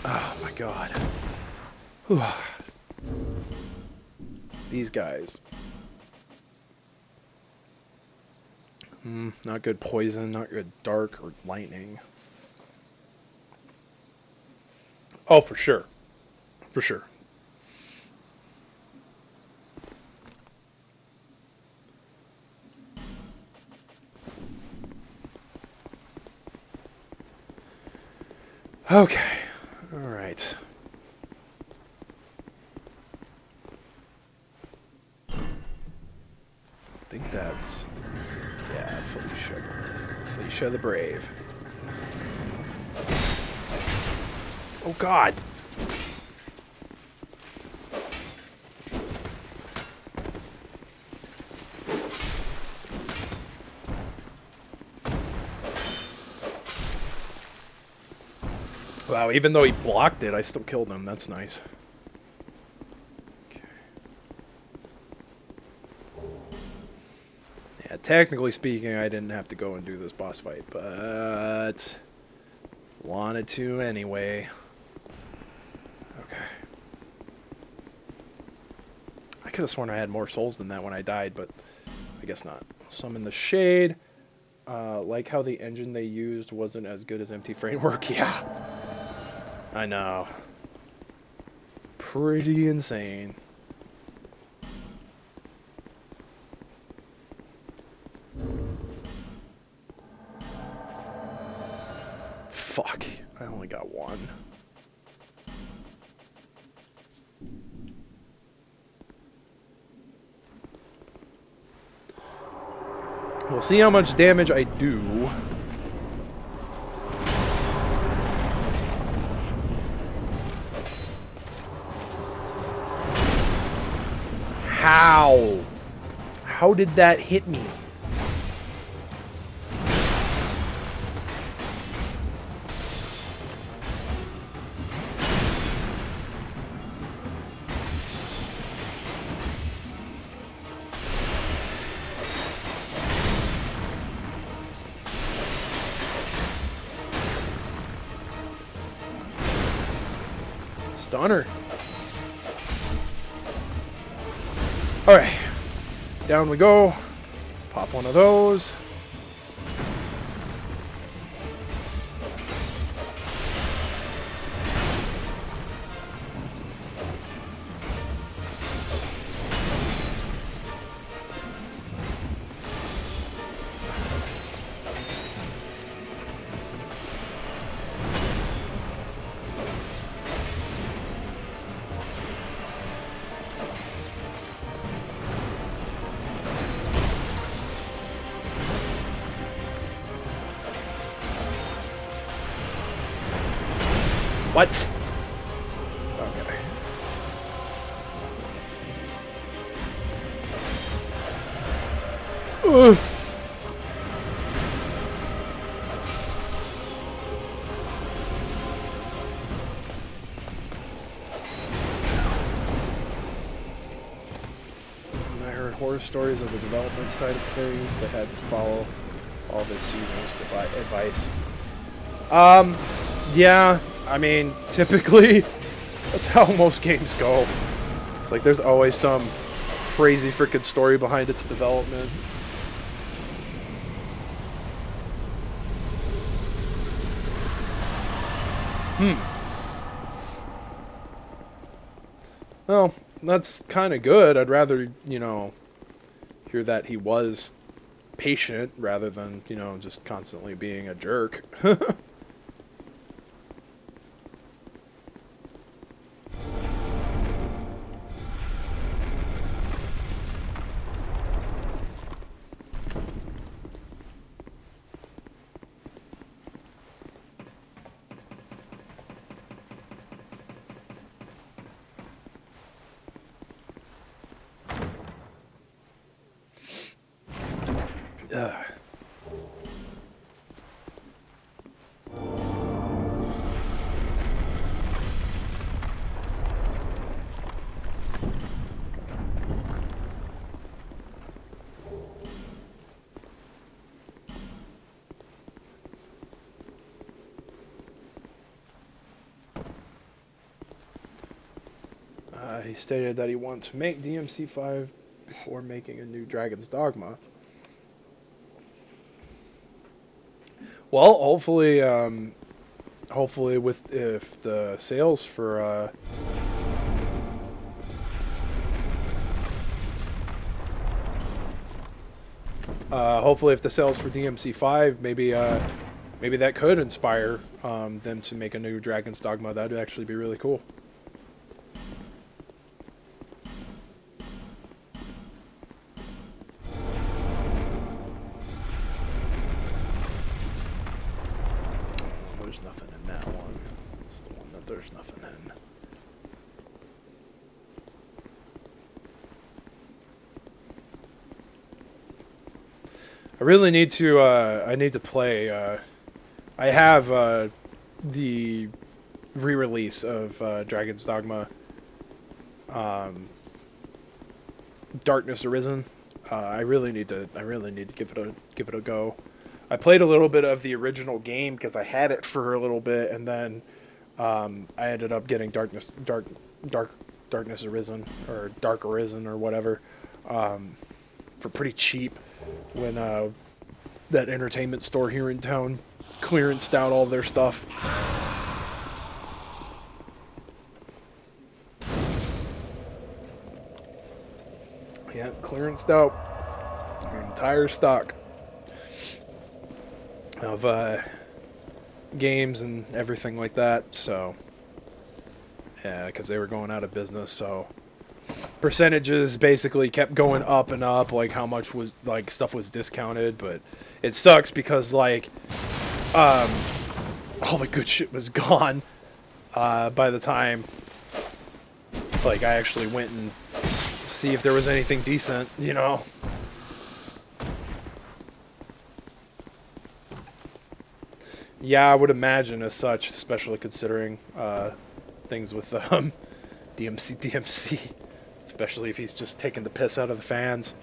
Oh my god. Whew. These guys. Not good poison, not good dark or lightning. Oh, for sure. For sure. Okay. All right. I think that's... yeah, Felicia. Felicia the Brave. Oh, God. Wow, even though he blocked it, I still killed him. That's nice. Okay. Yeah, technically speaking, I didn't have to go and do this boss fight, but wanted to anyway. Okay. I could have sworn I had more souls than that when I died, but I guess not. Summon the Shade. Like how the engine they used wasn't as good as MT Framework. Yeah. I know. Pretty insane. Fuck. I only got one. We'll see how much damage I do. How? How did that hit me? Stunner. Alright, down we go. Pop one of those. What? Okay. Ugh. I heard horror stories of the development side of things that had to follow all the students' advice. Yeah, I mean, typically, that's how most games go. It's like there's always some crazy freaking story behind its development. Well, that's kind of good. I'd rather, you know, hear that he was patient rather than, you know, just constantly being a jerk. Ugh. He stated that he wants to make DMC5 before making a new Dragon's Dogma. Well, hopefully, hopefully if the sales for hopefully if the sales for DMC5 maybe maybe that could inspire them to make a new Dragon's Dogma. That'd actually be really cool. There's nothing in that one. It's the one that there's nothing in. I really need to, I need to play, I have, the re-release of, Dragon's Dogma, Darkness Arisen. I really need to give it a go. I played a little bit of the original game because I had it for a little bit, and then, I ended up getting Darkness Arisen, or Dark Arisen, or whatever, for pretty cheap when that entertainment store here in town clearanced out all their stuff. Yeah, clearanced out their entire stock of games and everything like that. So yeah, because they were going out of business, so percentages basically kept going up and up, like how much was, like, stuff was discounted. But it sucks because, like, all the good shit was gone by the time, like, I actually went and see if there was anything decent, you know. Yeah, I would imagine as such, especially considering things with DMC, especially if he's just taking the piss out of the fans.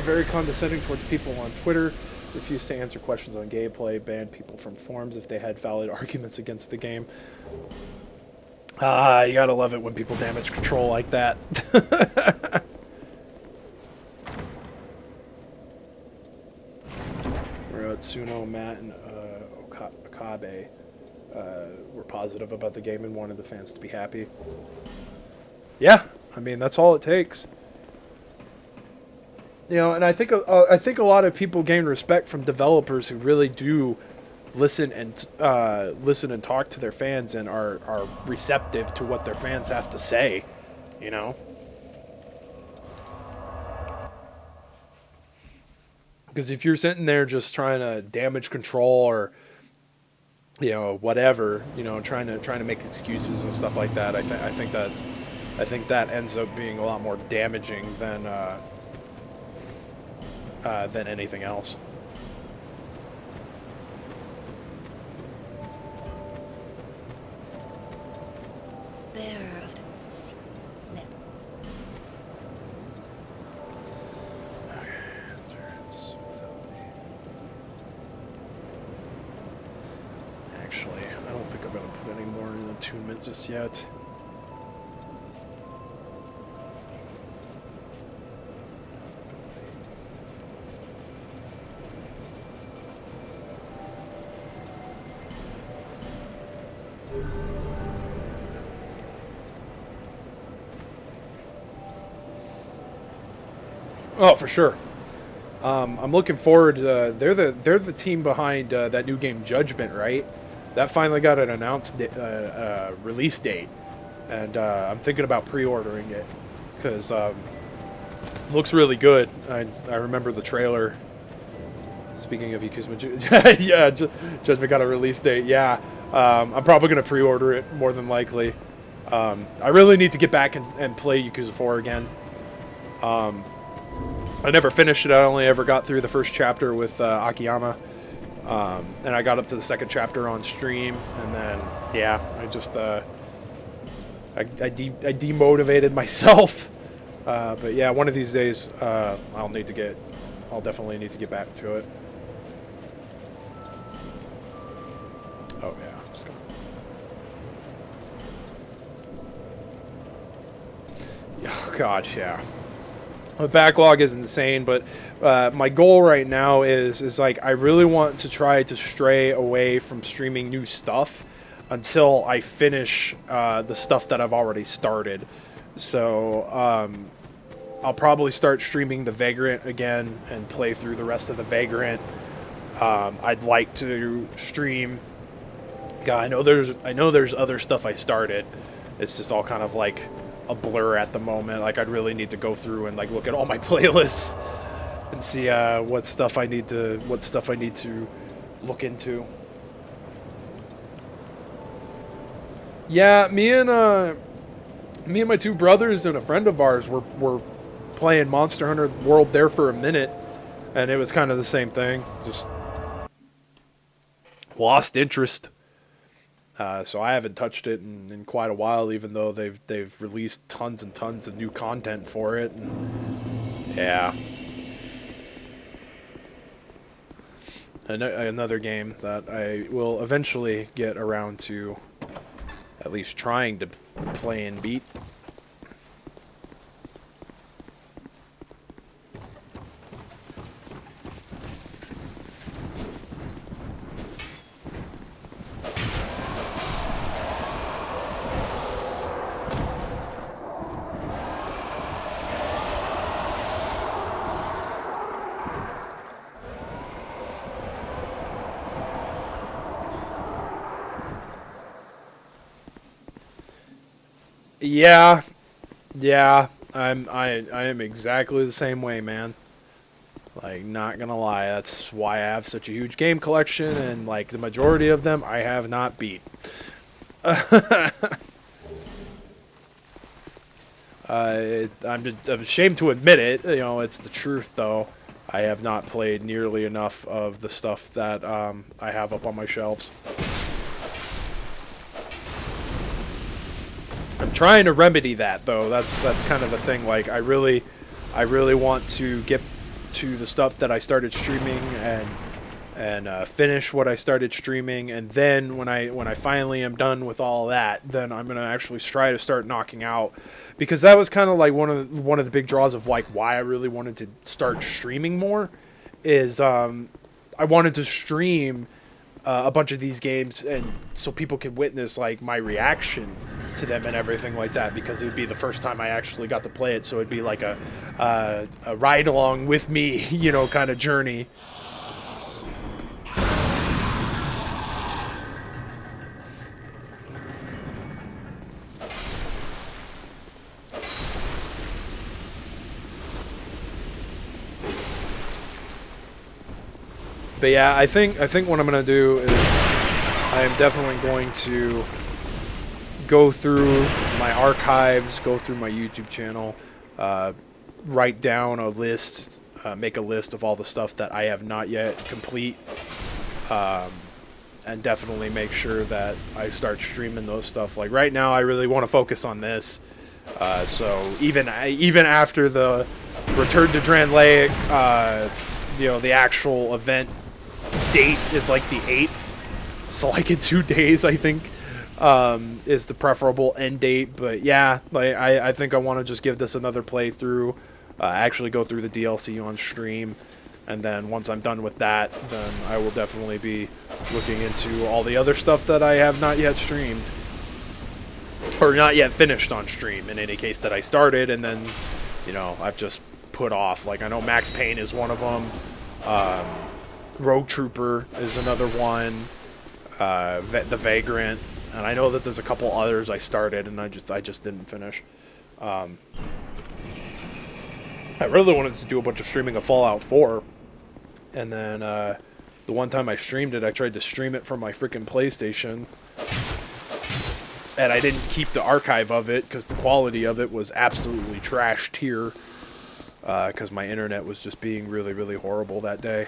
very condescending towards people on Twitter, refused to answer questions on gameplay, banned people from forums if they had valid arguments against the game. You gotta love it when people damage control like that. Tsuno, Matt, and Okabe were positive about the game and wanted the fans to be happy. Yeah, I mean, that's all it takes. You know, and I think a lot of people gain respect from developers who really do listen and talk to their fans and are receptive to what their fans have to say, you know. Because if you're sitting there just trying to damage control or, you know, whatever, you know, trying to make excuses and stuff like that, I think that ends up being a lot more damaging than anything else. Bearer of the sea. Actually, I don't think I'm going to put any more in attunement just yet. Oh, for sure. I'm looking forward. They're the team behind that new game Judgment, right? That finally got an announced release date, and I'm thinking about pre-ordering it because looks really good. I remember the trailer. Speaking of Yakuza, yeah, Judgment got a release date. Yeah, I'm probably gonna pre-order it more than likely. I really need to get back and play Yakuza 4 again. I never finished it. I only ever got through the first chapter with Akiyama. And I got up to the second chapter on stream, and then, yeah, I just, I demotivated myself. But yeah, one of these days, I'll definitely need to get back to it. Oh, yeah. Let's go. Oh, God, yeah. The backlog is insane, but my goal right now is like I really want to try to stray away from streaming new stuff until I finish the stuff that I've already started. So I'll probably start streaming the Vagrant again and play through the rest of the Vagrant. I'd like to stream. God, I know there's other stuff I started. It's just all kind of like a blur at the moment. Like I'd really need to go through and like look at all my playlists and see what stuff I need to look into. Yeah, me and my two brothers and a friend of ours were playing Monster Hunter World there for a minute, and it was kind of the same thing. Just lost interest. So I haven't touched it in quite a while, even though they've released tons and tons of new content for it. And yeah. Another game that I will eventually get around to at least trying to play and beat. Yeah, I am exactly the same way, man. Like, not gonna lie, that's why I have such a huge game collection, and like the majority of them I have not beat. I'm ashamed to admit it. You know, it's the truth though. I have not played nearly enough of the stuff that I have up on my shelves. I'm trying to remedy that though. That's kind of the thing. Like I really want to get to the stuff that I started streaming and finish what I started streaming, and then when I finally am done with all that, then I'm gonna actually try to start knocking out, because that was kind of like one of the big draws of like why I really wanted to start streaming more, is I wanted to stream a bunch of these games, and so people could witness like my reaction to them and everything like that, because it would be the first time I actually got to play it, so it'd be like a ride along with me, you know, kind of journey. But yeah, I think what I'm gonna do is I am definitely going to go through my archives, go through my YouTube channel, write down a list, make a list of all the stuff that I have not yet complete, and definitely make sure that I start streaming those stuff. Like right now, I really want to focus on this. So even after the return to Drangleic, you know, the actual event date is like the 8th, so like in 2 days I think is the preferable end date. But yeah, like I think I want to just give this another playthrough, actually go through the DLC on stream, and then once I'm done with that, then I will definitely be looking into all the other stuff that I have not yet streamed, or not yet finished on stream, in any case, that I started and then, you know, I've just put off. Like I know Max Payne is one of them, Rogue Trooper is another one, the Vagrant, and I know that there's a couple others I started and I just didn't finish. I really wanted to do a bunch of streaming of Fallout 4, and then the one time I streamed it, I tried to stream it from my freaking PlayStation, and I didn't keep the archive of it because the quality of it was absolutely trash tier, because my internet was just being really, really horrible that day.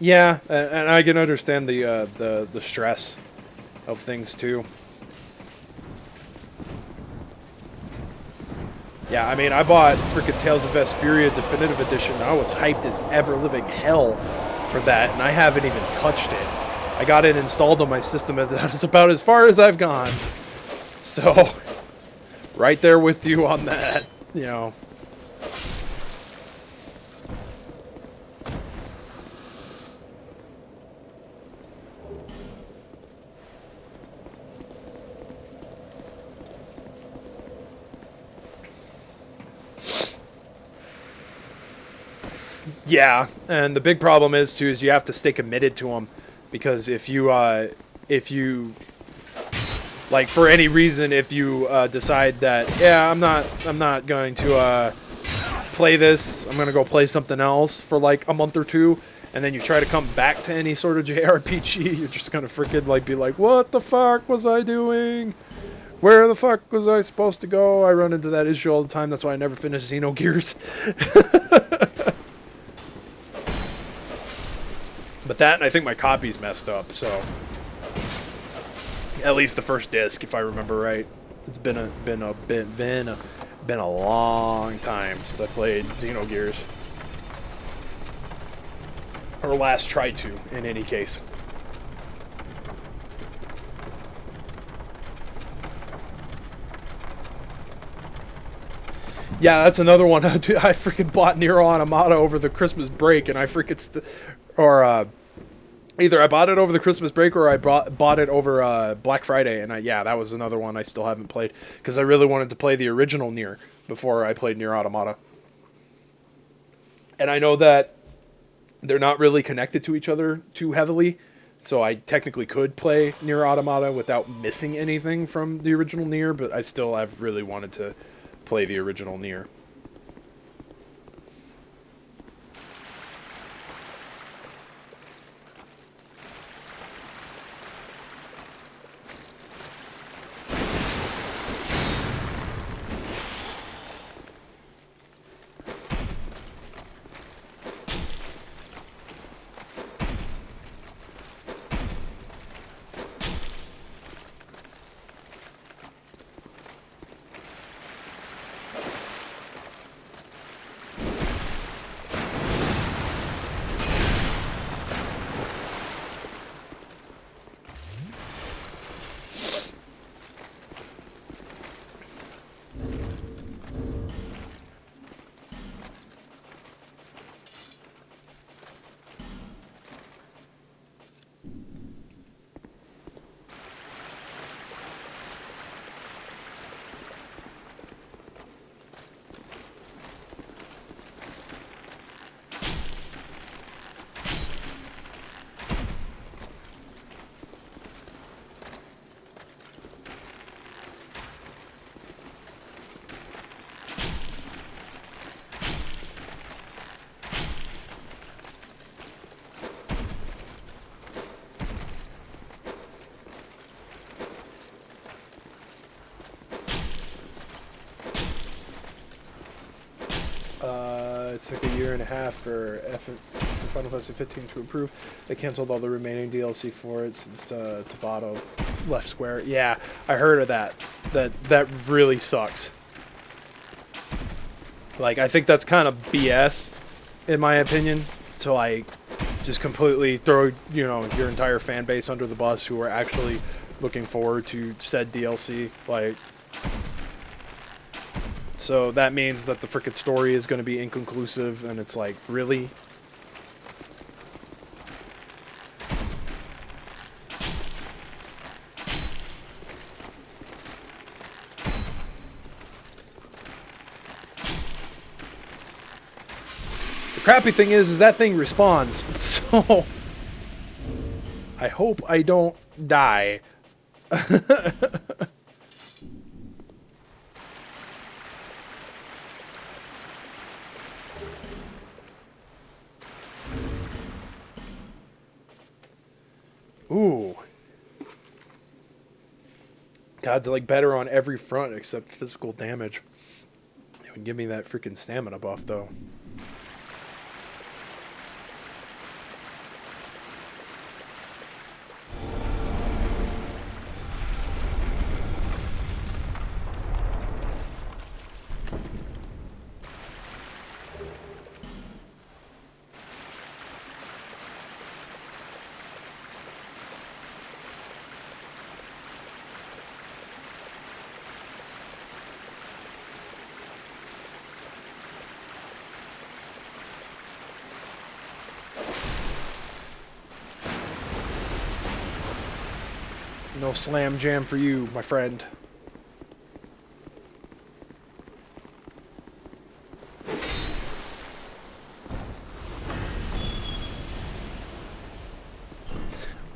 Yeah, and I can understand the stress of things too. Yeah, I mean, I bought freaking Tales of Vesperia Definitive Edition, and I was hyped as ever living hell for that, and I haven't even touched it. I got it installed on my system, and that's about as far as I've gone. So, right there with you on that, you know. Yeah, and the big problem is you have to stay committed to them, because if you like, for any reason, if you decide that, yeah, I'm not going to play this, I'm gonna go play something else for like a month or two, and then you try to come back to any sort of JRPG, you're just gonna freaking like be like, what the fuck was I doing? Where the fuck was I supposed to go? I run into that issue all the time. That's why I never finish Xenogears. But that, and I think my copy's messed up, so at least the first disc, if I remember right. It's been a long time since I played Xenogears, or last tried to, in any case. Yeah, that's another one. I freaking bought Nier Automata over the Christmas break, and I freaking either I bought it over the Christmas break or I bought it over Black Friday, and yeah, that was another one I still haven't played, because I really wanted to play the original Nier before I played Nier Automata. And I know that they're not really connected to each other too heavily, so I technically could play Nier Automata without missing anything from the original Nier, but I still have really wanted to play the original Nier. took a year and a half for Final Fantasy 15 to approve. They canceled all the remaining DLC for it since Tabata left Square. Yeah, I heard of that. That really sucks. Like, I think that's kind of BS, in my opinion. To like just completely throw, you know, your entire fan base under the bus who are actually looking forward to said DLC. Like, so that means that the frickin' story is going to be inconclusive, and it's like, really? The crappy thing is that thing respawns, so I hope I don't die. Ooh. God's like better on every front except physical damage. It would give me that freaking stamina buff though. No slam jam for you, my friend.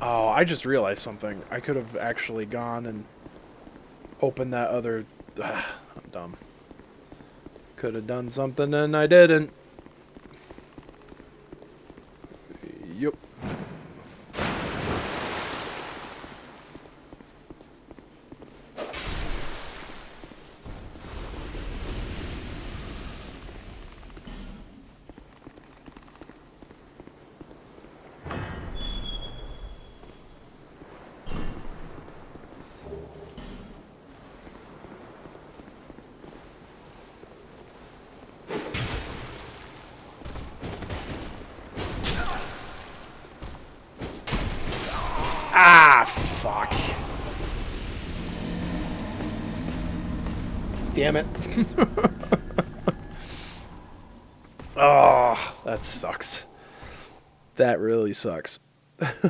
Oh, I just realized something. I could have actually gone and opened that other... I'm dumb. Could have done something and I didn't. Yup. Ah, fuck. Damn it. Oh, that sucks. That really sucks. That's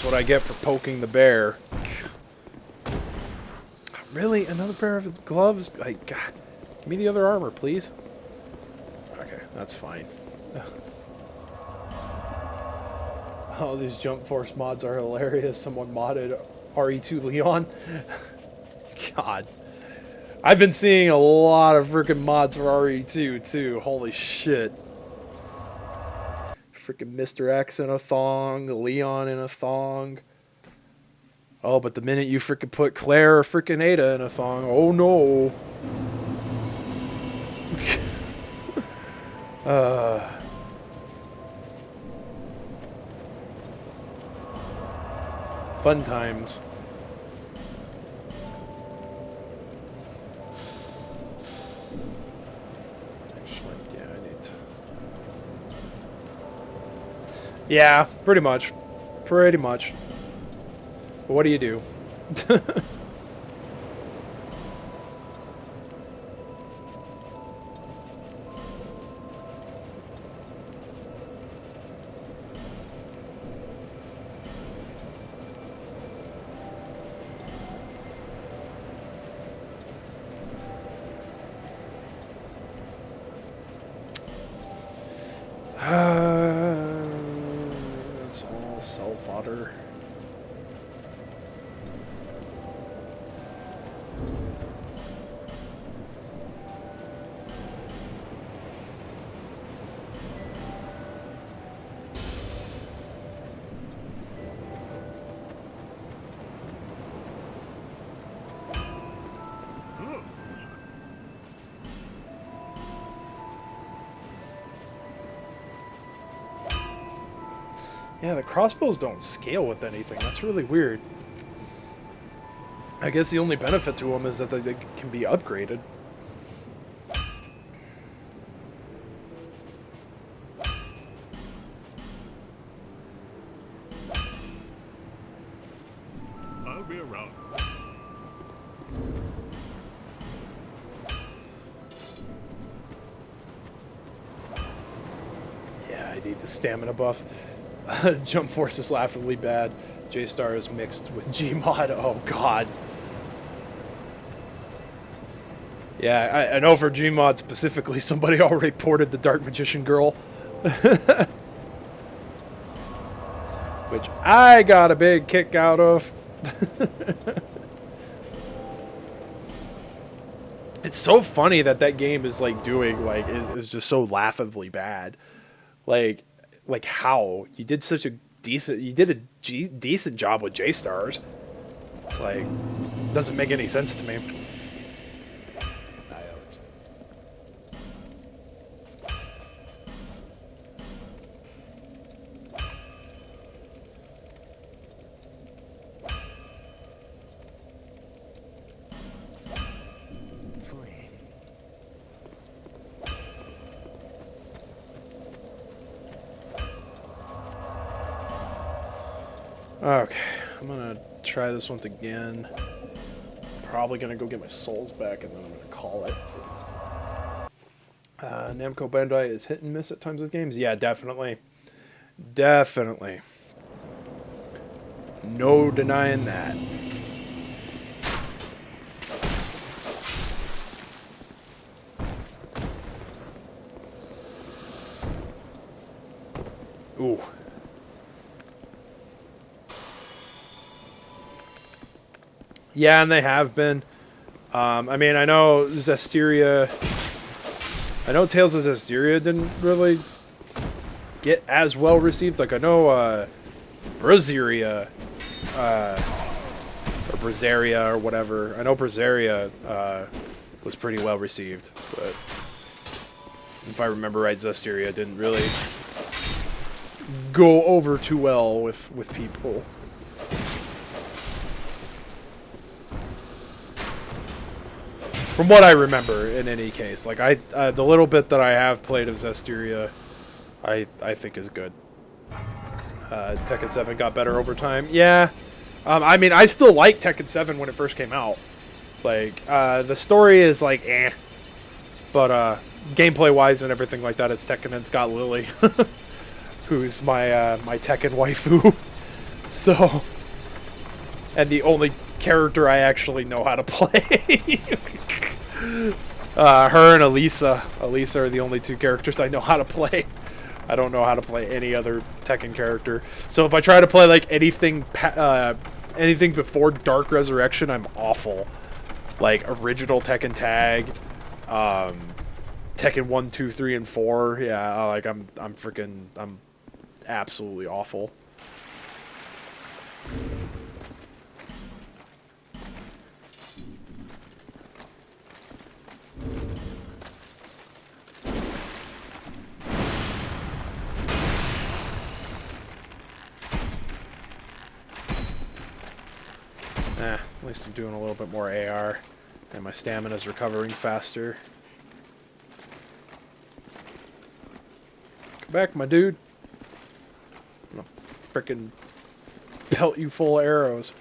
what I get for poking the bear. Really? Another pair of gloves? Like, God. Give me the other armor, please. Okay, that's fine. Oh, these Jump Force mods are hilarious. Someone modded RE2 Leon. God. I've been seeing a lot of freaking mods for RE2, too. Holy shit. Freaking Mr. X in a thong. Leon in a thong. Oh, but the minute you freaking put Claire or freaking Ada in a thong, oh no. Fun times. Actually, yeah, I need to. Yeah, pretty much. Pretty much. But what do you do? It's all self-fodder. Yeah, the crossbows don't scale with anything. That's really weird. I guess the only benefit to them is that they can be upgraded. I'll be around. Yeah, I need the stamina buff. Jump force is laughably bad. J-Star is mixed with Gmod. Oh, God. Yeah, I know for Gmod specifically, somebody already ported the Dark Magician Girl. Which I got a big kick out of. It's so funny that that game is like doing like is just so laughably bad. Like how you did such a decent job with J-Stars. It's like doesn't make any sense to me. Okay, I'm gonna try this once again. Probably gonna go get my souls back and then I'm gonna call it. Namco Bandai is hit and miss at times with games. Yeah, definitely. Definitely. No denying that. Ooh. Yeah, and they have been. I mean, I know Zestiria... I know Tales of Zestiria didn't really get as well received. Like, I know Braziria, or Brazaria, or whatever. I know Brazaria was pretty well received, but if I remember right, Zestiria didn't really go over too well with people. From what I remember, in any case, like the little bit that I have played of Zestiria, I think is good. Tekken 7 got better over time. Yeah, I mean, I still like Tekken 7 when it first came out. Like the story is like but gameplay wise and everything like that, it's Tekken and it's got Lily, who's my my Tekken waifu. So, and the only character I actually know how to play. Her and Elisa. Elisa are the only two characters I know how to play. I don't know how to play any other Tekken character. So if I try to play like anything before Dark Resurrection, I'm awful. Like original Tekken Tag, Tekken 1, 2, 3, and 4. Yeah, like I'm absolutely awful. At least I'm doing a little bit more AR, and my stamina's recovering faster. Come back, my dude. I'm gonna frickin' pelt you full of arrows.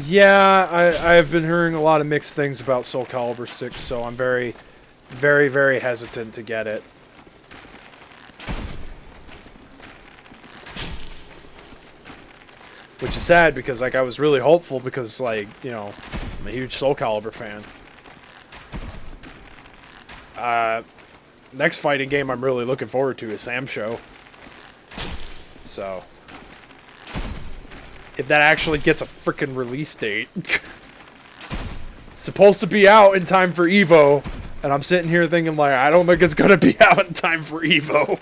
Yeah, I've been hearing a lot of mixed things about Soul Calibur 6, so I'm very, very, very hesitant to get it. Which is sad because, like, I was really hopeful because, like, you know, I'm a huge Soul Calibur fan. Next fighting game I'm really looking forward to is Sam Show. So, if that actually gets a frickin' release date. supposed to be out in time for Evo, and I'm sitting here thinking like, I don't think it's gonna be out in time for Evo.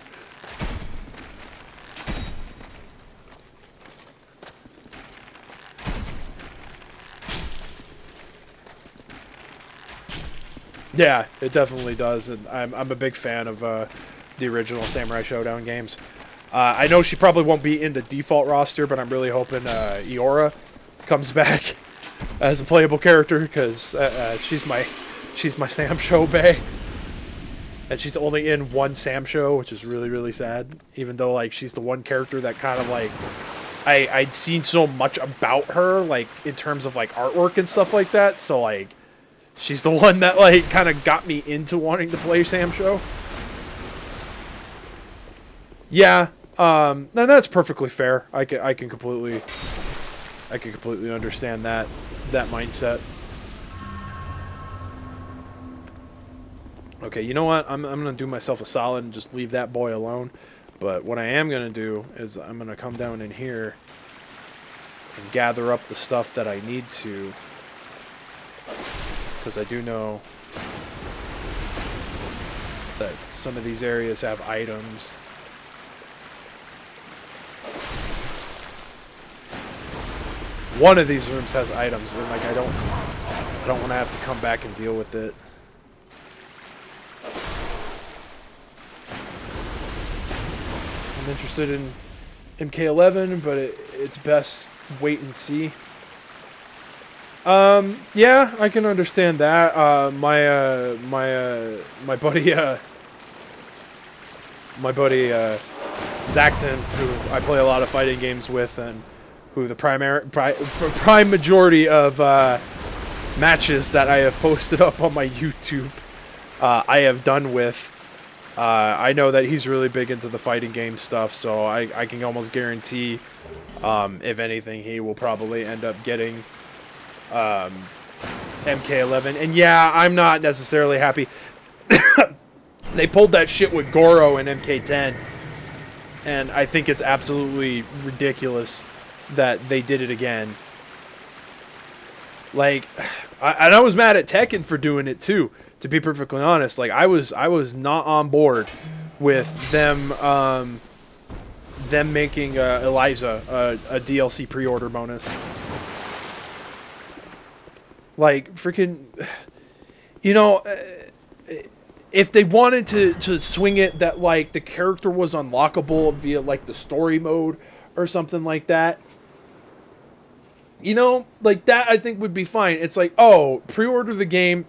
Yeah, it definitely does, and I'm a big fan of the original Samurai Showdown games. I know she probably won't be in the default roster, but I'm really hoping Iora comes back as a playable character, because she's my Sam Show bae, and she's only in one Sam Show, which is really, really sad. Even though like she's the one character that kind of like I'd seen so much about her, like in terms of like artwork and stuff like that. So like she's the one that like kind of got me into wanting to play Sam Show. Yeah, and that's perfectly fair. I can completely understand that mindset. Okay, you know what? I'm gonna do myself a solid and just leave that boy alone. But what I am gonna do is I'm gonna come down in here and gather up the stuff that I need to, because I do know that some of these areas have items. One of these rooms has items, and like I don't want to have to come back and deal with it. I'm interested in MK11, but it's best wait and see. Yeah, I can understand that. My buddy Zacton, who I play a lot of fighting games with, and who the prime majority of matches that I have posted up on my YouTube I have done with. I know that he's really big into the fighting game stuff, so I can almost guarantee, if anything, he will probably end up getting MK11. And yeah, I'm not necessarily happy. They pulled that shit with Goro in MK10, and I think it's absolutely ridiculous that they did it again. Like, I was mad at Tekken for doing it too, to be perfectly honest. Like, I was not on board with them making Eliza a DLC pre-order bonus. Like, freaking, you know, if they wanted to swing it that like the character was unlockable via like the story mode or something like that, you know, like that I think would be fine. It's like, oh, pre-order the game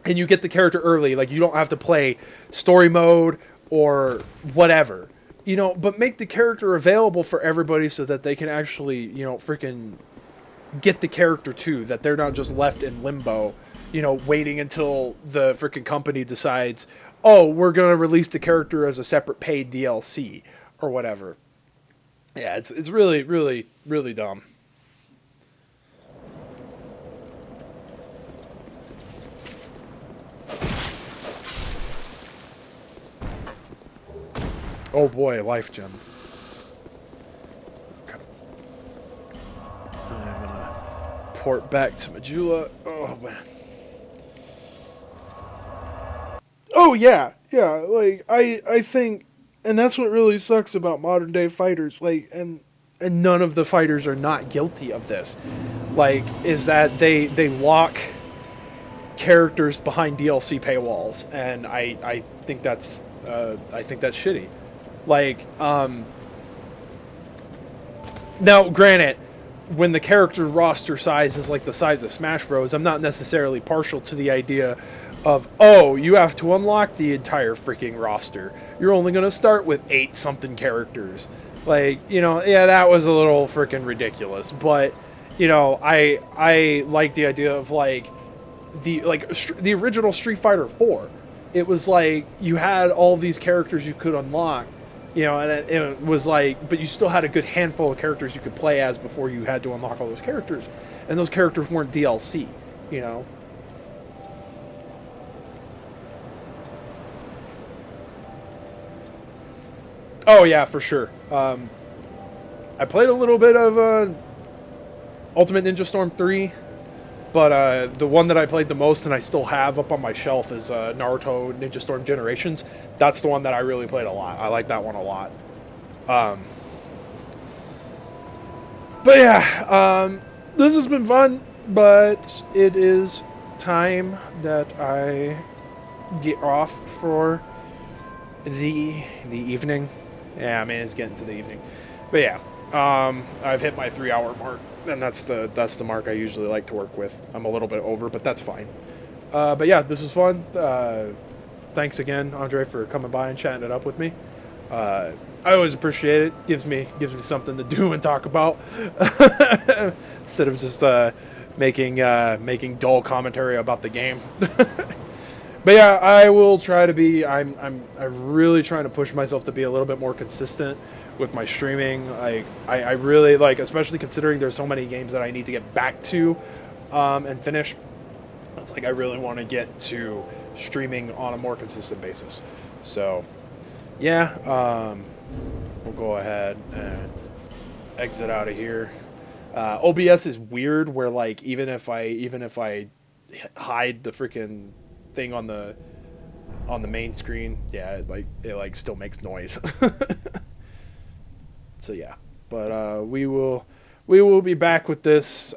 and you get the character early. Like, you don't have to play story mode or whatever, you know, but make the character available for everybody so that they can actually, you know, freaking get the character too, that they're not just left in limbo, you know, waiting until the freaking company decides, oh, we're going to release the character as a separate paid DLC or whatever. Yeah, it's really, really, really dumb. Oh boy, life gem. Okay. I'm gonna port back to Majula. Oh man. Oh yeah, like I think, and that's what really sucks about modern day fighters, like, and none of the fighters are not guilty of this, like, is that they lock characters behind DLC paywalls, and I think that's shitty. Like, now granted, when the character roster size is like the size of Smash Bros, I'm not necessarily partial to the idea of, oh, you have to unlock the entire freaking roster. You're only going to start with 8 something characters. Like, you know, yeah, that was a little freaking ridiculous. But, you know, I like the idea of like the original Street Fighter 4. It was like you had all these characters you could unlock, you know, and it was like, but you still had a good handful of characters you could play as before you had to unlock all those characters. And those characters weren't DLC, you know. Oh yeah, for sure. I played a little bit of Ultimate Ninja Storm 3. But the one that I played the most and I still have up on my shelf is Naruto Ninja Storm Generations. That's the one that I really played a lot. I like that one a lot. But yeah, this has been fun, but it is time that I get off for the evening. Yeah, I mean, it's getting to the evening. But yeah, I've hit my 3-hour mark, and that's the mark I usually like to work with. I'm a little bit over, but that's fine. But yeah, this is fun. Thanks again, Andre, for coming by and chatting it up with me. I always appreciate it. Gives me something to do and talk about instead of just making dull commentary about the game. But yeah, I will try to be. I'm really trying to push myself to be a little bit more consistent with my streaming. I really like, especially considering there's so many games that I need to get back to and finish. It's like I really want to get to streaming on a more consistent basis. So yeah, we'll go ahead and exit out of here. OBS is weird where like even if I hide the freaking thing on the main screen, yeah, it still makes noise. So yeah, but we will be back with this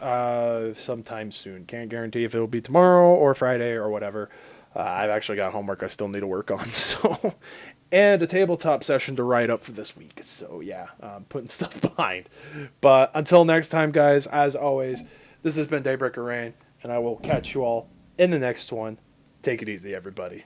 sometime soon. Can't guarantee if it'll be tomorrow or Friday or whatever. I've actually got homework I still need to work on, so, and a tabletop session to write up for this week. So yeah, putting stuff behind. But until next time, guys, as always, this has been Daybreaker Rein, and I will catch you all in the next one. Take it easy, everybody.